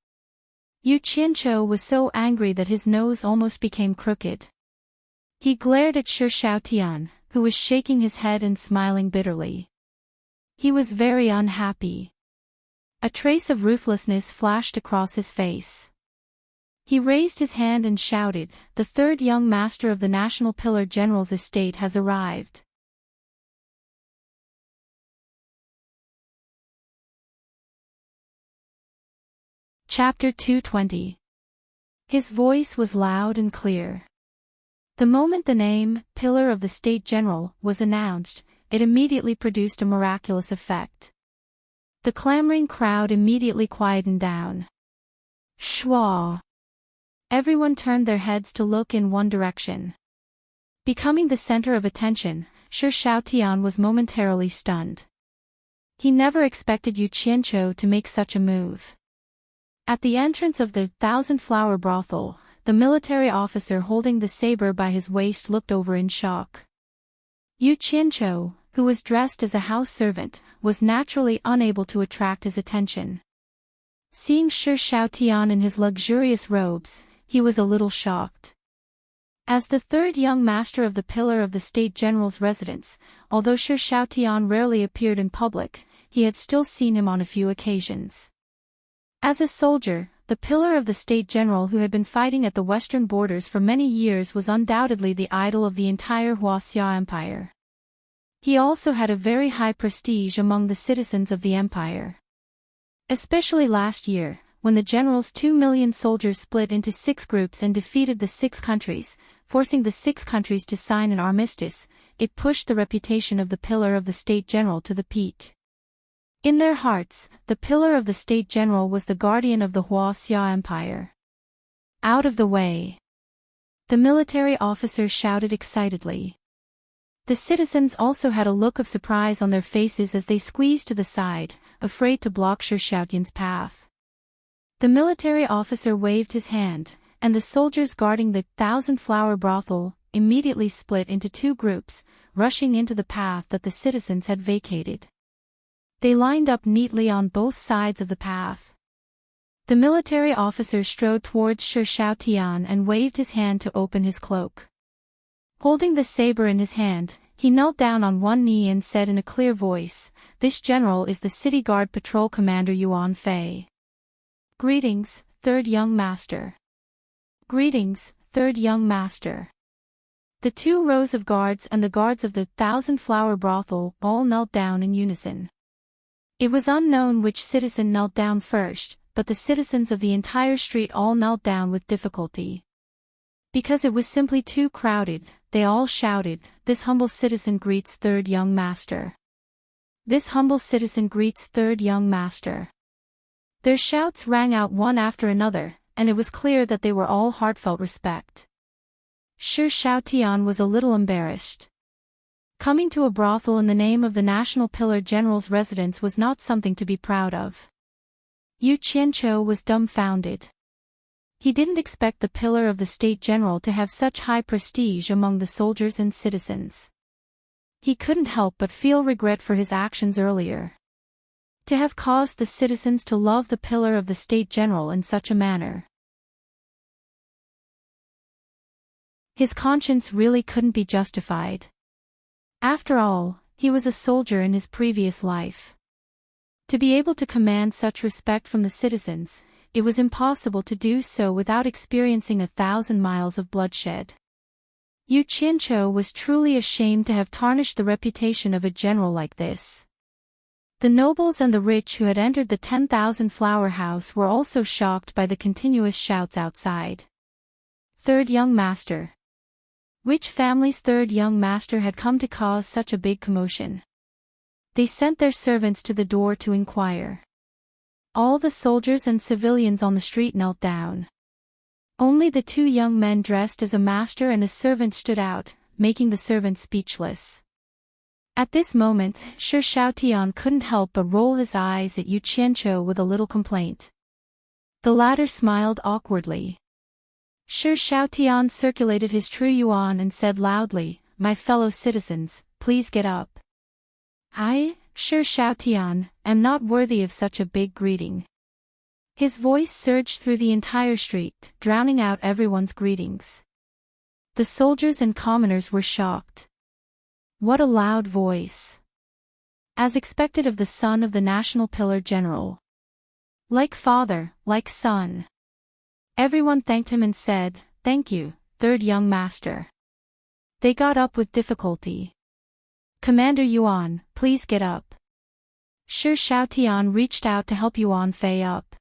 Yu Qianqiu was so angry that his nose almost became crooked. He glared at Shi Xiaotian, who was shaking his head and smiling bitterly. He was very unhappy. A trace of ruthlessness flashed across his face. He raised his hand and shouted, "The third young master of the National Pillar General's estate has arrived." Chapter 220. His voice was loud and clear. The moment the name, Pillar of the State General, was announced, it immediately produced a miraculous effect. The clamoring crowd immediately quietened down. Schwa! Everyone turned their heads to look in one direction. Becoming the center of attention, Shi Xiaotian was momentarily stunned. He never expected Yu Qianqiu to make such a move. At the entrance of the 1,000-flower brothel, the military officer holding the saber by his waist looked over in shock. Yu Qianqiu, who was dressed as a house servant, was naturally unable to attract his attention. Seeing Shi Xiaotian in his luxurious robes, he was a little shocked. As the third young master of the Pillar of the State General's residence, although Shi Xiaotian rarely appeared in public, he had still seen him on a few occasions. As a soldier, the Pillar of the State General who had been fighting at the western borders for many years was undoubtedly the idol of the entire Huaxia Empire. He also had a very high prestige among the citizens of the empire. Especially last year, when the general's 2 million soldiers split into 6 groups and defeated the 6 countries, forcing the 6 countries to sign an armistice, it pushed the reputation of the Pillar of the State General to the peak. In their hearts, the Pillar of the State General was the guardian of the Huaxia Empire. Out of the way! The military officer shouted excitedly. The citizens also had a look of surprise on their faces as they squeezed to the side, afraid to block Shi Xiaotian's path. The military officer waved his hand, and the soldiers guarding the 1,000-flower brothel immediately split into 2 groups, rushing into the path that the citizens had vacated. They lined up neatly on both sides of the path. The military officer strode towards Shi Xiaotian and waved his hand to open his cloak. Holding the saber in his hand, he knelt down on one knee and said in a clear voice, "This general is the City Guard Patrol Commander Yuan Fei. Greetings, third young master." "Greetings, third young master." The 2 rows of guards and the guards of the Thousand-Flower Brothel all knelt down in unison. It was unknown which citizen knelt down first, but the citizens of the entire street all knelt down with difficulty. Because it was simply too crowded, they all shouted, "This humble citizen greets third young master. This humble citizen greets third young master." Their shouts rang out one after another, and it was clear that they were all heartfelt respect. Shi Xiaotian was a little embarrassed. Coming to a brothel in the name of the National Pillar General's residence was not something to be proud of. Yu Qianqiu was dumbfounded. He didn't expect the pillar of the State General to have such high prestige among the soldiers and citizens. He couldn't help but feel regret for his actions earlier. To have caused the citizens to love the pillar of the State General in such a manner. His conscience really couldn't be justified. After all, he was a soldier in his previous life. To be able to command such respect from the citizens, it was impossible to do so without experiencing 1,000 miles of bloodshed. Yu Qianqiu was truly ashamed to have tarnished the reputation of a general like this. The nobles and the rich who had entered the 10,000 Flower House were also shocked by the continuous shouts outside. Third young master. Which family's third young master had come to cause such a big commotion? They sent their servants to the door to inquire. All the soldiers and civilians on the street knelt down. Only the 2 young men dressed as a master and a servant stood out, making the servant speechless. At this moment, Shi Xiaotian couldn't help but roll his eyes at Yu Qianqiu with a little complaint. The latter smiled awkwardly. Shi Xiaotian circulated his true yuan and said loudly, "My fellow citizens, please get up. I, Shi Xiaotian, am not worthy of such a big greeting." His voice surged through the entire street, drowning out everyone's greetings. The soldiers and commoners were shocked. What a loud voice! As expected of the son of the National Pillar General. Like father, like son. Everyone thanked him and said, "Thank you, third young master." They got up with difficulty. "Commander Yuan, please get up." Shi Xiaotian reached out to help Yuan Fei up.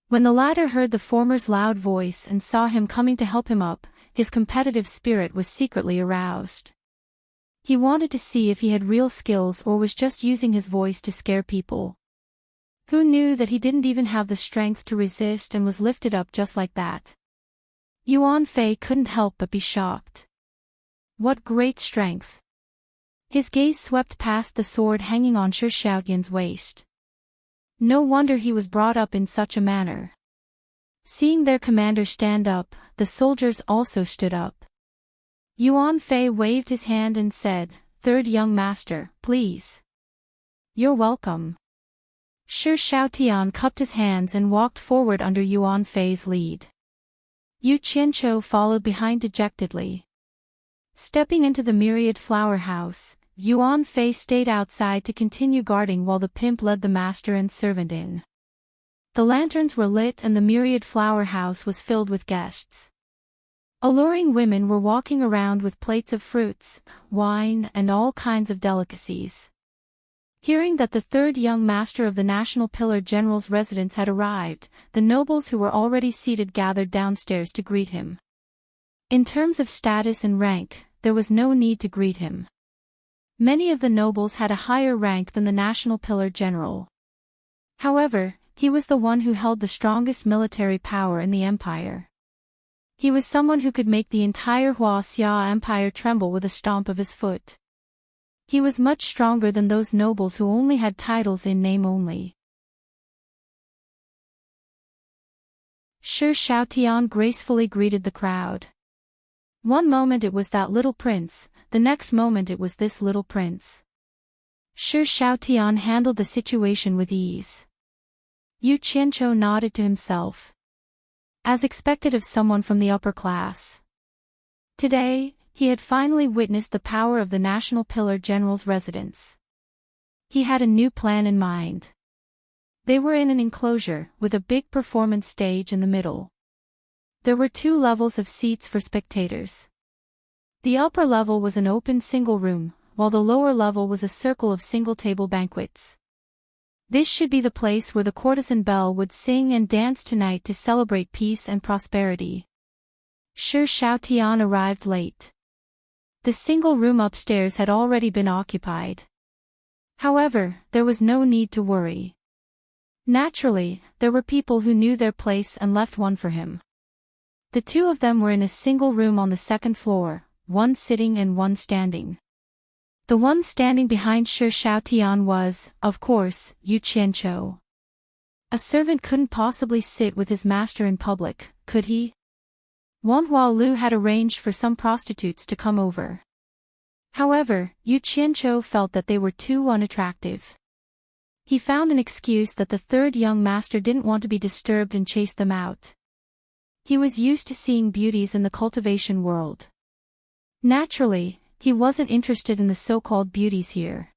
When the latter heard the former's loud voice and saw him coming to help him up, his competitive spirit was secretly aroused. He wanted to see if he had real skills or was just using his voice to scare people. Who knew that he didn't even have the strength to resist and was lifted up just like that? Yuan Fei couldn't help but be shocked. What great strength! His gaze swept past the sword hanging on Shi Xiaotian's waist. No wonder he was brought up in such a manner. Seeing their commander stand up, the soldiers also stood up. Yuan Fei waved his hand and said, "Third young master, please." "You're welcome." Shi Xiaotian cupped his hands and walked forward under Yuan Fei's lead. Yu Qianqiu followed behind dejectedly. Stepping into the myriad flower house, Yuan Fei stayed outside to continue guarding while the pimp led the master and servant in. The lanterns were lit and the myriad flower house was filled with guests. Alluring women were walking around with plates of fruits, wine, and all kinds of delicacies. Hearing that the third young master of the National Pillar General's residence had arrived, the nobles who were already seated gathered downstairs to greet him. In terms of status and rank, there was no need to greet him. Many of the nobles had a higher rank than the National Pillar General. However, he was the one who held the strongest military power in the empire. He was someone who could make the entire Huaxia Empire tremble with a stomp of his foot. He was much stronger than those nobles who only had titles in name only. Shi Xiaotian gracefully greeted the crowd. One moment it was that little prince, the next moment it was this little prince. Shi Xiaotian handled the situation with ease. Yu Qianzhou nodded to himself. As expected of someone from the upper class. Today, he had finally witnessed the power of the National Pillar General's residence. He had a new plan in mind. They were in an enclosure, with a big performance stage in the middle. There were 2 levels of seats for spectators. The upper level was an open single room, while the lower level was a circle of single-table banquets. This should be the place where the courtesan Belle would sing and dance tonight to celebrate peace and prosperity. Shi Xiaotian arrived late. The single room upstairs had already been occupied. However, there was no need to worry. Naturally, there were people who knew their place and left one for him. The 2 of them were in a single room on the 2nd floor, one sitting and one standing. The one standing behind Shi Xiaotian was, of course, Yu Qianzhou. A servant couldn't possibly sit with his master in public, could he? Wan Hualu had arranged for some prostitutes to come over. However, Yu Qianzhou felt that they were too unattractive. He found an excuse that the 3rd young master didn't want to be disturbed and chased them out. He was used to seeing beauties in the cultivation world. Naturally, he wasn't interested in the so-called beauties here.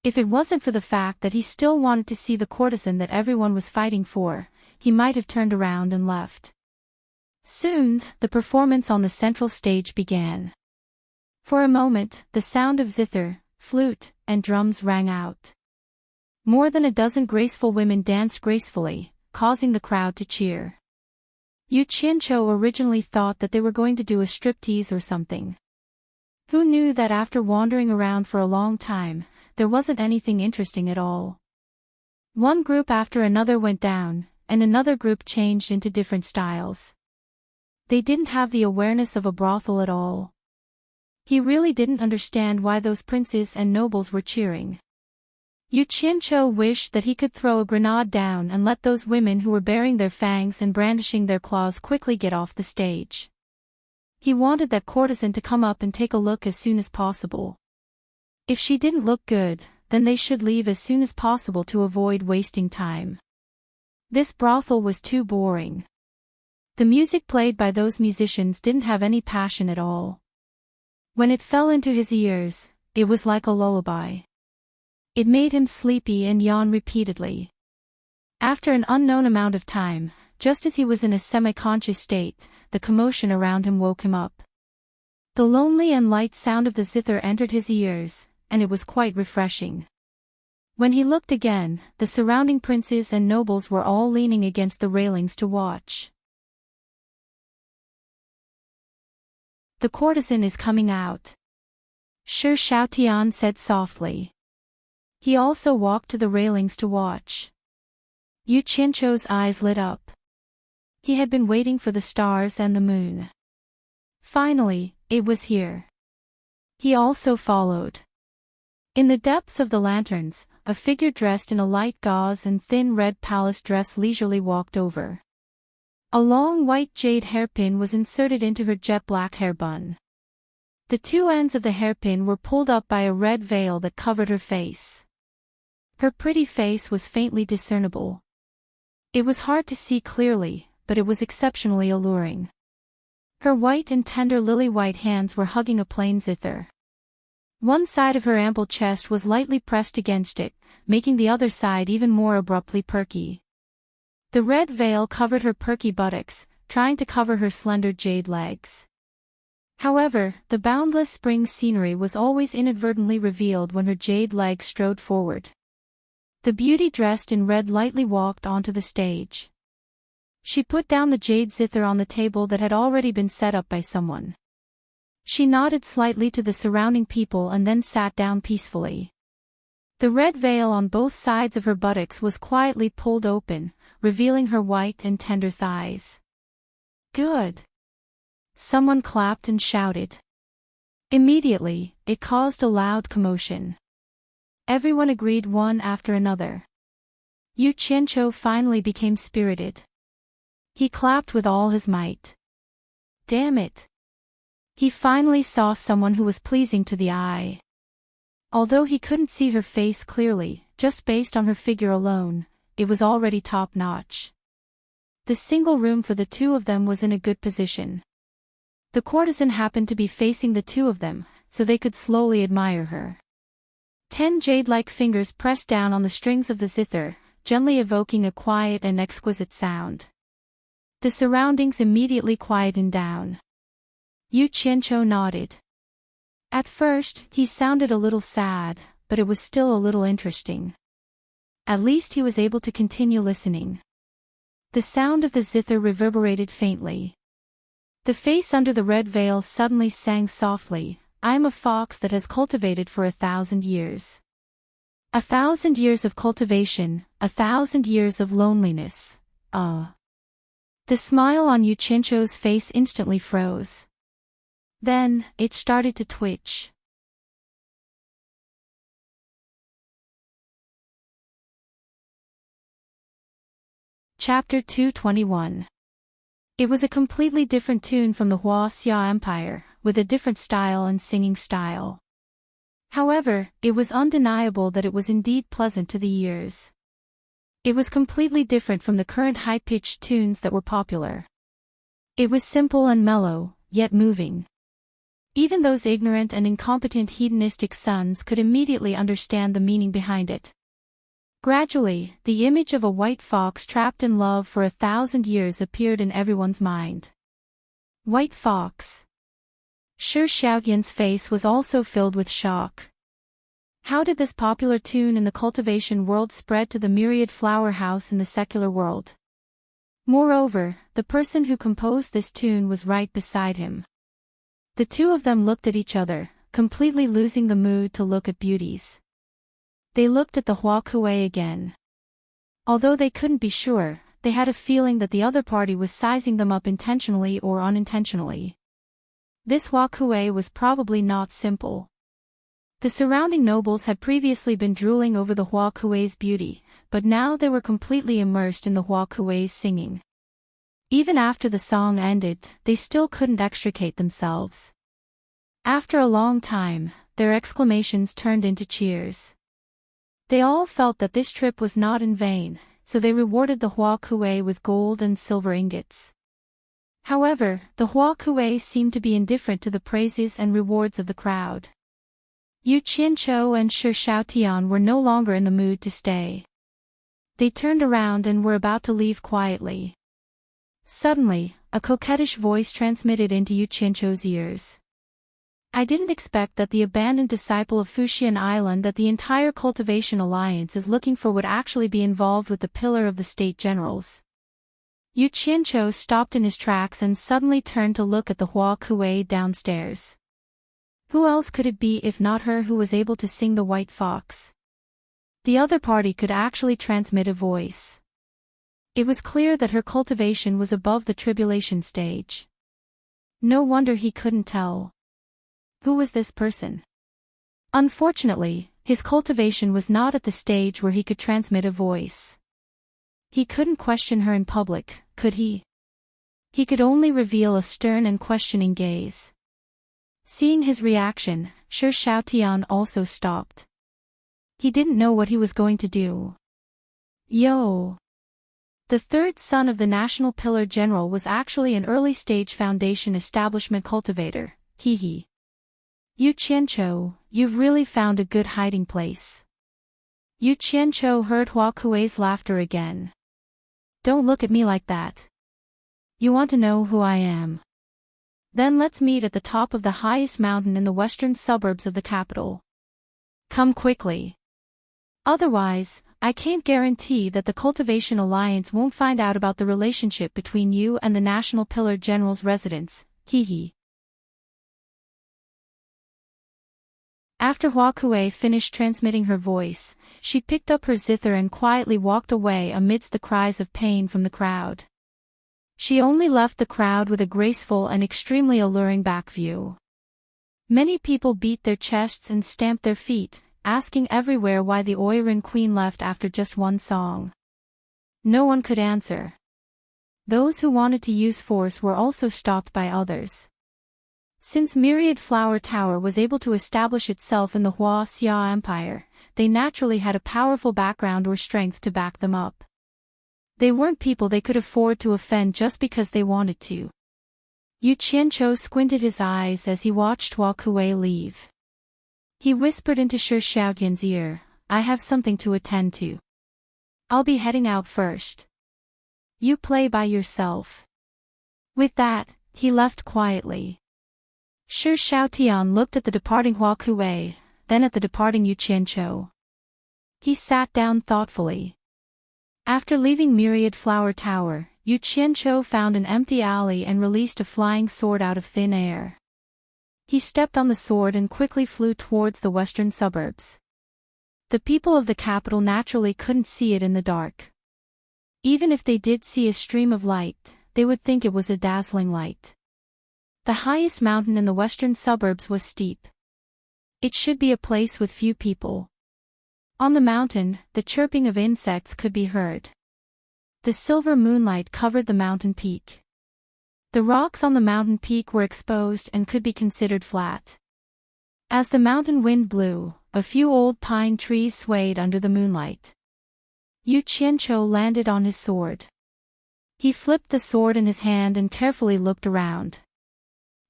If it wasn't for the fact that he still wanted to see the courtesan that everyone was fighting for, he might have turned around and left. Soon, the performance on the central stage began. For a moment, the sound of zither, flute, and drums rang out. More than a dozen graceful women danced gracefully, causing the crowd to cheer. Yu Qianzhou originally thought that they were going to do a striptease or something. Who knew that after wandering around for a long time, there wasn't anything interesting at all. One group after another went down, and another group changed into different styles. They didn't have the awareness of a brothel at all. He really didn't understand why those princes and nobles were cheering. Yu Qianzhou wished that he could throw a grenade down and let those women who were baring their fangs and brandishing their claws quickly get off the stage. He wanted that courtesan to come up and take a look as soon as possible. If she didn't look good, then they should leave as soon as possible to avoid wasting time. This brothel was too boring. The music played by those musicians didn't have any passion at all. When it fell into his ears, it was like a lullaby. It made him sleepy and yawn repeatedly. After an unknown amount of time, just as he was in a semi-conscious state, the commotion around him woke him up. The lonely and light sound of the zither entered his ears, and it was quite refreshing. When he looked again, the surrounding princes and nobles were all leaning against the railings to watch. The courtesan is coming out. Shi Xiaotian said softly. He also walked to the railings to watch. Yu Qianzhou's eyes lit up. He had been waiting for the stars and the moon. Finally, it was here. He also followed. In the depths of the lanterns, a figure dressed in a light gauze and thin red palace dress leisurely walked over. A long white jade hairpin was inserted into her jet-black hair bun. The 2 ends of the hairpin were pulled up by a red veil that covered her face. Her pretty face was faintly discernible. It was hard to see clearly, but it was exceptionally alluring. Her white and tender lily-white hands were hugging a plain zither. One side of her ample chest was lightly pressed against it, making the other side even more abruptly perky. The red veil covered her perky buttocks, trying to cover her slender jade legs. However, the boundless spring scenery was always inadvertently revealed when her jade legs strode forward. The beauty dressed in red lightly walked onto the stage. She put down the jade zither on the table that had already been set up by someone. She nodded slightly to the surrounding people and then sat down peacefully. The red veil on both sides of her buttocks was quietly pulled open, revealing her white and tender thighs. Good! Someone clapped and shouted. Immediately, it caused a loud commotion. Everyone agreed one after another. Yu Qianzhou finally became spirited. He clapped with all his might. Damn it! He finally saw someone who was pleasing to the eye. Although he couldn't see her face clearly, just based on her figure alone, it was already top-notch. The single room for the two of them was in a good position. The courtesan happened to be facing the two of them, so they could slowly admire her. 10 jade-like fingers pressed down on the strings of the zither, gently evoking a quiet and exquisite sound. The surroundings immediately quietened down. Yu Qianqiu nodded. At first, he sounded a little sad, but it was still a little interesting. At least he was able to continue listening. The sound of the zither reverberated faintly. The face under the red veil suddenly sang softly, "I am a fox that has cultivated for 1,000 years. 1,000 years of cultivation, 1,000 years of loneliness, The smile on Yu Qianqiu's face instantly froze. Then, it started to twitch. Chapter 221. It was a completely different tune from the Xia Empire, with a different style and singing style. However, it was undeniable that it was indeed pleasant to the ears. It was completely different from the current high-pitched tunes that were popular. It was simple and mellow, yet moving. Even those ignorant and incompetent hedonistic sons could immediately understand the meaning behind it. Gradually, the image of a white fox trapped in love for 1,000 years appeared in everyone's mind. White fox. Shi Xiaoyan's face was also filled with shock. How did this popular tune in the cultivation world spread to the myriad flower house in the secular world? Moreover, the person who composed this tune was right beside him. The two of them looked at each other, completely losing the mood to look at beauties. They looked at the Hua Kuei again. Although they couldn't be sure, they had a feeling that the other party was sizing them up intentionally or unintentionally. This Hua Kuei was probably not simple. The surrounding nobles had previously been drooling over the Hua Kuei's beauty, but now they were completely immersed in the Hua Kuei's singing. Even after the song ended, they still couldn't extricate themselves. After a long time, their exclamations turned into cheers. They all felt that this trip was not in vain, so they rewarded the Hua Kuei with gold and silver ingots. However, the Hua Kuei seemed to be indifferent to the praises and rewards of the crowd. Yu Qianqiu and Shi Xiaotian were no longer in the mood to stay. They turned around and were about to leave quietly. Suddenly, a coquettish voice transmitted into Yu Qianqiu's ears. "I didn't expect that the abandoned disciple of Fuxian Island that the entire Cultivation Alliance is looking for would actually be involved with the pillar of the state generals." Yu Qianqiu stopped in his tracks and suddenly turned to look at the Hua Kuei downstairs. Who else could it be if not her who was able to sing the White Fox? The other party could actually transmit a voice. It was clear that her cultivation was above the tribulation stage. No wonder he couldn't tell. Who was this person? Unfortunately, his cultivation was not at the stage where he could transmit a voice. He couldn't question her in public, could he? He could only reveal a stern and questioning gaze. Seeing his reaction, Shi Xiaotian also stopped. He didn't know what he was going to do. Yo! The third son of the National Pillar General was actually an early-stage foundation establishment cultivator, hee. Yu Qianqiu, you've really found a good hiding place. Yu Qianqiu heard Hua Kuei's laughter again. Don't look at me like that. You want to know who I am? Then let's meet at the top of the highest mountain in the western suburbs of the capital. Come quickly. Otherwise, I can't guarantee that the Cultivation Alliance won't find out about the relationship between you and the National Pillar General's residence, hee. After Hua Kuei finished transmitting her voice, she picked up her zither and quietly walked away amidst the cries of pain from the crowd. She only left the crowd with a graceful and extremely alluring back view. Many people beat their chests and stamped their feet, asking everywhere why the Oiran Queen left after just one song. No one could answer. Those who wanted to use force were also stopped by others. Since Myriad Flower Tower was able to establish itself in the Hua Xia Empire, they naturally had a powerful background or strength to back them up. They weren't people they could afford to offend just because they wanted to. Yu Qianqiu squinted his eyes as he watched Hua Kuei leave. He whispered into Shi Xiaotian's ear, "I have something to attend to. I'll be heading out first. You play by yourself." With that, he left quietly. Shi Xiaotian looked at the departing Hua Kuei, then at the departing Yu Qianqiu. He sat down thoughtfully. After leaving Myriad Flower Tower, Yu Qianqiu found an empty alley and released a flying sword out of thin air. He stepped on the sword and quickly flew towards the western suburbs. The people of the capital naturally couldn't see it in the dark. Even if they did see a stream of light, they would think it was a dazzling light. The highest mountain in the western suburbs was steep. It should be a place with few people. On the mountain, the chirping of insects could be heard. The silver moonlight covered the mountain peak. The rocks on the mountain peak were exposed and could be considered flat. As the mountain wind blew, a few old pine trees swayed under the moonlight. Yu Qianqiu landed on his sword. He flipped the sword in his hand and carefully looked around.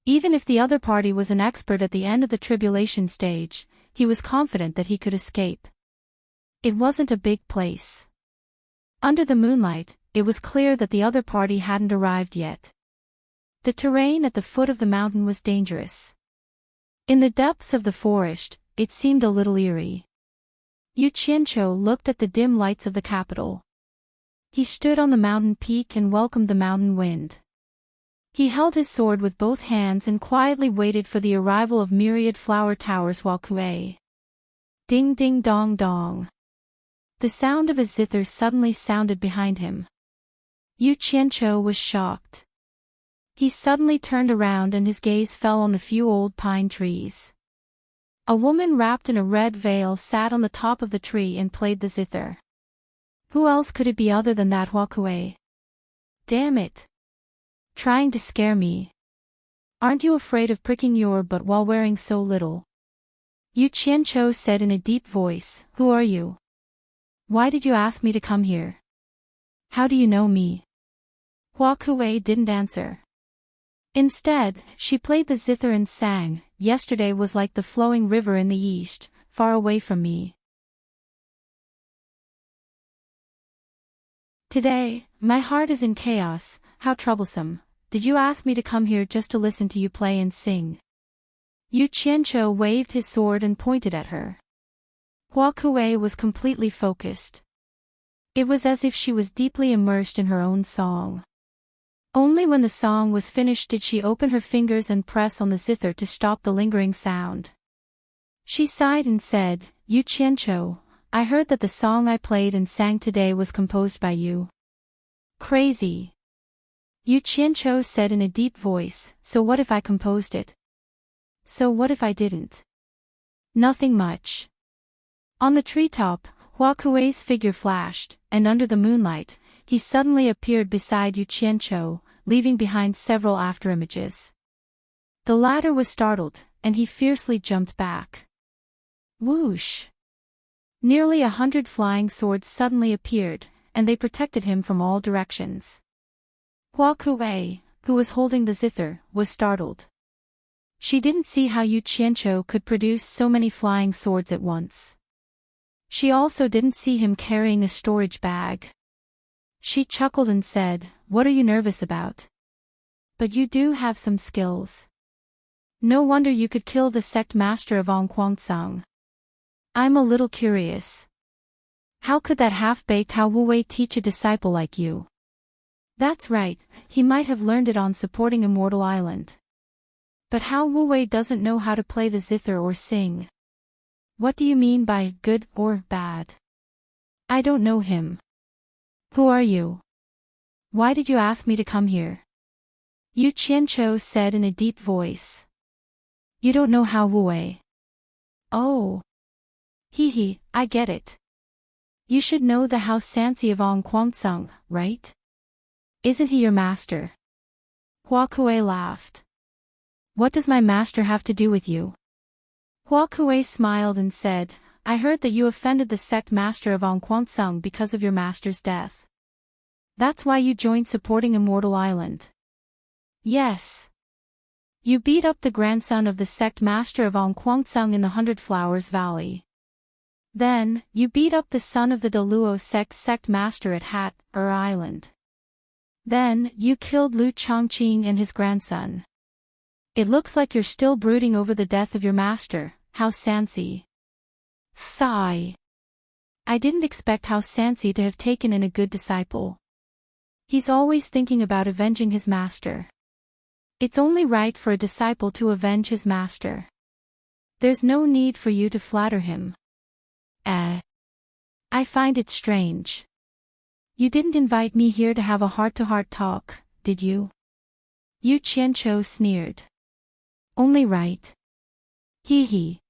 Even if the other party was an expert at the end of the tribulation stage, he was confident that he could escape. It wasn't a big place. Under the moonlight, it was clear that the other party hadn't arrived yet. The terrain at the foot of the mountain was dangerous. In the depths of the forest, it seemed a little eerie. Yu Qianqiu looked at the dim lights of the capital. He stood on the mountain peak and welcomed the mountain wind. He held his sword with both hands and quietly waited for the arrival of Myriad Flower Tower's Hua Kuei. Ding ding dong dong. The sound of a zither suddenly sounded behind him. Yu Qianqiu was shocked. He suddenly turned around and his gaze fell on the few old pine trees. A woman wrapped in a red veil sat on the top of the tree and played the zither. Who else could it be other than that Hua Kuei? Damn it! Trying to scare me. Aren't you afraid of pricking your butt while wearing so little? Yu Qianqiu said in a deep voice, "Who are you? Why did you ask me to come here? How do you know me?" Hua Kuei didn't answer. Instead, she played the zither and sang, "Yesterday was like the flowing river in the east, far away from me. Today, my heart is in chaos, how troublesome. Did you ask me to come here just to listen to you play and sing?" Yu Qianqiu waved his sword and pointed at her. Hua Kuei was completely focused. It was as if she was deeply immersed in her own song. Only when the song was finished did she open her fingers and press on the zither to stop the lingering sound. She sighed and said, "Yu Qianqiu, I heard that the song I played and sang today was composed by you." "Crazy." Yu Qianqiu said in a deep voice, "So what if I composed it? So what if I didn't?" "Nothing much." On the treetop, Hua Kuei's figure flashed, and under the moonlight, he suddenly appeared beside Yu Qianqiu, leaving behind several afterimages. The latter was startled, and he fiercely jumped back. Whoosh! Nearly 100 flying swords suddenly appeared, and they protected him from all directions. Hua Kuei, who was holding the zither, was startled. She didn't see how Yu Qianqiu could produce so many flying swords at once. She also didn't see him carrying a storage bag. She chuckled and said, "What are you nervous about? But you do have some skills. No wonder you could kill the sect master of Ongquangsang. I'm a little curious. How could that half-baked Hao Wuwei teach a disciple like you?" "That's right, he might have learned it on supporting Immortal Island. But Hao Wuwei doesn't know how to play the zither or sing." "What do you mean by good or bad?" "I don't know him." "Who are you? Why did you ask me to come here?" Yu Qianqiu said in a deep voice. "You don't know Hao Wuwei." "Oh. Hee, I get it. You should know the Hao Sansi of Ongquangsang, right? Isn't he your master?" Hua Kuei laughed. What does my master have to do with you? Hua Kuei smiled and said, I heard that you offended the sect master of Sung because of your master's death. That's why you joined supporting Immortal Island. Yes. You beat up the grandson of the sect master of Sung in the Hundred Flowers Valley. Then, you beat up the son of the Deluo sect master at Island. Then, you killed Lu Chongqing and his grandson. It looks like you're still brooding over the death of your master, Hao Sansi. Sigh. I didn't expect Hao Sansi to have taken in a good disciple. He's always thinking about avenging his master. It's only right for a disciple to avenge his master. There's no need for you to flatter him. I find it strange. You didn't invite me here to have a heart-to-heart talk, did you? Yu Qianzhou sneered. Only right. Hee hee.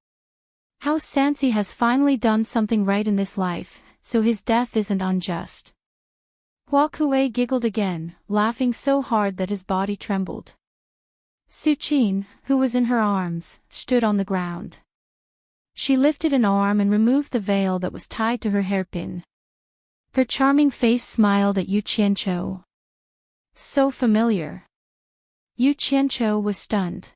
Hao Sansi has finally done something right in this life, so his death isn't unjust. Hua Kuei giggled again, laughing so hard that his body trembled. Su Qin, who was in her arms, stood on the ground. She lifted an arm and removed the veil that was tied to her hairpin. Her charming face smiled at Yu Qianzhou. So familiar. Yu Qianzhou was stunned.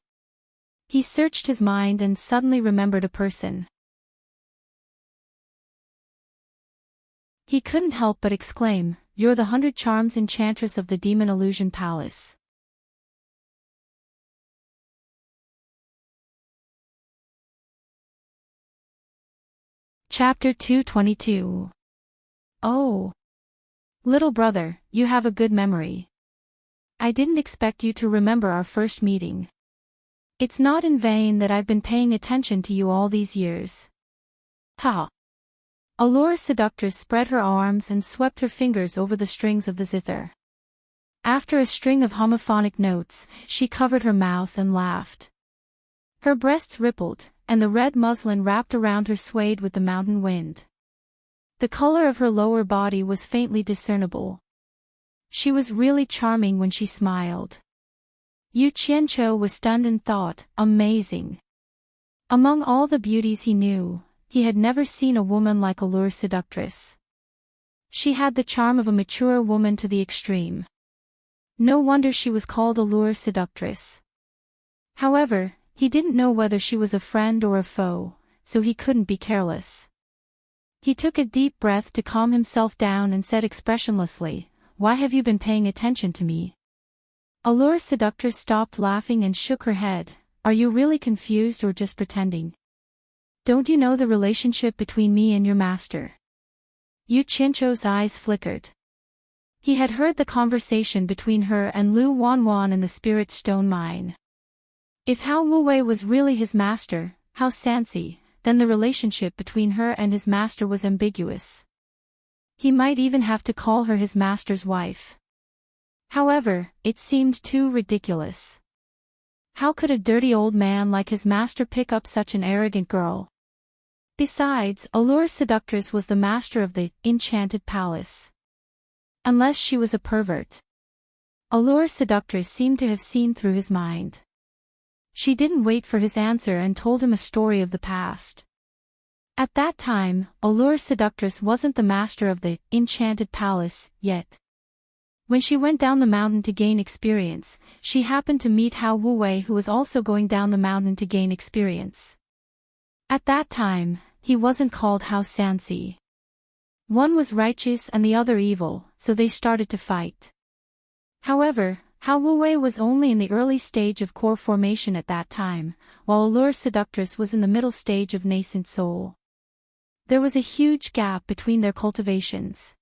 He searched his mind and suddenly remembered a person. He couldn't help but exclaim, You're the 100 Charms Enchantress of the Demon Illusion Palace. Chapter 222. Oh. Little brother, you have a good memory. I didn't expect you to remember our first meeting. It's not in vain that I've been paying attention to you all these years. Ha! Allure Seductress spread her arms and swept her fingers over the strings of the zither. After a string of homophonic notes, she covered her mouth and laughed. Her breasts rippled, and the red muslin wrapped around her swayed with the mountain wind. The color of her lower body was faintly discernible. She was really charming when she smiled. Yu Qianzhou was stunned and thought, amazing. Among all the beauties he knew, he had never seen a woman like Allure Seductress. She had the charm of a mature woman to the extreme. No wonder she was called Allure Seductress. However, he didn't know whether she was a friend or a foe, so he couldn't be careless. He took a deep breath to calm himself down and said expressionlessly, Why have you been paying attention to me? Allure Seductress stopped laughing and shook her head. Are you really confused or just pretending? Don't you know the relationship between me and your master? Yu Qianzhou's eyes flickered. He had heard the conversation between her and Lu Wanwan in the Spirit Stone Mine. If Hao Wuwei was really his master, Hao Sansi, then the relationship between her and his master was ambiguous. He might even have to call her his master's wife. However, it seemed too ridiculous. How could a dirty old man like his master pick up such an arrogant girl? Besides, Allure Seductress was the master of the Enchanted Palace. Unless she was a pervert. Allure Seductress seemed to have seen through his mind. She didn't wait for his answer and told him a story of the past. At that time, Allure Seductress wasn't the master of the Enchanted Palace yet. When she went down the mountain to gain experience, she happened to meet Hao Wuwei, who was also going down the mountain to gain experience. At that time, he wasn't called Hao Sansi. One was righteous and the other evil, so they started to fight. However, Hao Wuwei was only in the early stage of core formation at that time, while Allure Seductress was in the middle stage of nascent soul. There was a huge gap between their cultivations.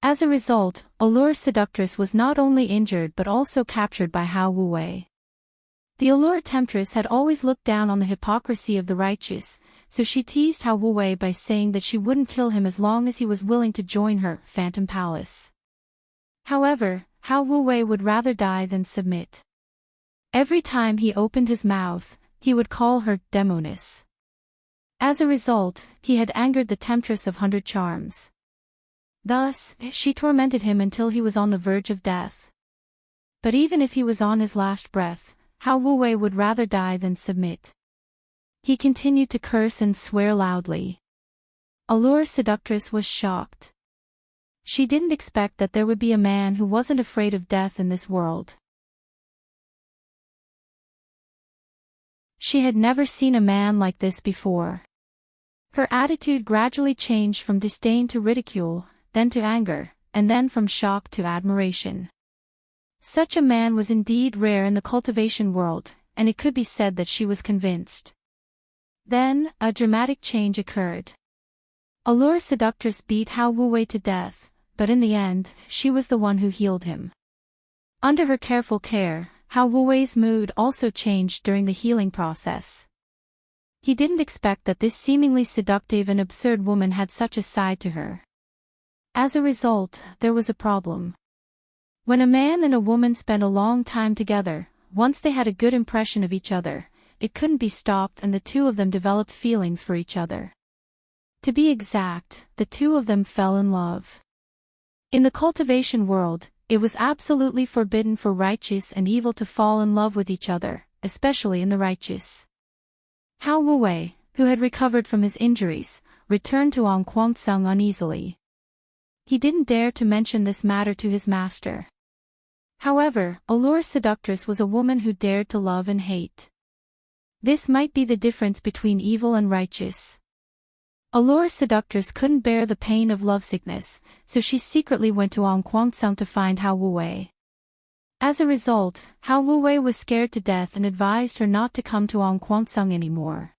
As a result, Allure Seductress was not only injured but also captured by Hao Wuwei. The Allure Temptress had always looked down on the hypocrisy of the righteous, so she teased Hao Wuwei by saying that she wouldn't kill him as long as he was willing to join her Phantom Palace. However, Hao Wuwei would rather die than submit. Every time he opened his mouth, he would call her Demoness. As a result, he had angered the Temptress of 100 Charms. Thus, she tormented him until he was on the verge of death. But even if he was on his last breath, Hao Wuwei would rather die than submit. He continued to curse and swear loudly. Allure Seductress was shocked. She didn't expect that there would be a man who wasn't afraid of death in this world. She had never seen a man like this before. Her attitude gradually changed from disdain to ridicule, then to anger, and then from shock to admiration. Such a man was indeed rare in the cultivation world, and it could be said that she was convinced. Then, a dramatic change occurred. Allure Seductress beat Hao Wuwei to death, but in the end, she was the one who healed him. Under her careful care, Hao Wuwei's mood also changed during the healing process. He didn't expect that this seemingly seductive and absurd woman had such a side to her. As a result, there was a problem. When a man and a woman spent a long time together, once they had a good impression of each other, it couldn't be stopped and the two of them developed feelings for each other. To be exact, the two of them fell in love. In the cultivation world, it was absolutely forbidden for righteous and evil to fall in love with each other, especially in the righteous. Hao Wuwei, who had recovered from his injuries, returned to Onquangsong uneasily. He didn't dare to mention this matter to his master. However, Allure Seductress was a woman who dared to love and hate. This might be the difference between evil and righteous. Allure Seductress couldn't bear the pain of lovesickness, so she secretly went to Onquangsong to find Hao Wuwei. As a result, Hao Wuwei was scared to death and advised her not to come to Onquangsong anymore.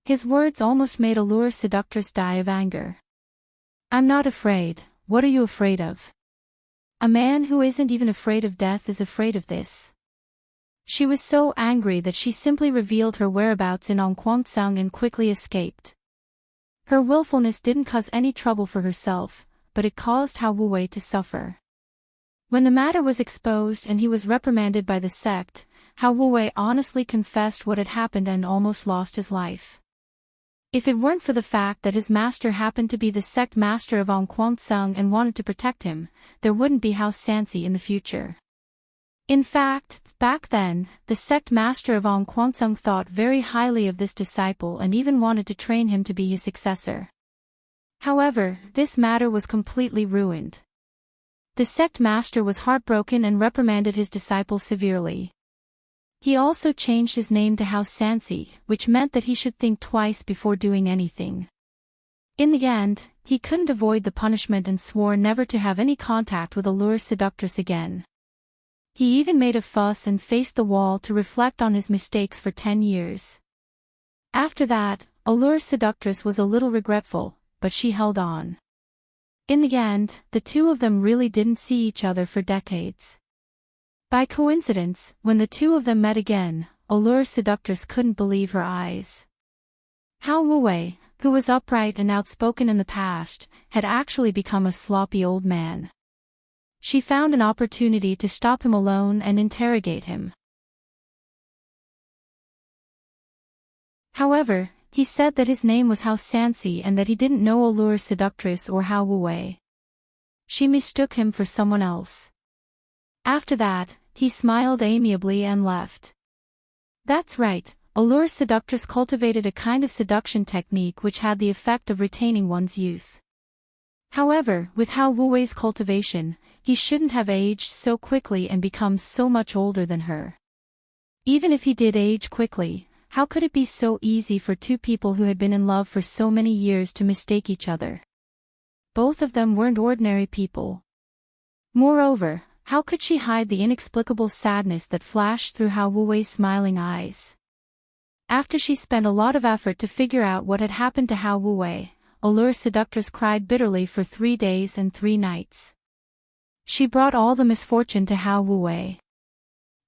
His words almost made Allure Seductress die of anger. "I'm not afraid, what are you afraid of? A man who isn't even afraid of death is afraid of this." She was so angry that she simply revealed her whereabouts in Onquangsong and quickly escaped. Her willfulness didn't cause any trouble for herself, but it caused Hao Wuwei to suffer. When the matter was exposed and he was reprimanded by the sect, Hao Wuwei honestly confessed what had happened and almost lost his life. If it weren't for the fact that his master happened to be the sect master of Onquangsong and wanted to protect him, there wouldn't be Hao Sansi in the future. In fact, back then, the sect master of Onquangsong thought very highly of this disciple and even wanted to train him to be his successor. However, this matter was completely ruined. The sect master was heartbroken and reprimanded his disciple severely. He also changed his name to Hao Sansi, which meant that he should think twice before doing anything. In the end, he couldn't avoid the punishment and swore never to have any contact with Allure Seductress again. He even made a fuss and faced the wall to reflect on his mistakes for 10 years. After that, Allure Seductress was a little regretful, but she held on. In the end, the two of them really didn't see each other for decades. By coincidence, when the two of them met again, Allure Seductress couldn't believe her eyes. Hao Wuwei, who was upright and outspoken in the past, had actually become a sloppy old man. She found an opportunity to stop him alone and interrogate him. However, he said that his name was Hao Sansi and that he didn't know Allure Seductress or Hao Wuwei. She mistook him for someone else. After that, he smiled amiably and left. That's right, Allure Seductress cultivated a kind of seduction technique which had the effect of retaining one's youth. However, with Hao Wuwei's cultivation, he shouldn't have aged so quickly and become so much older than her. Even if he did age quickly, how could it be so easy for two people who had been in love for so many years to mistake each other? Both of them weren't ordinary people. Moreover, how could she hide the inexplicable sadness that flashed through Hao Wuwei's smiling eyes? After she spent a lot of effort to figure out what had happened to Hao Wuwei, Allure Seductress cried bitterly for 3 days and 3 nights. She brought all the misfortune to Hao Wuwei.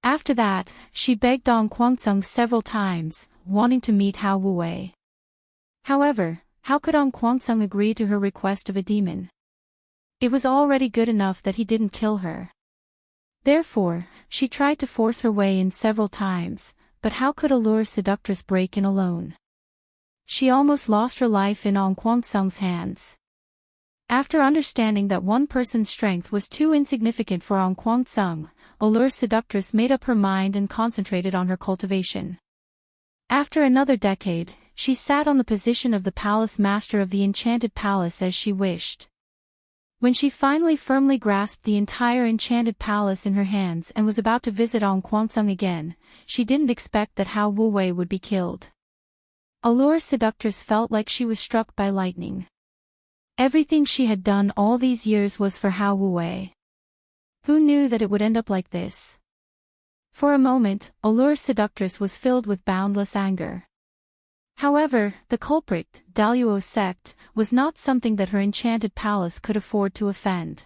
After that, she begged Onquangsong several times, wanting to meet Hao Wuwei. However, how could Onquangsong agree to her request of a demon? It was already good enough that he didn't kill her. Therefore, she tried to force her way in several times, but how could Allure Seductress break in alone? She almost lost her life in Onquangsong's hands. After understanding that one person's strength was too insignificant for Ong Kwang Sung, Allure's seductress made up her mind and concentrated on her cultivation. After another decade, she sat on the position of the palace master of the enchanted palace as she wished. When she finally firmly grasped the entire enchanted palace in her hands and was about to visit Ong Kwang Sung again, she didn't expect that Hao Wu-wei would be killed. Allure's seductress felt like she was struck by lightning. Everything she had done all these years was for Hao Wu-wei. Who knew that it would end up like this? For a moment, Allure's seductress was filled with boundless anger. However, the culprit, Daluo's sect, was not something that her enchanted palace could afford to offend.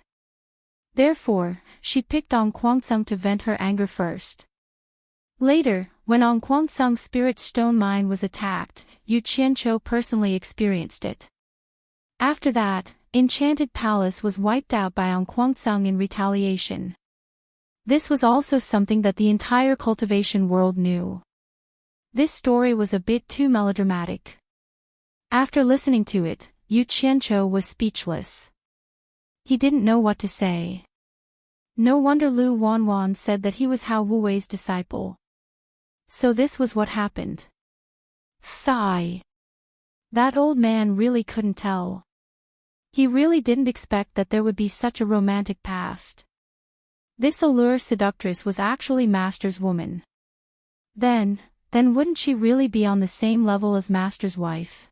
Therefore, she picked Ong Kwang Sung to vent her anger first. Later, when Ong Kwang Sung's spirit stone mine was attacked, Yu Qianqiu personally experienced it. After that, Enchanted Palace was wiped out by Ong Kwang Sung in retaliation. This was also something that the entire cultivation world knew. This story was a bit too melodramatic. After listening to it, Yu Qianqiu was speechless. He didn't know what to say. No wonder Lu Wanwan said that he was Hao Wu-wei's disciple. So this was what happened. Sigh. That old man really couldn't tell. He really didn't expect that there would be such a romantic past. This Allure seductress was actually Master's woman. Then wouldn't she really be on the same level as Master's wife?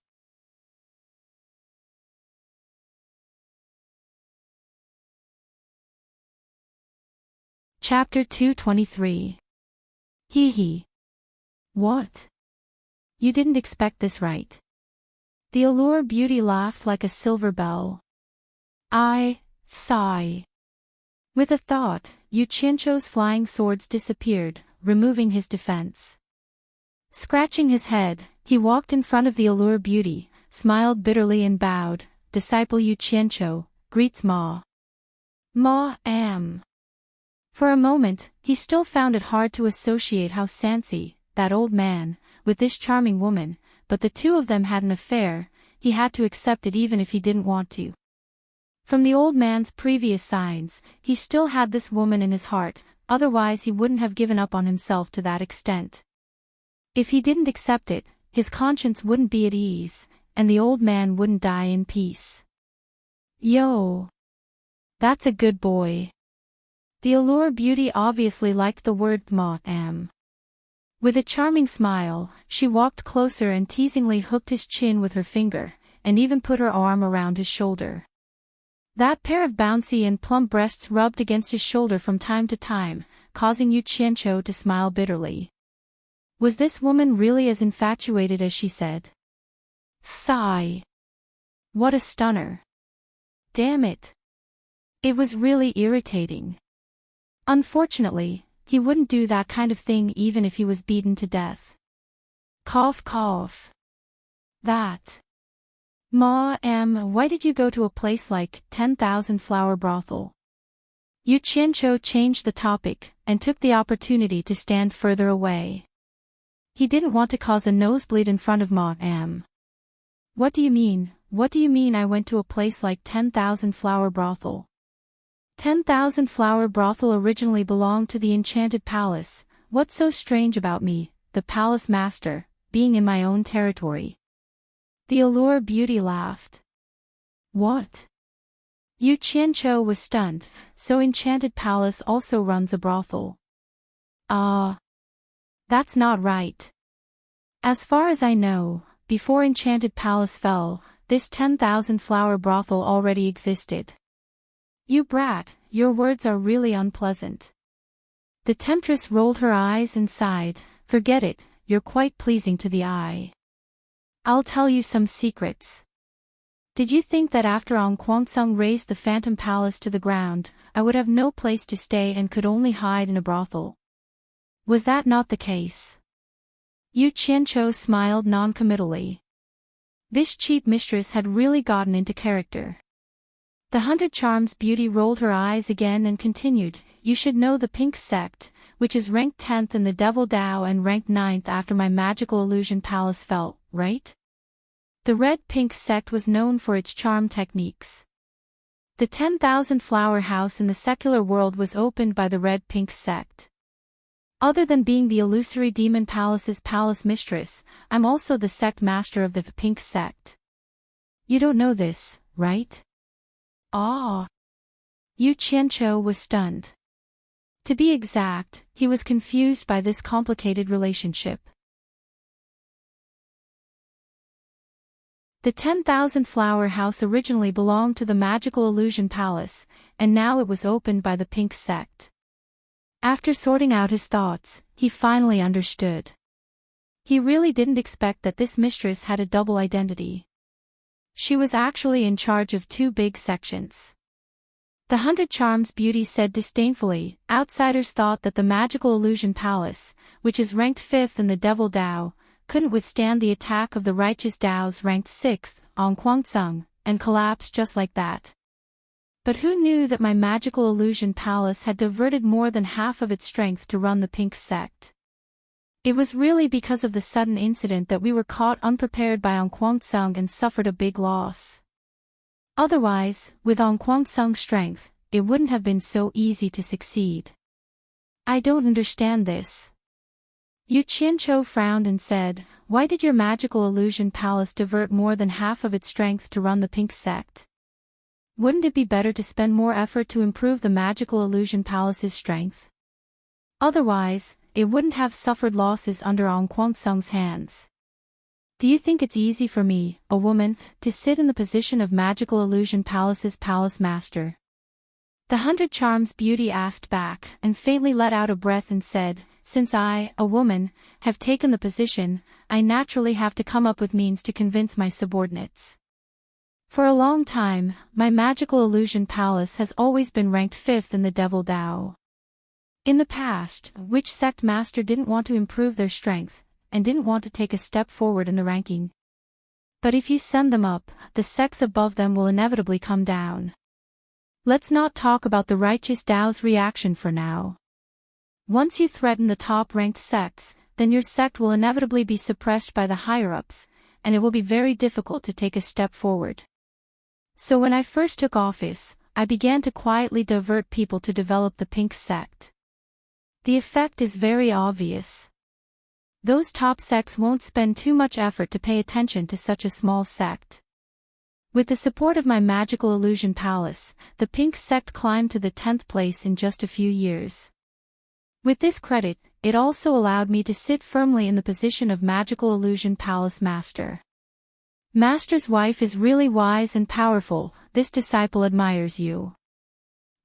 Chapter 223. Hee hee. What? You didn't expect this, right? The Allure beauty laughed like a silver bell. Sigh. With a thought, Yu Qianqiu's flying swords disappeared, removing his defense. Scratching his head, he walked in front of the Allure beauty, smiled bitterly and bowed. Disciple Yu Qianqiu, greets Ma. Ma am. For a moment, he still found it hard to associate Hao Sansi, that old man, with this charming woman, but the two of them had an affair. He had to accept it even if he didn't want to. From the old man's previous signs, he still had this woman in his heart, otherwise he wouldn't have given up on himself to that extent. If he didn't accept it, his conscience wouldn't be at ease, and the old man wouldn't die in peace. Yo! That's a good boy. The Allure beauty obviously liked the word ma-am. With a charming smile, she walked closer and teasingly hooked his chin with her finger, and even put her arm around his shoulder. That pair of bouncy and plump breasts rubbed against his shoulder from time to time, causing Yu Qianqiu to smile bitterly. Was this woman really as infatuated as she said? Sigh. What a stunner. Damn it. It was really irritating. Unfortunately, he wouldn't do that kind of thing even if he was beaten to death. Cough cough. That. Ma-am, why did you go to a place like 10,000 Flower Brothel? Yu Qianqiu changed the topic, and took the opportunity to stand further away. He didn't want to cause a nosebleed in front of Ma-am. What do you mean? What do you mean I went to a place like 10,000 Flower Brothel? 10,000 Flower Brothel originally belonged to the Enchanted Palace. What's so strange about me, the palace master, being in my own territory? The Allure beauty laughed. What? Yu Qianqiu was stunned. So Enchanted Palace also runs a brothel? That's not right. As far as I know, before Enchanted Palace fell, this 10,000 Flower Brothel already existed. You brat, your words are really unpleasant. The temptress rolled her eyes and sighed. Forget it, you're quite pleasing to the eye. I'll tell you some secrets. Did you think that after Ong Kwang Sung razed the Phantom Palace to the ground, I would have no place to stay and could only hide in a brothel? Was that not the case? Yu Qianqiu smiled non-committally. This cheap mistress had really gotten into character. The 100 Charms beauty rolled her eyes again and continued, you should know the Pink Sect, which is ranked 10th in the Devil Dao and ranked 9th after my magical illusion palace fell, right? The Red Pink Sect was known for its charm techniques. The 10,000 flower house in the secular world was opened by the Red-Pink sect. Other than being the illusory demon palace's palace mistress, I'm also the sect master of the Pink sect. You don't know this, right? Ah. Yu Qianqiu was stunned. To be exact, he was confused by this complicated relationship. The 10,000 flower house originally belonged to the magical illusion palace, and now it was opened by the Pink sect. After sorting out his thoughts, he finally understood. He really didn't expect that this mistress had a double identity. She was actually in charge of two big sections. The 100 Charms Beauty said disdainfully, outsiders thought that the magical illusion palace, which is ranked 5th in the Devil Dao, couldn't withstand the attack of the righteous Daos ranked 6th, on Guangceng, and collapsed just like that. But who knew that my magical illusion palace had diverted more than half of its strength to run the Pink sect? It was really because of the sudden incident that we were caught unprepared by On Guangceng and suffered a big loss. Otherwise, with On Guangceng's strength, it wouldn't have been so easy to succeed. I don't understand this. Yu Qianqiu frowned and said, "Why did your magical illusion palace divert more than half of its strength to run the Pink sect? Wouldn't it be better to spend more effort to improve the magical illusion palace's strength? Otherwise, it wouldn't have suffered losses under On Guangceng's hands. Do you think it's easy for me, a woman, to sit in the position of magical illusion palace's palace master?" The 100 Charms Beauty asked back and faintly let out a breath and said, "Since I, a woman, have taken the position, I naturally have to come up with means to convince my subordinates. For a long time, my magical illusion palace has always been ranked 5th in the Devil Dao. In the past, which sect master didn't want to improve their strength, and didn't want to take a step forward in the ranking? But if you send them up, the sects above them will inevitably come down. Let's not talk about the righteous Dao's reaction for now. Once you threaten the top-ranked sects, then your sect will inevitably be suppressed by the higher-ups, and it will be very difficult to take a step forward. So when I first took office, I began to quietly divert people to develop the Pink sect. The effect is very obvious. Those top sects won't spend too much effort to pay attention to such a small sect. With the support of my magical illusion palace, the Pink sect climbed to the 10th place in just a few years. With this credit, it also allowed me to sit firmly in the position of magical illusion palace master. Master's wife is really wise and powerful, this disciple admires you."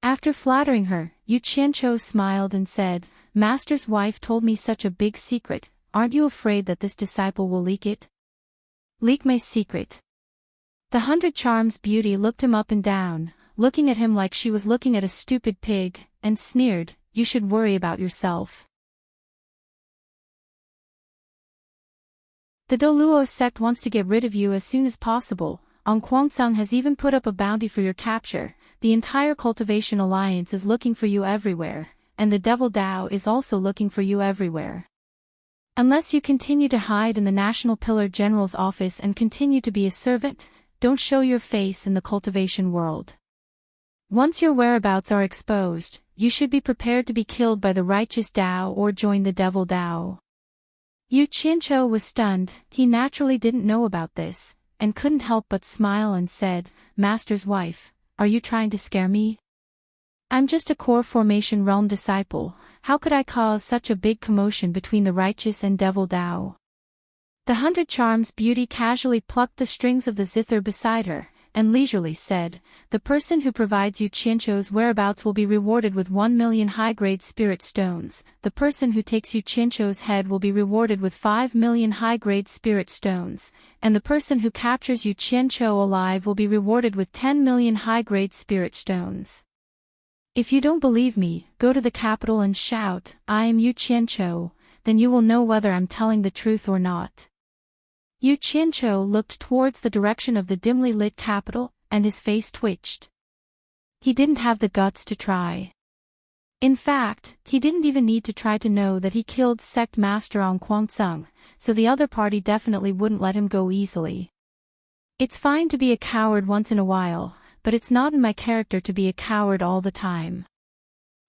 After flattering her, Yu Qianqiu smiled and said, "Master's wife told me such a big secret, aren't you afraid that this disciple will leak it?" "Leak my secret?" The 100 Charms Beauty looked him up and down, looking at him like she was looking at a stupid pig, and sneered, "You should worry about yourself." The Doluo sect wants to get rid of you as soon as possible. On Guangceng has even put up a bounty for your capture. The entire Cultivation Alliance is looking for you everywhere, and the Devil Dao is also looking for you everywhere. Unless you continue to hide in the National Pillar General's office and continue to be a servant, don't show your face in the cultivation world. Once your whereabouts are exposed, you should be prepared to be killed by the righteous Dao or join the Devil Dao. Yu Qianqiu was stunned. He naturally didn't know about this, and couldn't help but smile and said, "Master's wife, are you trying to scare me? I'm just a core formation realm disciple, how could I cause such a big commotion between the righteous and Devil Dao?" The 100 Charms Beauty casually plucked the strings of the zither beside her, and leisurely said, "The person who provides Yu Qianqiu's whereabouts will be rewarded with 1 million high-grade spirit stones, the person who takes Yu Qianqiu's head will be rewarded with 5 million high-grade spirit stones, and the person who captures Yu Qianqiu alive will be rewarded with 10 million high-grade spirit stones. If you don't believe me, go to the capital and shout, 'I am Yu Qianqiu,' then you will know whether I'm telling the truth or not." Yu Qianqiu looked towards the direction of the dimly lit capital, and his face twitched. He didn't have the guts to try. In fact, he didn't even need to try to know that he killed sect master on Guangceng, so the other party definitely wouldn't let him go easily. It's fine to be a coward once in a while, but it's not in my character to be a coward all the time.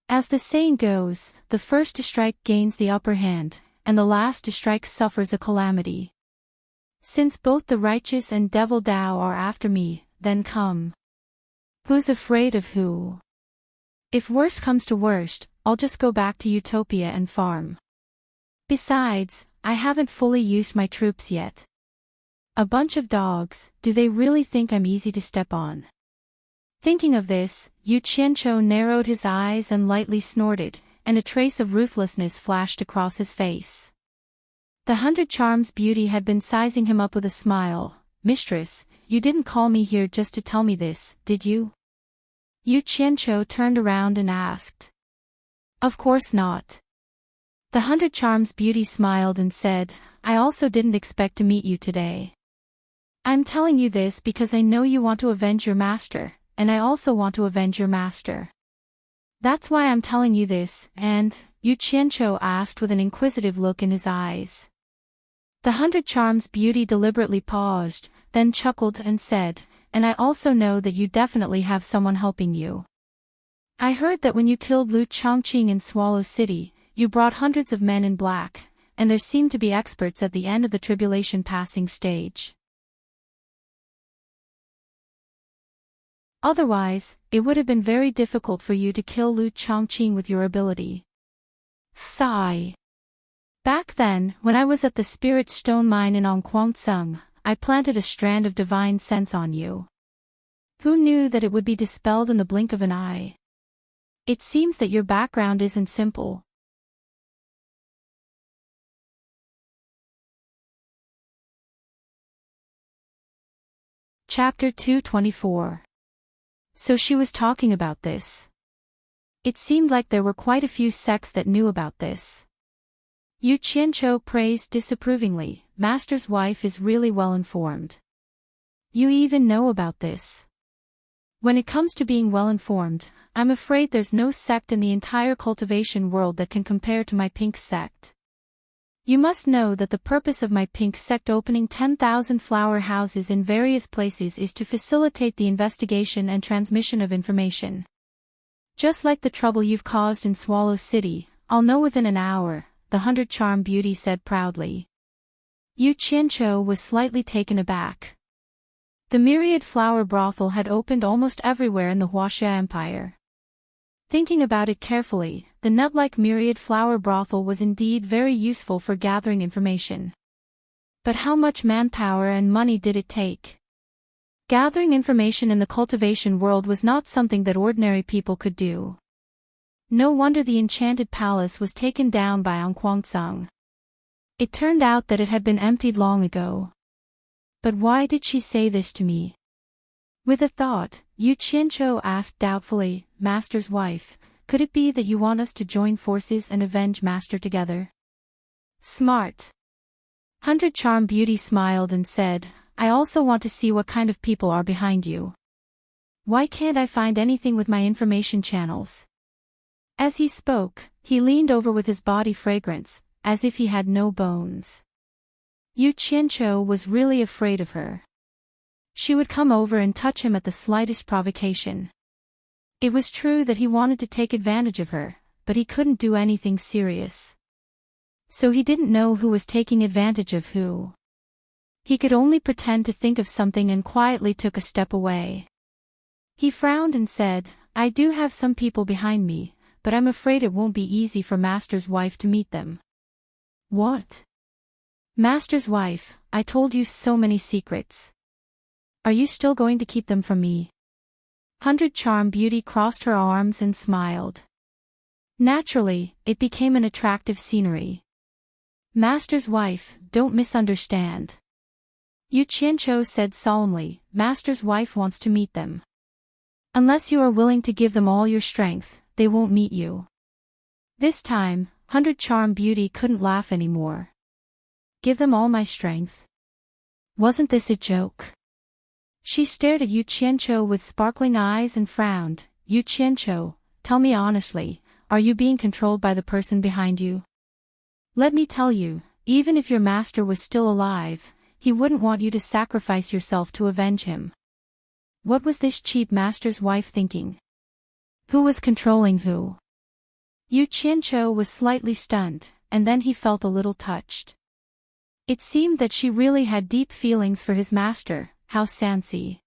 As the saying goes, the first to strike gains the upper hand, and the last to strike suffers a calamity. Since both the righteous and devil Tao are after me, then come. Who's afraid of who? If worst comes to worst, I'll just go back to Utopia and farm. Besides, I haven't fully used my troops yet. A bunch of dogs, do they really think I'm easy to step on? Thinking of this, Yu Qianqiu narrowed his eyes and lightly snorted, and a trace of ruthlessness flashed across his face. The 100 Charms beauty had been sizing him up with a smile. Mistress, you didn't call me here just to tell me this, did you? Yu Qianqiu turned around and asked. Of course not. The 100 Charms beauty smiled and said, I also didn't expect to meet you today. I'm telling you this because I know you want to avenge your master, and I also want to avenge your master. That's why I'm telling you this, and, Yu Qianqiu asked with an inquisitive look in his eyes. The 100 Charms beauty deliberately paused, then chuckled and said, and I also know that you definitely have someone helping you. I heard that when you killed Lu Chongqing in Swallow City, you brought hundreds of men in black, and there seemed to be experts at the end of the tribulation passing stage. Otherwise, it would have been very difficult for you to kill Lu Chongqing with your ability. Sigh. Back then, when I was at the Spirit Stone Mine in Onquangsung, I planted a strand of divine sense on you. Who knew that it would be dispelled in the blink of an eye? It seems that your background isn't simple. Chapter 224. So she was talking about this. It seemed like there were quite a few sects that knew about this. Yu Qianqiu praised disapprovingly, Master's wife is really well informed. You even know about this. When it comes to being well informed, I'm afraid there's no sect in the entire cultivation world that can compare to my pink sect. You must know that the purpose of my pink sect opening 10,000 flower houses in various places is to facilitate the investigation and transmission of information. Just like the trouble you've caused in Swallow City, I'll know within an hour, the 100 Charm beauty said proudly. Yu Qianqiu was slightly taken aback. The myriad flower brothel had opened almost everywhere in the Huaxia Empire. Thinking about it carefully, the nut-like myriad flower brothel was indeed very useful for gathering information. But how much manpower and money did it take? Gathering information in the cultivation world was not something that ordinary people could do. No wonder the enchanted palace was taken down by Onquangsung. It turned out that it had been emptied long ago. But why did she say this to me? With a thought, Yu Qianqiu asked doubtfully, Master's wife, could it be that you want us to join forces and avenge Master together? Smart. 100 Charm Beauty smiled and said, I also want to see what kind of people are behind you. Why can't I find anything with my information channels? As he spoke, he leaned over with his body fragrance, as if he had no bones. Yu Qianqiu was really afraid of her. She would come over and touch him at the slightest provocation. It was true that he wanted to take advantage of her, but he couldn't do anything serious. So he didn't know who was taking advantage of who. He could only pretend to think of something and quietly took a step away. He frowned and said, I do have some people behind me, but I'm afraid it won't be easy for Master's wife to meet them. What? Master's wife, I told you so many secrets. Are you still going to keep them from me? 100 Charm Beauty crossed her arms and smiled. Naturally, it became an attractive scenery. Master's wife, don't misunderstand. Yu Qianqiu said solemnly, Master's wife wants to meet them. Unless you are willing to give them all your strength, they won't meet you. This time, 100 Charm Beauty couldn't laugh anymore. Give them all my strength? Wasn't this a joke? She stared at Yu Qianqiu with sparkling eyes and frowned. Yu Qianqiu, tell me honestly, are you being controlled by the person behind you? Let me tell you, even if your master was still alive, he wouldn't want you to sacrifice yourself to avenge him. What was this cheap master's wife thinking? Who was controlling who? Yu Qianqiu was slightly stunned, and then he felt a little touched. It seemed that she really had deep feelings for his master, Hao Sanxi.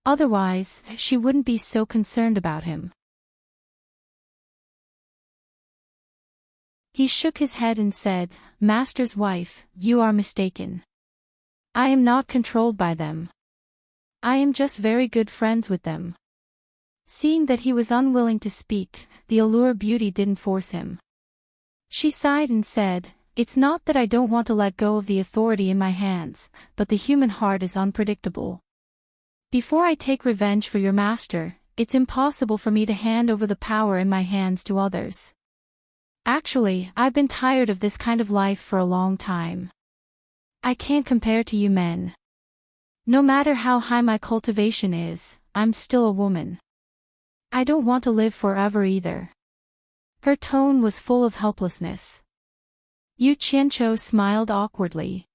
Otherwise, she wouldn't be so concerned about him. He shook his head and said, "Master's wife, you are mistaken. I am not controlled by them. I am just very good friends with them." Seeing that he was unwilling to speak, the Allure Beauty didn't force him. She sighed and said, "It's not that I don't want to let go of the authority in my hands, but the human heart is unpredictable. Before I take revenge for your master, it's impossible for me to hand over the power in my hands to others. Actually, I've been tired of this kind of life for a long time. I can't compare to you men. No matter how high my cultivation is, I'm still a woman. I don't want to live forever either." Her tone was full of helplessness. Yu Qianqiu smiled awkwardly.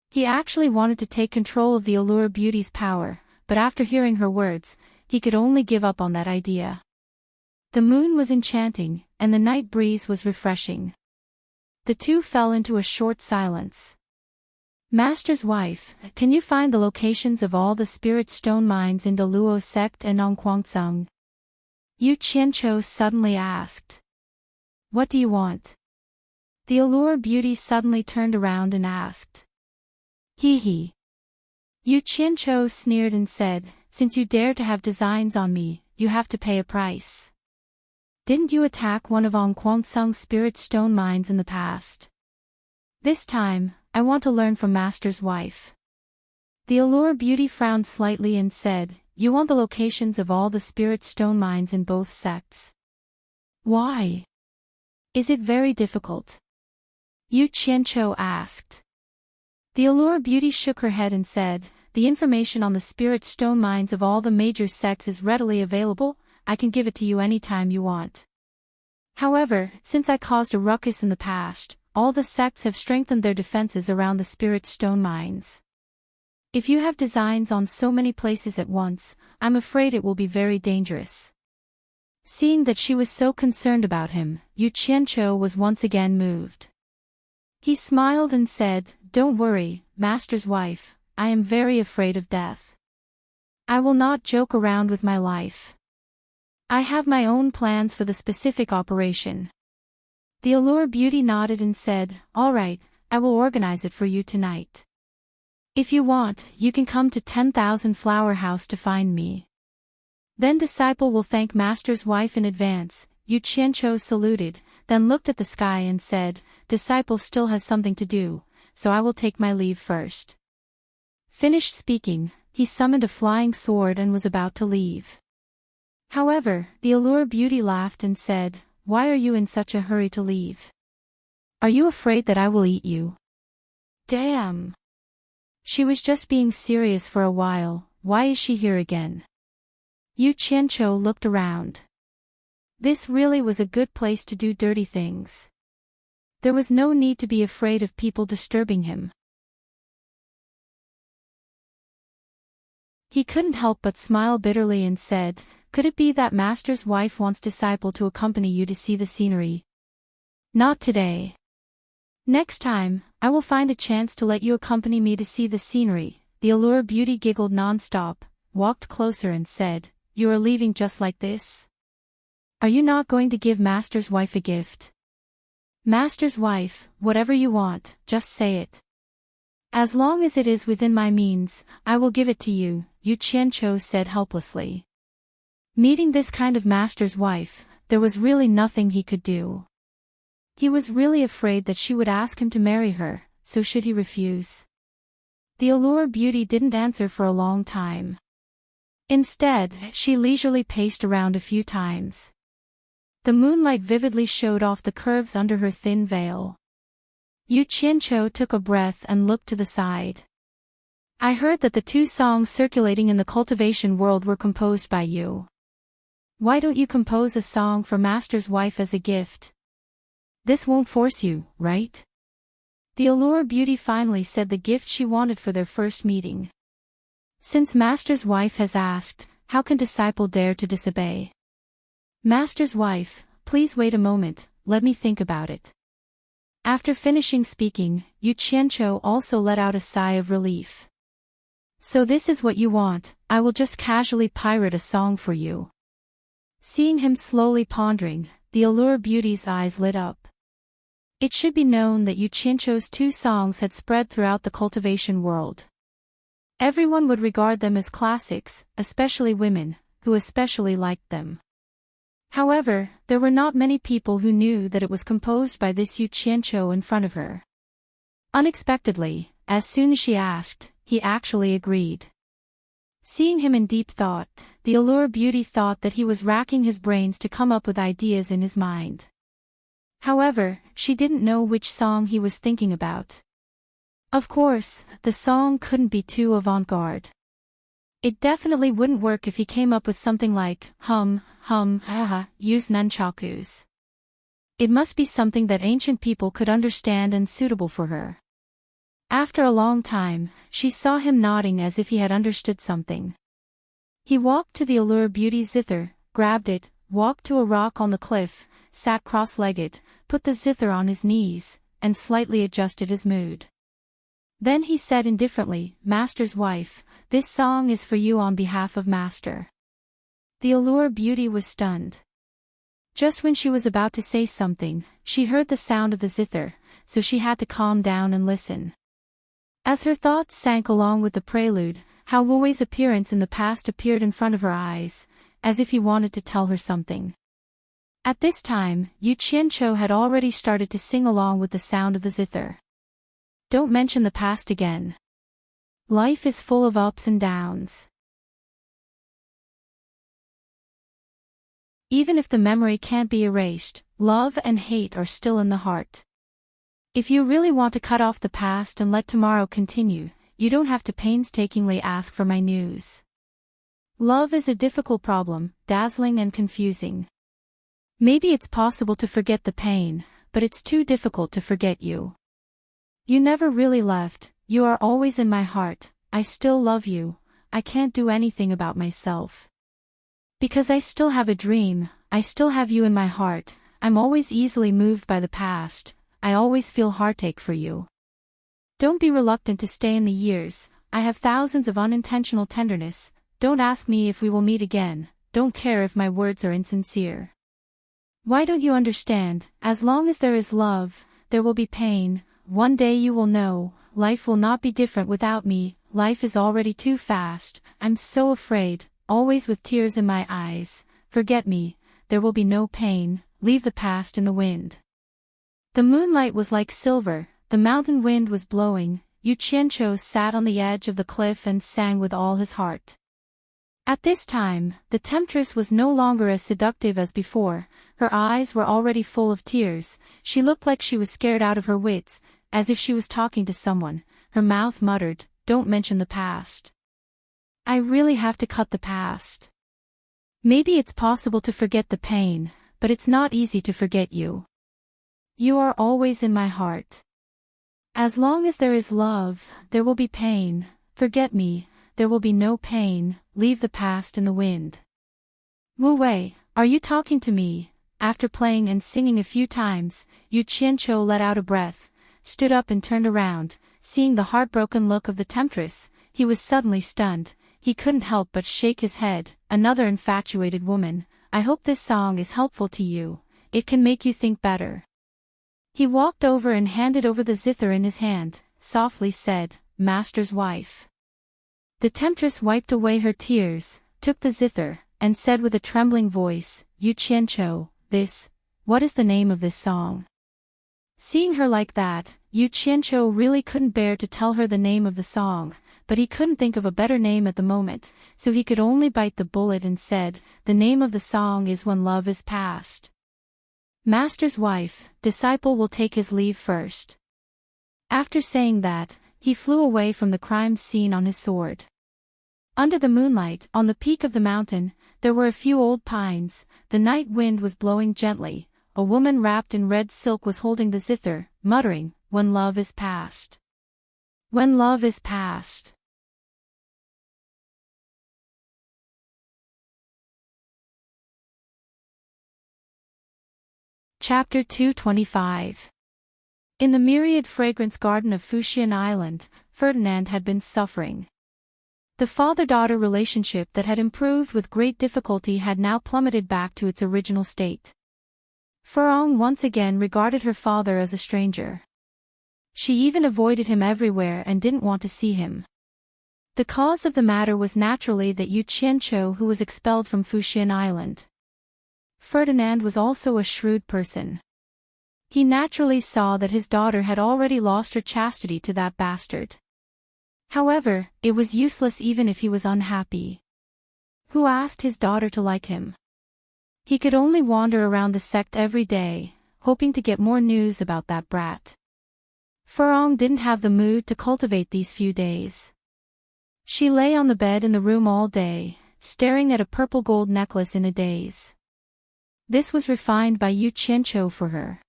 He actually wanted to take control of the Allure Beauty's power, but after hearing her words, he could only give up on that idea. The moon was enchanting, and the night breeze was refreshing. The two fell into a short silence. "Master's wife, can you find the locations of all the spirit stone mines in the Luo sect and Nongguangsung?" Yu Qianqiu suddenly asked. "What do you want?" The Allure Beauty suddenly turned around and asked. "Hee hee." Yu Qianqiu sneered and said, "Since you dare to have designs on me, you have to pay a price. Didn't you attack one of Nongguangsung's spirit stone mines in the past? This time, I want to learn from Master's wife." The Allure Beauty frowned slightly and said, "You want the locations of all the spirit stone mines in both sects. Why? Is it very difficult?" Yu Qianqiu asked. The Allure Beauty shook her head and said, "The information on the spirit stone mines of all the major sects is readily available. I can give it to you anytime you want. However, since I caused a ruckus in the past, all the sects have strengthened their defenses around the spirit stone mines. If you have designs on so many places at once, I'm afraid it will be very dangerous." Seeing that she was so concerned about him, Yu Qianqiu was once again moved. He smiled and said, "Don't worry, Master's wife, I am very afraid of death. I will not joke around with my life. I have my own plans for the specific operation." The Allure Beauty nodded and said, "All right, I will organize it for you tonight. If you want, you can come to 10,000 Flower House to find me. Then disciple will thank Master's wife in advance." Yu Qianqiu saluted, then looked at the sky and said, "Disciple still has something to do, so I will take my leave first." Finished speaking, he summoned a flying sword and was about to leave. However, the Allure Beauty laughed and said, "Why are you in such a hurry to leave? Are you afraid that I will eat you?" Damn! She was just being serious for a while. Why is she here again? Yu Qianqiu looked around. This really was a good place to do dirty things. There was no need to be afraid of people disturbing him. He couldn't help but smile bitterly and said, "Could it be that Master's wife wants disciple to accompany you to see the scenery? Not today. Next time, I will find a chance to let you accompany me to see the scenery." The Allure Beauty giggled non-stop, walked closer and said, "You are leaving just like this? Are you not going to give Master's wife a gift?" "Master's wife, whatever you want, just say it. As long as it is within my means, I will give it to you," Yu Qianqiu said helplessly. Meeting this kind of master's wife, there was really nothing he could do. He was really afraid that she would ask him to marry her, so should he refuse? The Allure Beauty didn't answer for a long time. Instead, she leisurely paced around a few times. The moonlight vividly showed off the curves under her thin veil. Yu Qianqiu took a breath and looked to the side. "I heard that the two songs circulating in the cultivation world were composed by you. Why don't you compose a song for Master's wife as a gift? This won't force you, right?" The Allure Beauty finally said the gift she wanted for their first meeting. Since master's wife has asked, how can disciple dare to disobey? Master's wife, please wait a moment, let me think about it. After finishing speaking, Yu Qianqiu also let out a sigh of relief. So this is what you want, I will just casually pirate a song for you. Seeing him slowly pondering, the allure beauty's eyes lit up. It should be known that Yu Qianqiu's 2 songs had spread throughout the cultivation world. Everyone would regard them as classics, especially women, who especially liked them. However, there were not many people who knew that it was composed by this Yu Qianqiu in front of her. Unexpectedly, as soon as she asked, he actually agreed. Seeing him in deep thought, the allure beauty thought that he was racking his brains to come up with ideas in his mind. However, she didn't know which song he was thinking about. Of course, the song couldn't be too avant-garde. It definitely wouldn't work if he came up with something like, use nunchakus. It must be something that ancient people could understand and suitable for her. After a long time, she saw him nodding as if he had understood something. He walked to the allure beauty zither, grabbed it, walked to a rock on the cliff, sat cross-legged, put the zither on his knees, and slightly adjusted his mood. Then he said indifferently, Master's wife, this song is for you on behalf of Master. The allure beauty was stunned. Just when she was about to say something, she heard the sound of the zither, so she had to calm down and listen. As her thoughts sank along with the prelude, how Wu Wei's appearance in the past appeared in front of her eyes, as if he wanted to tell her something. At this time, Yu Qianqiu had already started to sing along with the sound of the zither. Don't mention the past again. Life is full of ups and downs. Even if the memory can't be erased, love and hate are still in the heart. If you really want to cut off the past and let tomorrow continue, you don't have to painstakingly ask for my news. Love is a difficult problem, dazzling and confusing. Maybe it's possible to forget the pain, but it's too difficult to forget you. You never really left, you are always in my heart, I still love you, I can't do anything about myself. Because I still have a dream, I still have you in my heart, I'm always easily moved by the past, I always feel heartache for you. Don't be reluctant to stay in the years, I have thousands of unintentional tenderness, don't ask me if we will meet again, don't care if my words are insincere. Why don't you understand, as long as there is love, there will be pain. One day you will know, life will not be different without me, life is already too fast, I'm so afraid, always with tears in my eyes, forget me, there will be no pain, leave the past in the wind. The moonlight was like silver, the mountain wind was blowing, Yu Qianqiu sat on the edge of the cliff and sang with all his heart. At this time, the temptress was no longer as seductive as before, her eyes were already full of tears, she looked like she was scared out of her wits, as if she was talking to someone, her mouth muttered, don't mention the past. I really have to cut the past. Maybe it's possible to forget the pain, but it's not easy to forget you. You are always in my heart. As long as there is love, there will be pain, forget me, there will be no pain, leave the past in the wind. Wu Wei, are you talking to me? After playing and singing a few times, Yu Qianqiu let out a breath, stood up and turned around, seeing the heartbroken look of the temptress, he was suddenly stunned, he couldn't help but shake his head, another infatuated woman, I hope this song is helpful to you, it can make you think better. He walked over and handed over the zither in his hand, softly said, Master's wife. The temptress wiped away her tears, took the zither, and said with a trembling voice, Yu Qianqiu, what is the name of this song? Seeing her like that, Yu Qianqiu really couldn't bear to tell her the name of the song, but he couldn't think of a better name at the moment, so he could only bite the bullet and said, the name of the song is When Love is Past. Master's wife, disciple will take his leave first. After saying that, he flew away from the crime scene on his sword. Under the moonlight, on the peak of the mountain, there were a few old pines, the night wind was blowing gently, a woman wrapped in red silk was holding the zither, muttering, When love is past. When love is past. Chapter 225. In the myriad fragrance garden of Fuchsian Island, Ferdinand had been suffering. The father-daughter relationship that had improved with great difficulty had now plummeted back to its original state. Furong once again regarded her father as a stranger. She even avoided him everywhere and didn't want to see him. The cause of the matter was naturally that Yu Qianqiu, who was expelled from Fuchsian Island. Ferdinand was also a shrewd person. He naturally saw that his daughter had already lost her chastity to that bastard. However, it was useless even if he was unhappy. Who asked his daughter to like him? He could only wander around the sect every day, hoping to get more news about that brat. Furong didn't have the mood to cultivate these few days. She lay on the bed in the room all day, staring at a purple gold necklace in a daze. This was refined by Yu Qianqiu for her.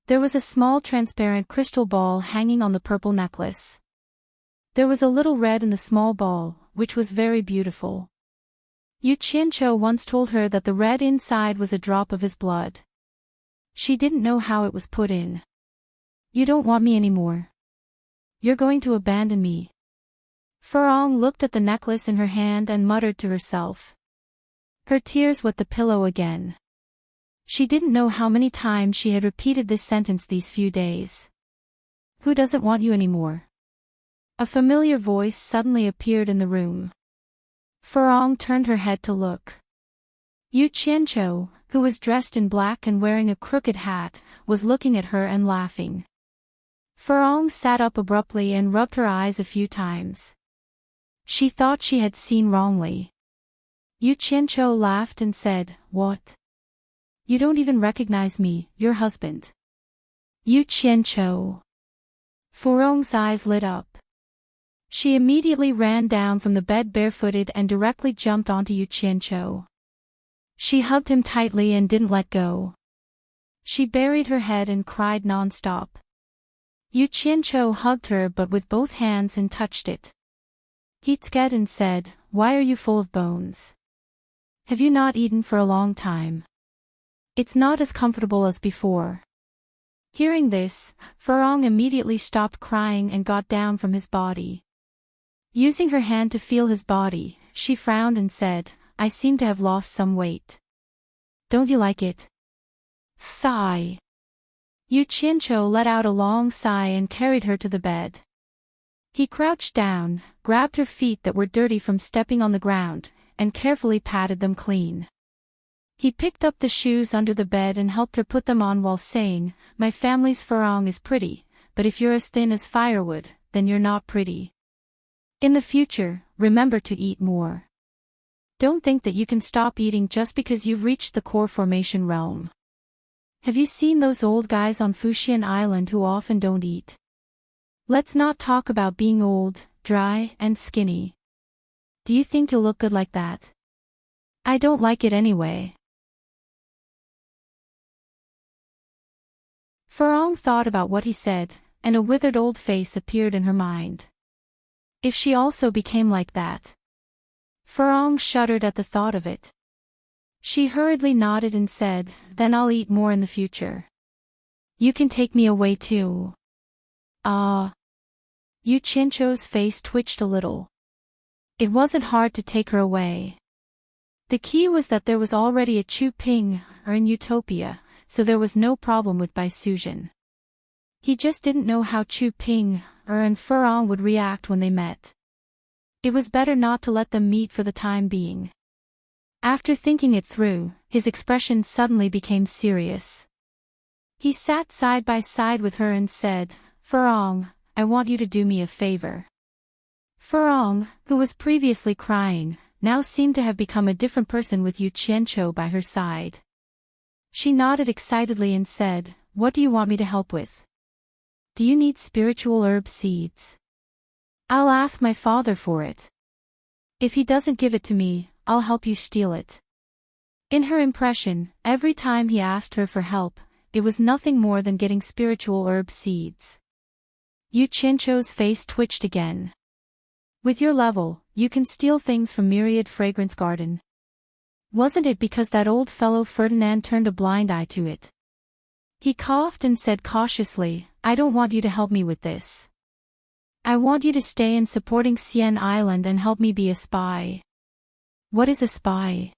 There was a small transparent crystal ball hanging on the purple necklace. There was a little red in the small ball, which was very beautiful. Yu Qianqiu once told her that the red inside was a drop of his blood. She didn't know how it was put in. You don't want me anymore. You're going to abandon me. Furong looked at the necklace in her hand and muttered to herself. Her tears wet the pillow again. She didn't know how many times she had repeated this sentence these few days. Who doesn't want you anymore? A familiar voice suddenly appeared in the room. Furong turned her head to look. Yu Qianqiu, who was dressed in black and wearing a crooked hat, was looking at her and laughing. Furong sat up abruptly and rubbed her eyes a few times. She thought she had seen wrongly. Yu Qianqiu laughed and said, What? You don't even recognize me, your husband. Yu Qianqiu. Furong's eyes lit up. She immediately ran down from the bed barefooted and directly jumped onto Yu Qianqiu. She hugged him tightly and didn't let go. She buried her head and cried non-stop. Yu Qianqiu hugged her but with both hands and touched it. He tzked and said, Why are you full of bones? Have you not eaten for a long time? It's not as comfortable as before. Hearing this, Furong immediately stopped crying and got down from his body. Using her hand to feel his body, she frowned and said, I seem to have lost some weight. Don't you like it? Sigh. Yu Qianqiu let out a long sigh and carried her to the bed. He crouched down, grabbed her feet that were dirty from stepping on the ground, and carefully patted them clean. He picked up the shoes under the bed and helped her put them on while saying, My family's Furong is pretty, but if you're as thin as firewood, then you're not pretty. In the future, remember to eat more. Don't think that you can stop eating just because you've reached the core formation realm. Have you seen those old guys on Fuchsian Island who often don't eat? Let's not talk about being old, dry, and skinny. Do you think you'll look good like that? I don't like it anyway. Furong thought about what he said, and a withered old face appeared in her mind. If she also became like that. Furong shuddered at the thought of it. She hurriedly nodded and said, Then I'll eat more in the future. You can take me away too. Ah. Yu Qianqiu's face twitched a little. It wasn't hard to take her away. The key was that there was already a Chu Ping, or in Utopia, so there was no problem with Bai Suzhen. He just didn't know how Chu Ping, and Furong would react when they met. It was better not to let them meet for the time being. After thinking it through, his expression suddenly became serious. He sat side by side with her and said, Furong, I want you to do me a favor. Furong, who was previously crying, now seemed to have become a different person with Yu Qianqiu by her side. She nodded excitedly and said, What do you want me to help with? Do you need spiritual herb seeds? I'll ask my father for it. If he doesn't give it to me, I'll help you steal it. In her impression, every time he asked her for help, it was nothing more than getting spiritual herb seeds. Yu Qianqiu's face twitched again. With your level, you can steal things from Myriad Fragrance Garden. Wasn't it because that old fellow Ferdinand turned a blind eye to it? He coughed and said cautiously, I don't want you to help me with this. I want you to stay in supporting Xian Island and help me be a spy. What is a spy?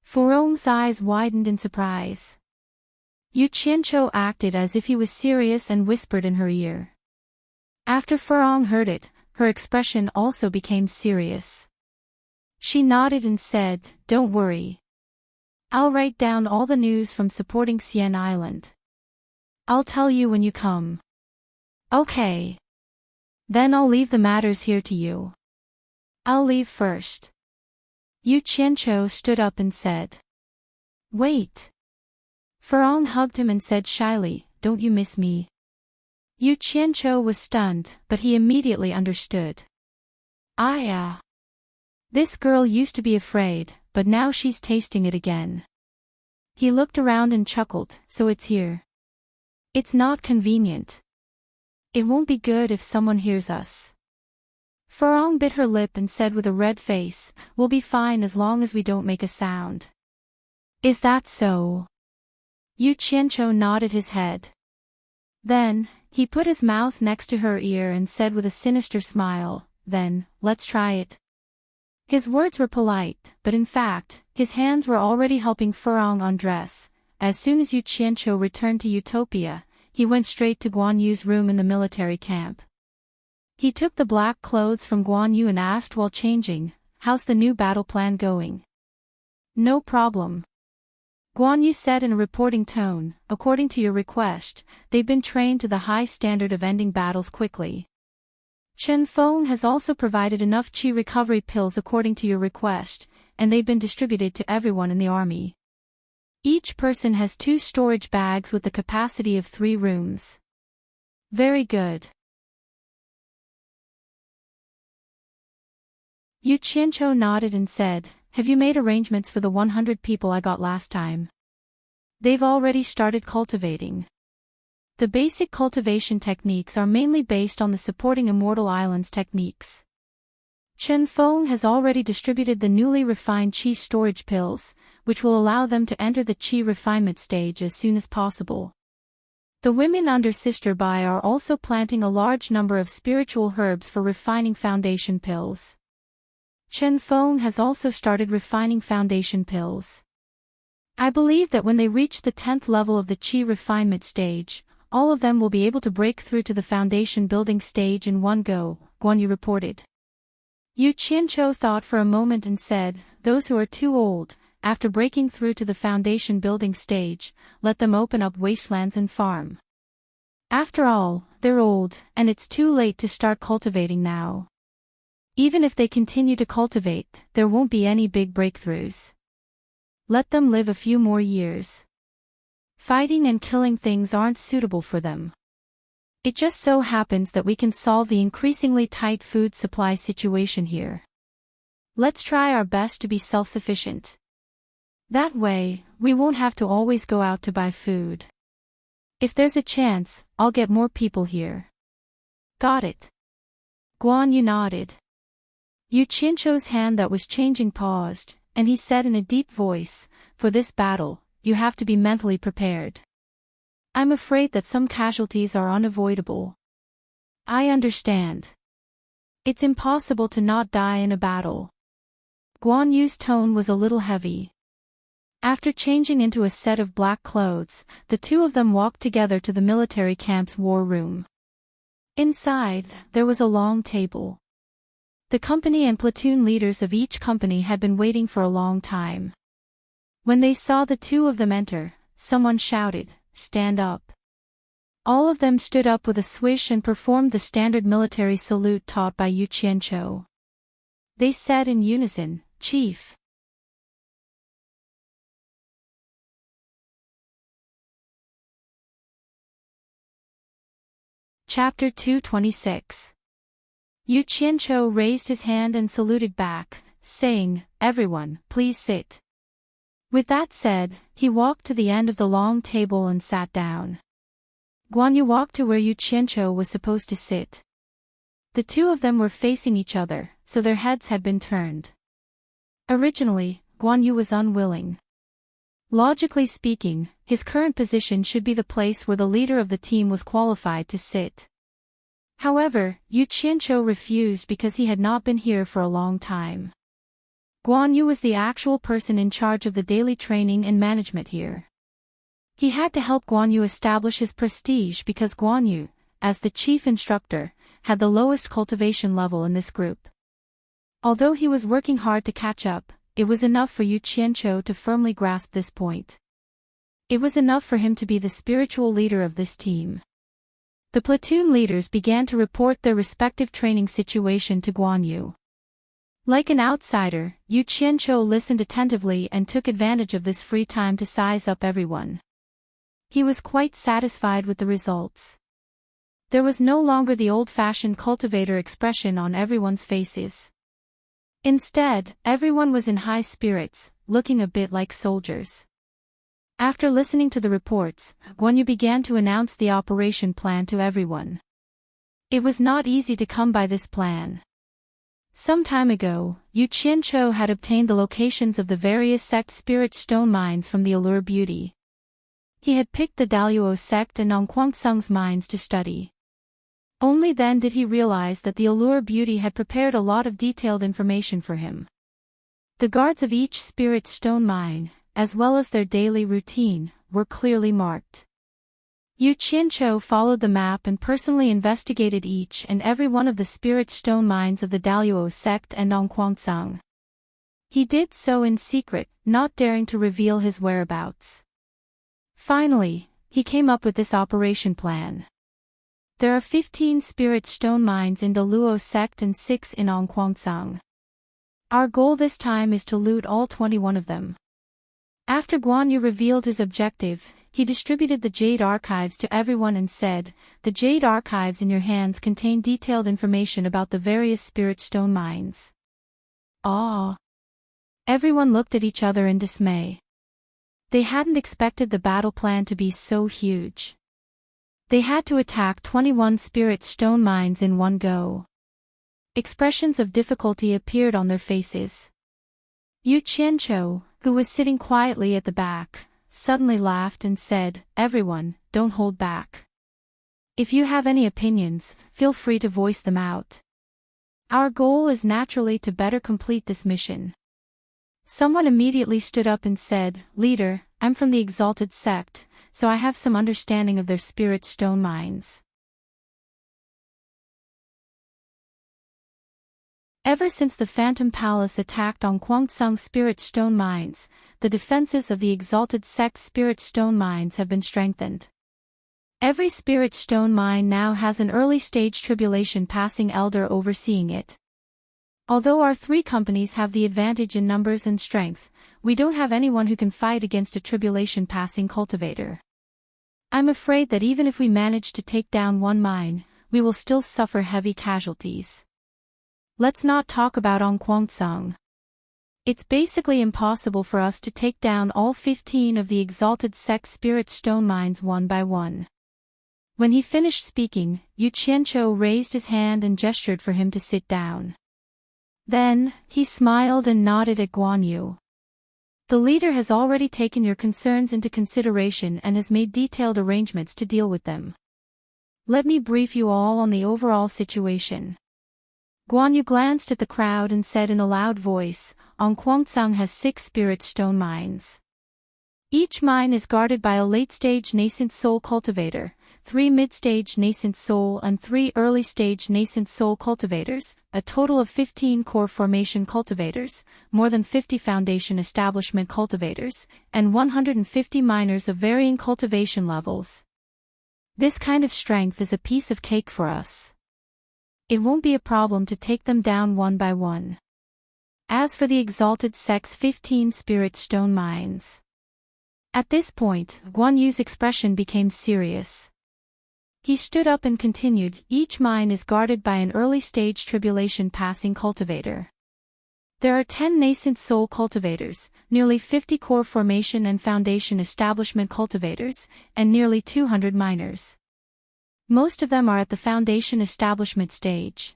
Furong's eyes widened in surprise. Yu Qianqiu acted as if he was serious and whispered in her ear. After Furong heard it, her expression also became serious. She nodded and said, Don't worry. I'll write down all the news from supporting Xian Island. I'll tell you when you come. Okay. Then I'll leave the matters here to you. I'll leave first. Yu Qianqiu stood up and said. Wait. Furong hugged him and said shyly, Don't you miss me? Yu Qianqiu was stunned, but he immediately understood. This girl used to be afraid, but now she's tasting it again. He looked around and chuckled, so it's here. It's not convenient. It won't be good if someone hears us. Furong bit her lip and said with a red face, We'll be fine as long as we don't make a sound. Is that so? Yu Qianqiu nodded his head. Then, he put his mouth next to her ear and said with a sinister smile, Then, let's try it. His words were polite, but in fact, his hands were already helping Furong undress. As soon as Yu Qianqiu returned to Utopia, he went straight to Guan Yu's room in the military camp. He took the black clothes from Guan Yu and asked while changing, How's the new battle plan going? No problem. Guan Yu said in a reporting tone, According to your request, they've been trained to the high standard of ending battles quickly. Chen Feng has also provided enough qi recovery pills according to your request, and they've been distributed to everyone in the army. Each person has 2 storage bags with the capacity of 3 rooms. Very good. Yu Qianqiu nodded and said, Have you made arrangements for the 100 people I got last time? They've already started cultivating. The basic cultivation techniques are mainly based on the supporting Immortal Islands techniques. Chen Feng has already distributed the newly refined qi storage pills, which will allow them to enter the qi refinement stage as soon as possible. The women under Sister Bai are also planting a large number of spiritual herbs for refining foundation pills. Chen Feng has also started refining foundation pills. I believe that when they reach the 10th level of the qi refinement stage, all of them will be able to break through to the foundation building stage in one go, Guan Yu reported. Yu Qianqiu thought for a moment and said, Those who are too old, after breaking through to the foundation building stage, let them open up wastelands and farm. After all, they're old, and it's too late to start cultivating now. Even if they continue to cultivate, there won't be any big breakthroughs. Let them live a few more years. Fighting and killing things aren't suitable for them. It just so happens that we can solve the increasingly tight food supply situation here. Let's try our best to be self-sufficient. That way, we won't have to always go out to buy food. If there's a chance, I'll get more people here. Got it. Guan Yu nodded. Yu Qianqiu's hand that was changing paused, and he said in a deep voice, For this battle, you have to be mentally prepared. I'm afraid that some casualties are unavoidable. I understand. It's impossible to not die in a battle. Guan Yu's tone was a little heavy. After changing into a set of black clothes, the 2 of them walked together to the military camp's war room. Inside, there was a long table. The company and platoon leaders of each company had been waiting for a long time. When they saw the 2 of them enter, someone shouted, Stand up. All of them stood up with a swish and performed the standard military salute taught by Yu Qianqiu. They said in unison, Chief. Chapter 226. Yu Qianqiu raised his hand and saluted back, saying, Everyone, please sit. With that said, he walked to the end of the long table and sat down. Guan Yu walked to where Yu Qianqiu was supposed to sit. The 2 of them were facing each other, so their heads had been turned. Originally, Guan Yu was unwilling. Logically speaking, his current position should be the place where the leader of the team was qualified to sit. However, Yu Qianqiu refused because he had not been here for a long time. Guan Yu was the actual person in charge of the daily training and management here. He had to help Guan Yu establish his prestige because Guan Yu, as the chief instructor, had the lowest cultivation level in this group. Although he was working hard to catch up, it was enough for Yu Qianqiu to firmly grasp this point. It was enough for him to be the spiritual leader of this team. The platoon leaders began to report their respective training situation to Guan Yu. Like an outsider, Yu Qianqiu listened attentively and took advantage of this free time to size up everyone. He was quite satisfied with the results. There was no longer the old-fashioned cultivator expression on everyone's faces. Instead, everyone was in high spirits, looking a bit like soldiers. After listening to the reports, Guan Yu began to announce the operation plan to everyone. It was not easy to come by this plan. Some time ago, Yu Qianqiu had obtained the locations of the various sect spirit stone mines from the Allure Beauty. He had picked the Daluo sect and Nongguangsung's mines to study. Only then did he realize that the Allure Beauty had prepared a lot of detailed information for him. The guards of each spirit stone mine, as well as their daily routine, were clearly marked. Yu Qianqiu followed the map and personally investigated each and every one of the spirit stone mines of the Daluo sect and Nongguangsung. He did so in secret, not daring to reveal his whereabouts. Finally, he came up with this operation plan. There are 15 spirit stone mines in Daluo sect and 6 in Nongguangsung. Our goal this time is to loot all 21 of them. After Guan Yu revealed his objective, he distributed the Jade Archives to everyone and said, "The Jade Archives in your hands contain detailed information about the various spirit stone mines." Ah! Everyone looked at each other in dismay. They hadn't expected the battle plan to be so huge. They had to attack 21 spirit stone mines in one go. Expressions of difficulty appeared on their faces. Yu Qianqiu, who was sitting quietly at the back, suddenly laughed and said, "Everyone, don't hold back. If you have any opinions, feel free to voice them out. Our goal is naturally to better complete this mission." Someone immediately stood up and said, "Leader, I'm from the Exalted Sect, so I have some understanding of their spirit stone mines." Ever since the Phantom Palace attacked on Nongguangsung spirit stone mines, the defenses of the Exalted Sect spirit stone mines have been strengthened. Every spirit stone mine now has an early-stage tribulation passing elder overseeing it. Although our 3 companies have the advantage in numbers and strength, we don't have anyone who can fight against a tribulation passing cultivator. I'm afraid that even if we manage to take down one mine, we will still suffer heavy casualties. Let's not talk about Nongguangsung. It's basically impossible for us to take down all 15 of the Exalted Sect spirit stone mines one by one. When he finished speaking, Yu Qianqiu raised his hand and gestured for him to sit down. Then, he smiled and nodded at Guan Yu. "The leader has already taken your concerns into consideration and has made detailed arrangements to deal with them. Let me brief you all on the overall situation." Guan Yu glanced at the crowd and said in a loud voice, "Nongguangsung has 6 spirit stone mines. Each mine is guarded by a late-stage nascent soul cultivator, 3 mid-stage nascent soul and 3 early-stage nascent soul cultivators, a total of 15 core formation cultivators, more than 50 foundation establishment cultivators, and 150 miners of varying cultivation levels. This kind of strength is a piece of cake for us. It won't be a problem to take them down one by one. As for the Exalted Sect's 15 spirit stone mines." At this point, Guan Yu's expression became serious. He stood up and continued, "Each mine is guarded by an early-stage tribulation passing cultivator. There are 10 nascent soul cultivators, nearly 50 core formation and foundation establishment cultivators, and nearly 200 miners. Most of them are at the foundation establishment stage.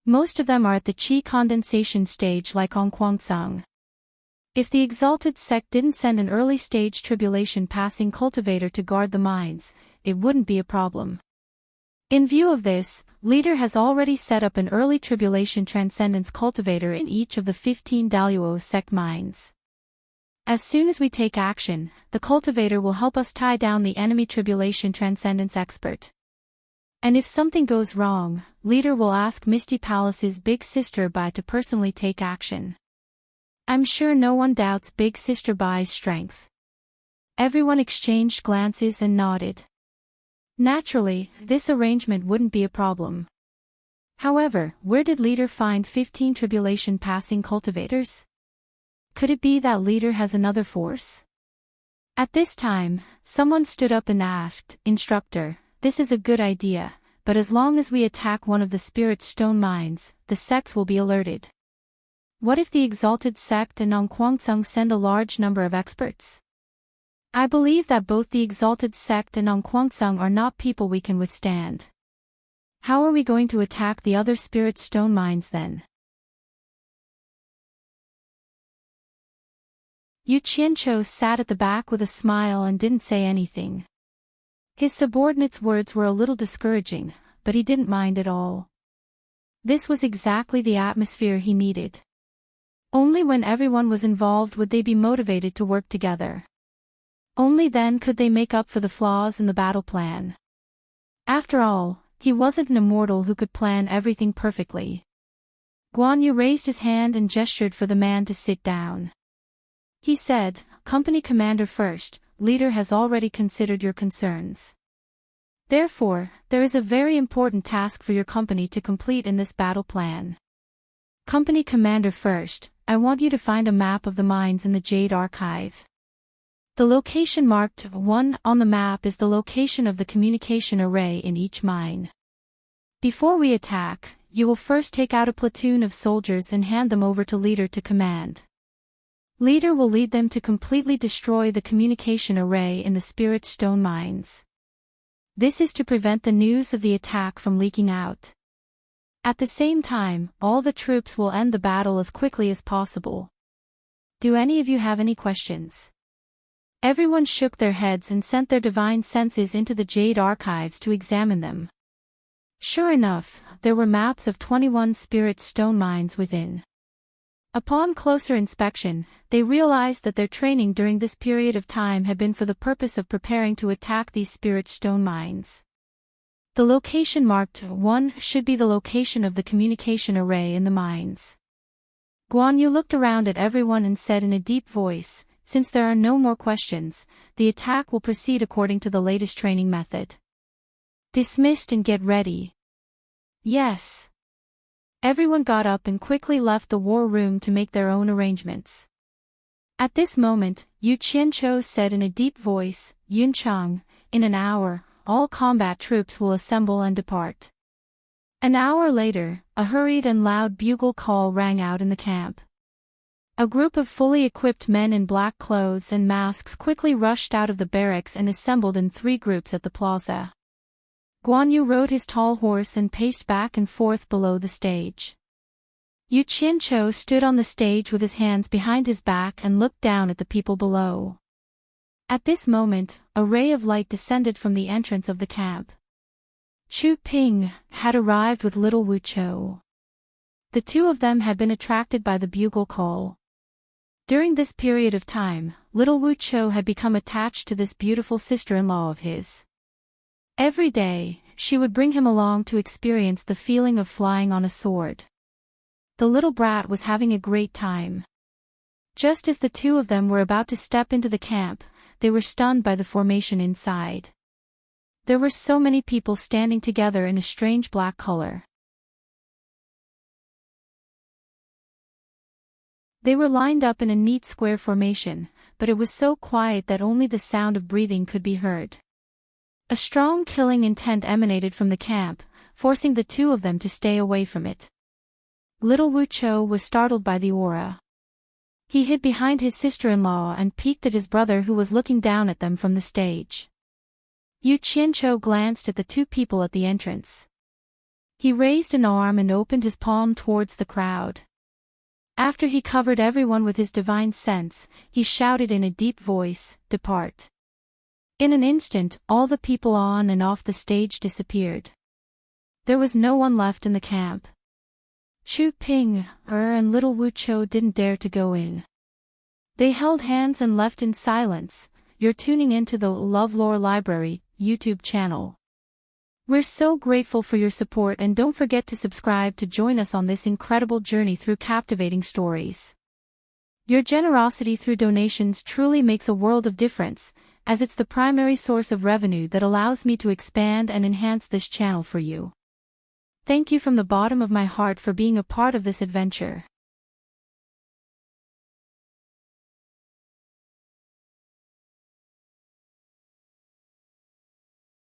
Most of them are at the qi condensation stage like Nongguangsung. If the exalted sect didn't send an early-stage tribulation-passing cultivator to guard the mines, it wouldn't be a problem. In view of this, Leader has already set up an early tribulation transcendence cultivator in each of the 15 Daluo sect mines. As soon as we take action, the cultivator will help us tie down the enemy tribulation transcendence expert. And if something goes wrong, Leader will ask Misty Palace's Big Sister Bai to personally take action. I'm sure no one doubts Big Sister Bai's strength. Everyone exchanged glances and nodded. Naturally, this arrangement wouldn't be a problem. However, where did Leader find 15 tribulation-passing cultivators? Could it be that Leader has another force? At this time, someone stood up and asked, "Instructor, this is a good idea, but as long as we attack one of the spirit stone mines, the sects will be alerted. What if the exalted sect and Nongguangsung send a large number of experts? I believe that both the exalted sect and Nongguangsung are not people we can withstand. How are we going to attack the other spirit stone mines then?" Yu Qianqiu sat at the back with a smile and didn't say anything. His subordinate's words were a little discouraging, but he didn't mind at all. This was exactly the atmosphere he needed. Only when everyone was involved would they be motivated to work together. Only then could they make up for the flaws in the battle plan. After all, he wasn't an immortal who could plan everything perfectly. Guan Yu raised his hand and gestured for the man to sit down. He said, "Company commander first, Leader has already considered your concerns. Therefore, there is a very important task for your company to complete in this battle plan. Company commander first, I want you to find a map of the mines in the Jade Archive. The location marked 1 on the map is the location of the communication array in each mine. Before we attack, you will first take out a platoon of soldiers and hand them over to Leader to command. Leader will lead them to completely destroy the communication array in the Spirit Stone mines. This is to prevent the news of the attack from leaking out. At the same time, all the troops will end the battle as quickly as possible. Do any of you have any questions?" Everyone shook their heads and sent their divine senses into the Jade Archives to examine them. Sure enough, there were maps of 21 spirit stone mines within. Upon closer inspection, they realized that their training during this period of time had been for the purpose of preparing to attack these spirit stone mines. The location marked 1 should be the location of the communication array in the mines. Guan Yu looked around at everyone and said in a deep voice, "Since there are no more questions, the attack will proceed according to the latest training method. Dismissed and get ready." "Yes." Everyone got up and quickly left the war room to make their own arrangements. At this moment, Yu Qianqiu said in a deep voice, "Yunchang, in an hour, all combat troops will assemble and depart." An hour later, a hurried and loud bugle call rang out in the camp. A group of fully equipped men in black clothes and masks quickly rushed out of the barracks and assembled in 3 groups at the plaza. Guan Yu rode his tall horse and paced back and forth below the stage. Yu Qianqiu stood on the stage with his hands behind his back and looked down at the people below. At this moment, a ray of light descended from the entrance of the camp. Chu Ping had arrived with little Wu Chou. The two of them had been attracted by the bugle call. During this period of time, little Wu Chou had become attached to this beautiful sister-in-law of his. Every day, she would bring him along to experience the feeling of flying on a sword. The little brat was having a great time. Just as the two of them were about to step into the camp, they were stunned by the formation inside. There were so many people standing together in a strange black color. They were lined up in a neat square formation, but it was so quiet that only the sound of breathing could be heard. A strong killing intent emanated from the camp, forcing the two of them to stay away from it. Little Wu Chou was startled by the aura. He hid behind his sister-in-law and peeked at his brother who was looking down at them from the stage. Yu Qianqiu glanced at the two people at the entrance. He raised an arm and opened his palm towards the crowd. After he covered everyone with his divine sense, he shouted in a deep voice, "Depart." In an instant, all the people on and off the stage disappeared. There was no one left in the camp. Chu Ping, and little Wu Chou didn't dare to go in. They held hands and left in silence. You're tuning into the LoveLore Library YouTube channel. We're so grateful for your support, and don't forget to subscribe to join us on this incredible journey through captivating stories. Your generosity through donations truly makes a world of difference, as it's the primary source of revenue that allows me to expand and enhance this channel for you. Thank you from the bottom of my heart for being a part of this adventure.